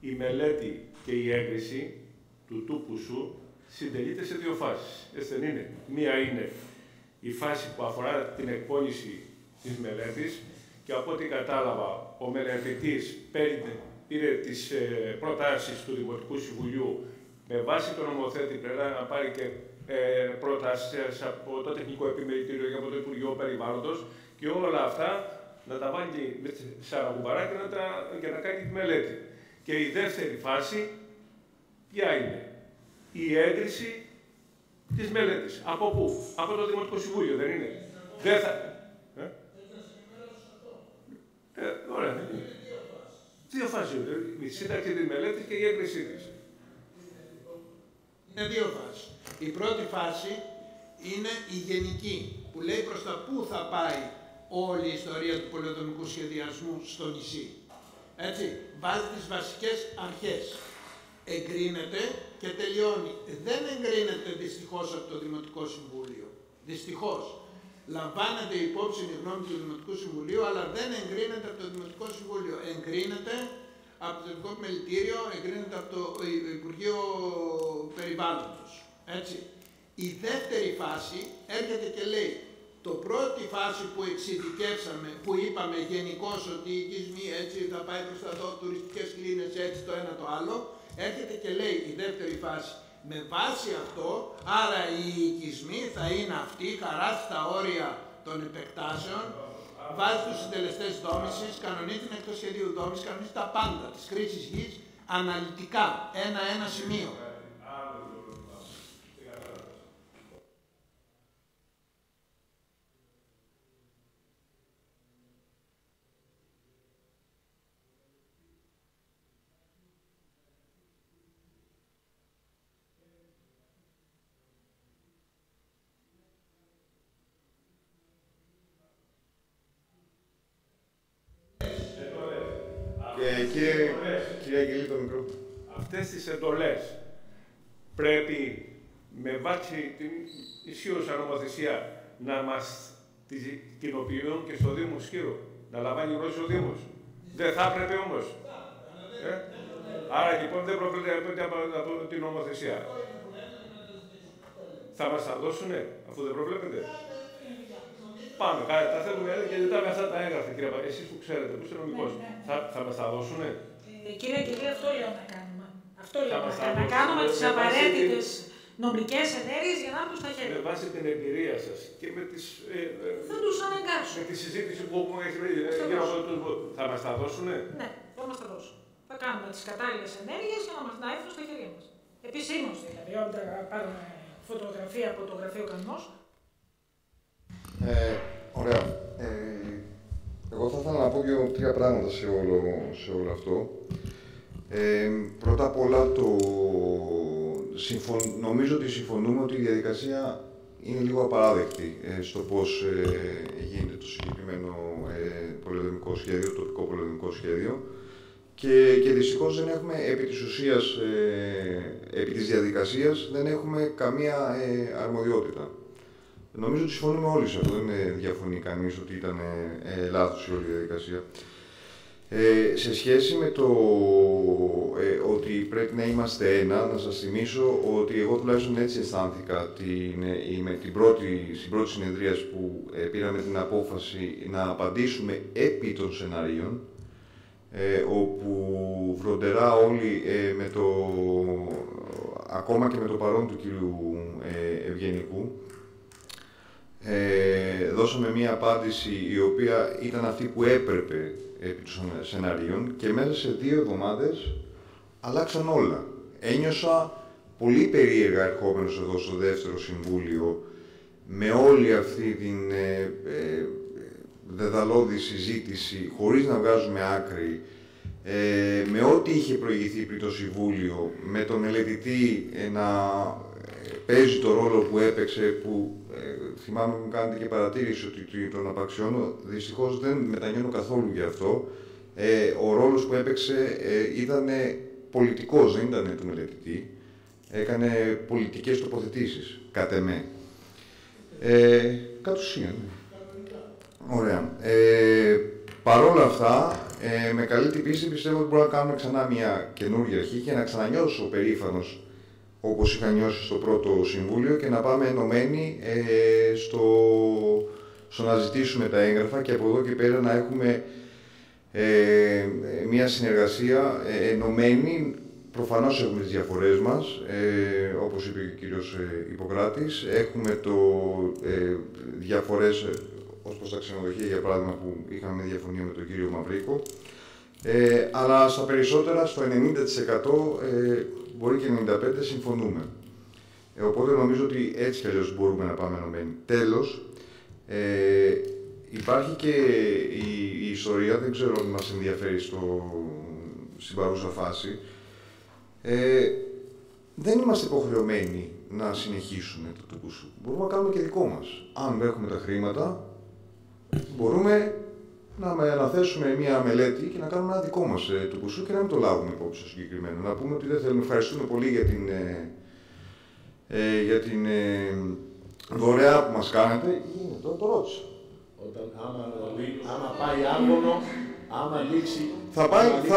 η μελέτη και η έγκριση του Τούπουσου συντελείται σε δύο φάσεις. Έτσι δεν είναι. Μία είναι η φάση που αφορά την εκπόνηση της μελέτης και από ό,τι κατάλαβα ο μελετητής πήρε τις προτάσεις του Δημοτικού Συμβουλίου με βάση τον νομοθέτη πρέπει να πάρει και προτάσεις από το Τεχνικό Επιμελητήριο και από το Υπουργείο Περιβάλλοντος και όλα αυτά να τα βάλει σε αραγκουμπαρά και να κάνει τη μελέτη. Και η δεύτερη φάση, ποια είναι? Η έγκριση της μελέτης. Από πού? Από το Δημοτικό Συμβούλιο, δεν είναι? Δεν θα... Ωραία. Δύο φάσεις. Η σύνταξη της μελέτης και η έγκρισή της. Είναι δύο φάσεις. Η πρώτη φάση είναι η γενική, που λέει προς τα πού θα πάει όλη η ιστορία του πολεοδομικού σχεδιασμού στο νησί. Έτσι, βάζει τις βασικές αρχές. Εγκρίνεται και τελειώνει. Δεν εγκρίνεται δυστυχώς από το Δημοτικό Συμβούλιο. Δυστυχώς. Λαμβάνεται υπόψη η γνώμη του Δημοτικού Συμβουλίου, αλλά δεν εγκρίνεται από το Δημοτικό Συμβούλιο. Εγκρίνεται από το Δημοτικό Επιμελητήριο, εγκρίνεται από το Υπουργείο Περιβάλλοντος. Έτσι. Η δεύτερη φάση έρχεται και λέει, το πρώτη φάση που εξειδικεύσαμε, που είπαμε γενικώς ότι οι οικισμοί έτσι θα πάει προς τα δω, τουριστικές κλίνες έτσι το ένα το άλλο, έρχεται και λέει η δεύτερη φάση, με βάση αυτό, άρα οι οικισμοί θα είναι αυτοί, χαράσει τα όρια των επεκτάσεων, βάζει τους συντελεστές δόμησης, κανονίζει την εκτός σχεδίου δόμησης, κανονίζει τα πάντα της χρήσης γης αναλυτικά, ένα-ένα σημείο. Κύριε Αγγελή, το μικρό. Αυτές τις εντολές πρέπει με βάση την ισχύουσα νομοθεσία να μας τις κοινοποιούν και στο Δήμο Σκύρου, να λαμβάνει γνώση ο Δήμος. Δεν θα έπρεπε όμως. Άρα λοιπόν δεν προβλέπεται από την νομοθεσία. Θα μας τα δώσουνε, αφού δεν προβλέπετε. Πάμε, τα θέλουμε και ζητάμε αυτά τα έγγραφα, κύριε Παπα. Εσείς που ξέρετε, που είστε νομικός, θα μας τα δώσουνε. Κύριε Αγγελή, αυτό λέω να κάνουμε. Αυτό λέω να κάνουμε. Να κάνουμε τις απαραίτητες νομικές ενέργειες για να έρθουν στα χέρια. Με βάση την εμπειρία σας και με τις. Θα τους αναγκάσουν. Με τη συζήτηση που έχει γύρω από τους. Θα μας τα δώσουνε. Ναι, θα μας τα δώσουν. Θα κάνουμε τις κατάλληλες ενέργειες για να έρθουν στα χέρια μας. Επισήμως δηλαδή, όταν πάρουμε φωτογραφία από το γραφείο Κανός. Ωραία. Εγώ θα ήθελα να πω τρία πράγματα σε όλο αυτό. Πρώτα απ' όλα, νομίζω ότι συμφωνούμε ότι η διαδικασία είναι λίγο απαράδεκτη στο πώς γίνεται το συγκεκριμένο πολεοδομικό σχέδιο, το τοπικό πολεοδομικό σχέδιο. Και δυστυχώς δεν έχουμε, επί της ουσίας, επί της διαδικασίας, δεν έχουμε καμία αρμοδιότητα. Νομίζω ότι συμφωνούμε όλοι σε αυτό, δεν διαφωνεί κανείς ότι ήταν λάθος η όλη διαδικασία. Σε σχέση με το ότι πρέπει να είμαστε ένα, να σας θυμίσω ότι εγώ τουλάχιστον έτσι αισθάνθηκα στην πρώτη συνεδρίαση που πήραμε την απόφαση να απαντήσουμε επί των σενάριων, όπου φροντερά όλοι, ακόμα και με το παρόν του κυρίου Ευγενικού, δώσαμε μία απάντηση η οποία ήταν αυτή που έπρεπε επί των σενάριων και μέσα σε 2 εβδομάδες αλλάξαν όλα. Ένιωσα πολύ περίεργα ερχόμενος εδώ στο δεύτερο συμβούλιο με όλη αυτή την δεδαλώδη συζήτηση χωρίς να βγάζουμε άκρη, με ό,τι είχε προηγηθεί πριν το Συμβούλιο, με τον μελετητή να παίζει το ρόλο που έπαιξε, που θυμάμαι μου κάνετε και παρατήρηση ότι τον απαξιώνω, δυστυχώς δεν μετανιώνω καθόλου γι' αυτό. Ο ρόλος που έπαιξε ήταν πολιτικός, δεν ήταν του μελετητή. Έκανε πολιτικές τοποθετήσεις, κατ' εμέ. Κατ' ουσίαν. Ωραία. Παρ' όλα αυτά, με καλή την πίστη πιστεύω ότι μπορούμε να κάνουμε ξανά μια καινούργια αρχή και να ξανανιώσω περήφανος όπως είχα νιώσει στο πρώτο Συμβούλιο και να πάμε ενωμένοι στο να ζητήσουμε τα έγγραφα και από εδώ και πέρα να έχουμε μια συνεργασία ενωμένη. Προφανώς έχουμε τις διαφορές μας, όπως είπε και ο κύριος Ιπποκράτης. Έχουμε διαφορές ως προς τα ξενοδοχεία, για παράδειγμα, που είχαμε διαφωνία με τον κύριο Μαυρίκο. Αλλά στα περισσότερα, στο 90%, μπορεί και 95% συμφωνούμε. Οπότε νομίζω ότι έτσι κι αλλιώς μπορούμε να πάμε ενωμένοι. Τέλος, υπάρχει και η ιστορία, δεν ξέρω αν μας ενδιαφέρει στην παρούσα φάση. Δεν είμαστε υποχρεωμένοι να συνεχίσουμε το τουκουσού. Μπορούμε να κάνουμε και δικό μας. Αν έχουμε τα χρήματα, μπορούμε να αναθέσουμε μια μελέτη και να κάνουμε ένα δικό μας του ποσού και να μην το λάβουμε υπόψη στο συγκεκριμένο. Να πούμε ότι δεν θέλουμε. Ευχαριστούμε πολύ για την δωρεά που μας κάνετε. Το ρώτησα. Άμα πάει άργωνο, άμα λήξει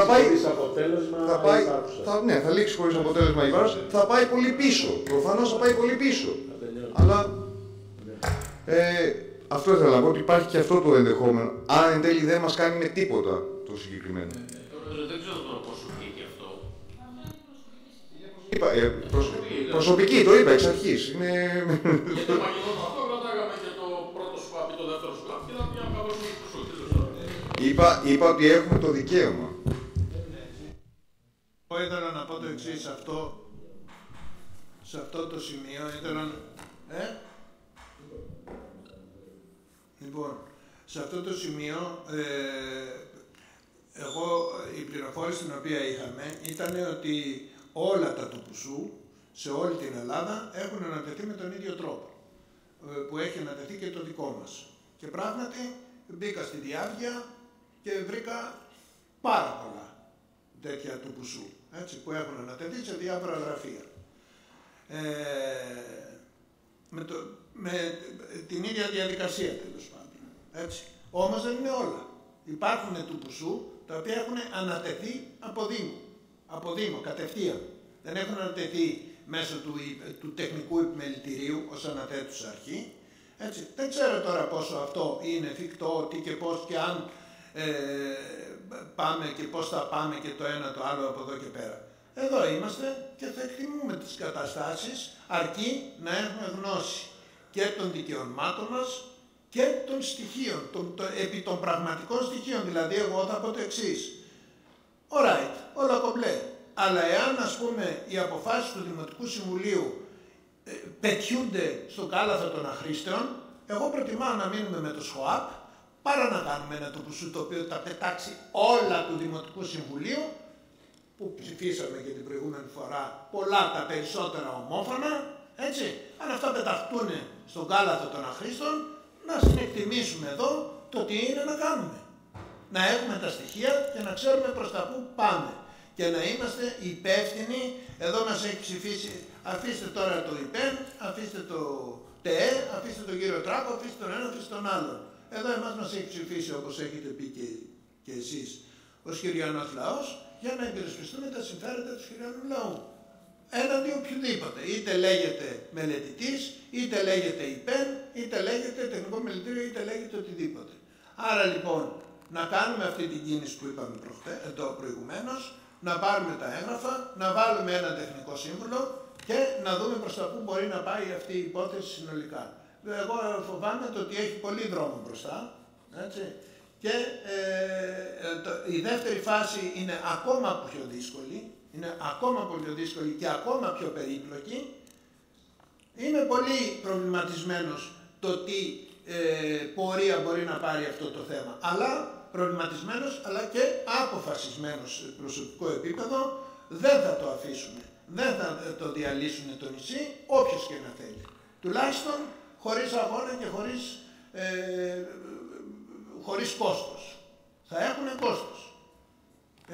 χωρίς αποτέλεσμα, ναι, θα λήξει χωρίς αποτέλεσμα η βάρση, θα πάει πολύ πίσω. Προφανώς θα πάει πολύ πίσω. Αλλά αυτό ήθελα να πω, ότι υπάρχει και αυτό το ενδεχόμενο. Αν εν τέλει δεν μας κάνει με τίποτα το συγκεκριμένο. Δεν ξέρω τώρα πόσο βγήκε αυτό. Προσωπική, το είπα εξ αρχής. Γιατί αυτό κρατάγαμε και το πρώτο σκουάπι, το δεύτερο σκουάπι και θα πήγαμε κάπως στο Είπα ότι έχουμε το δικαίωμα. Εγώ ήθελα να πω το εξής, σε αυτό το σημείο ήθελα Λοιπόν, σε αυτό το σημείο, η πληροφόρηση την οποία είχαμε ήταν ότι όλα τα του Πουσού σε όλη την Ελλάδα έχουν ανατεθεί με τον ίδιο τρόπο που έχει ανατεθεί και το δικό μας. Και πράγματι μπήκα στη διάβγεια και βρήκα πάρα πολλά τέτοια του Πουσού, έτσι, που έχουν ανατεθεί σε διάφορα γραφεία. Με την ίδια διαδικασία, τέλος πάντων. Έτσι. Όμως δεν είναι όλα. Υπάρχουν του Πουσού τα οποία έχουν ανατεθεί από Δήμο, κατευθείαν. Δεν έχουν ανατεθεί μέσω του τεχνικού επιμελητηρίου ως αναθέτουσα αρχή. Έτσι. Δεν ξέρω τώρα πόσο αυτό είναι εφικτό, τι και πώς και αν πάμε και πώς θα πάμε και το ένα το άλλο από εδώ και πέρα. Εδώ είμαστε και θα εκτιμούμε τις καταστάσεις αρκεί να έχουμε γνώση και των δικαιωμάτων μας και των στοιχείων, επί των πραγματικών στοιχείων. Δηλαδή, εγώ θα πω το εξής. Alright, όλα κομπλέ. Αλλά εάν, ας πούμε, οι αποφάσεις του Δημοτικού Συμβουλίου πετιούνται στον κάλαθο των αχρήστεων, εγώ προτιμάω να μείνουμε με το ΣΧΟΑΠ παρά να κάνουμε ένα τοπουσού το οποίο θα πετάξει όλα του Δημοτικού Συμβουλίου, που ψηφίσαμε και την προηγούμενη φορά πολλά τα περισσότερα ομόφωνα, έτσι. Αν αυτά πεταχτούν στον κάλαθο των αχρήστων, να συνεκτιμήσουμε εδώ το τι είναι να κάνουμε. Να έχουμε τα στοιχεία και να ξέρουμε προς τα πού πάμε. Και να είμαστε υπεύθυνοι. Εδώ μας έχει ψηφίσει, αφήστε τώρα το ΙΠΕΝ, αφήστε το ΤΕΕ, αφήστε τον κύριο Τράκο, αφήστε τον ένα, αφήστε τον άλλον. Εδώ εμάς μας έχει ψηφίσει, όπως έχετε πει και εσείς, ο Χιριανός λαός, για να υπερασπιστούμε τα συμφέροντα του Χιριανού λαού. Έναντι οποιοδήποτε. Είτε λέγεται μελετητής, είτε λέγεται ΙΠΕΝ, είτε λέγεται τεχνικό μελετήριο, είτε λέγεται οτιδήποτε. Άρα λοιπόν, να κάνουμε αυτή την κίνηση που είπαμε προηγουμένως, να πάρουμε τα έγγραφα, να βάλουμε ένα τεχνικό σύμβουλο και να δούμε προς τα πού μπορεί να πάει αυτή η υπόθεση συνολικά. Εγώ φοβάμαι το ότι έχει πολύ δρόμο μπροστά, έτσι. Και η δεύτερη φάση είναι ακόμα πιο δύσκολη, και ακόμα πιο περίπλοκη. Είμαι πολύ προβληματισμένος το τι πορεία μπορεί να πάρει αυτό το θέμα. Αλλά προβληματισμένος, αλλά και αποφασισμένος σε προσωπικό επίπεδο, δεν θα το αφήσουμε. Δεν θα το διαλύσουν το νησί, όποιος και να θέλει. Τουλάχιστον χωρίς αγώνα και χωρίς κόστος. Θα έχουν κόστος.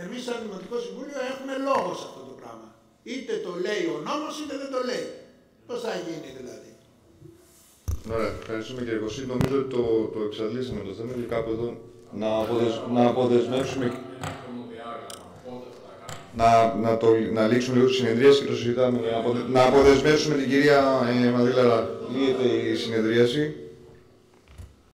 Εμείς σαν Δημοτικό Συμβούλιο έχουμε λόγο σε αυτό το πράγμα. Είτε το λέει ο νόμος, είτε δεν το λέει. Πώς θα γίνει δηλαδή. Ωραία, ευχαριστούμε κύριε Κωσή. Νομίζω ότι το εξαντλήσαμε το θέμα και κάπου εδώ να αποδεσμεύσουμε. Να λήξουμε λίγο τις συνεδρίες και το συζητάμε. Να αποδεσμεύσουμε την κυρία Μαδήλαρα. Λύεται η συνεδρίαση.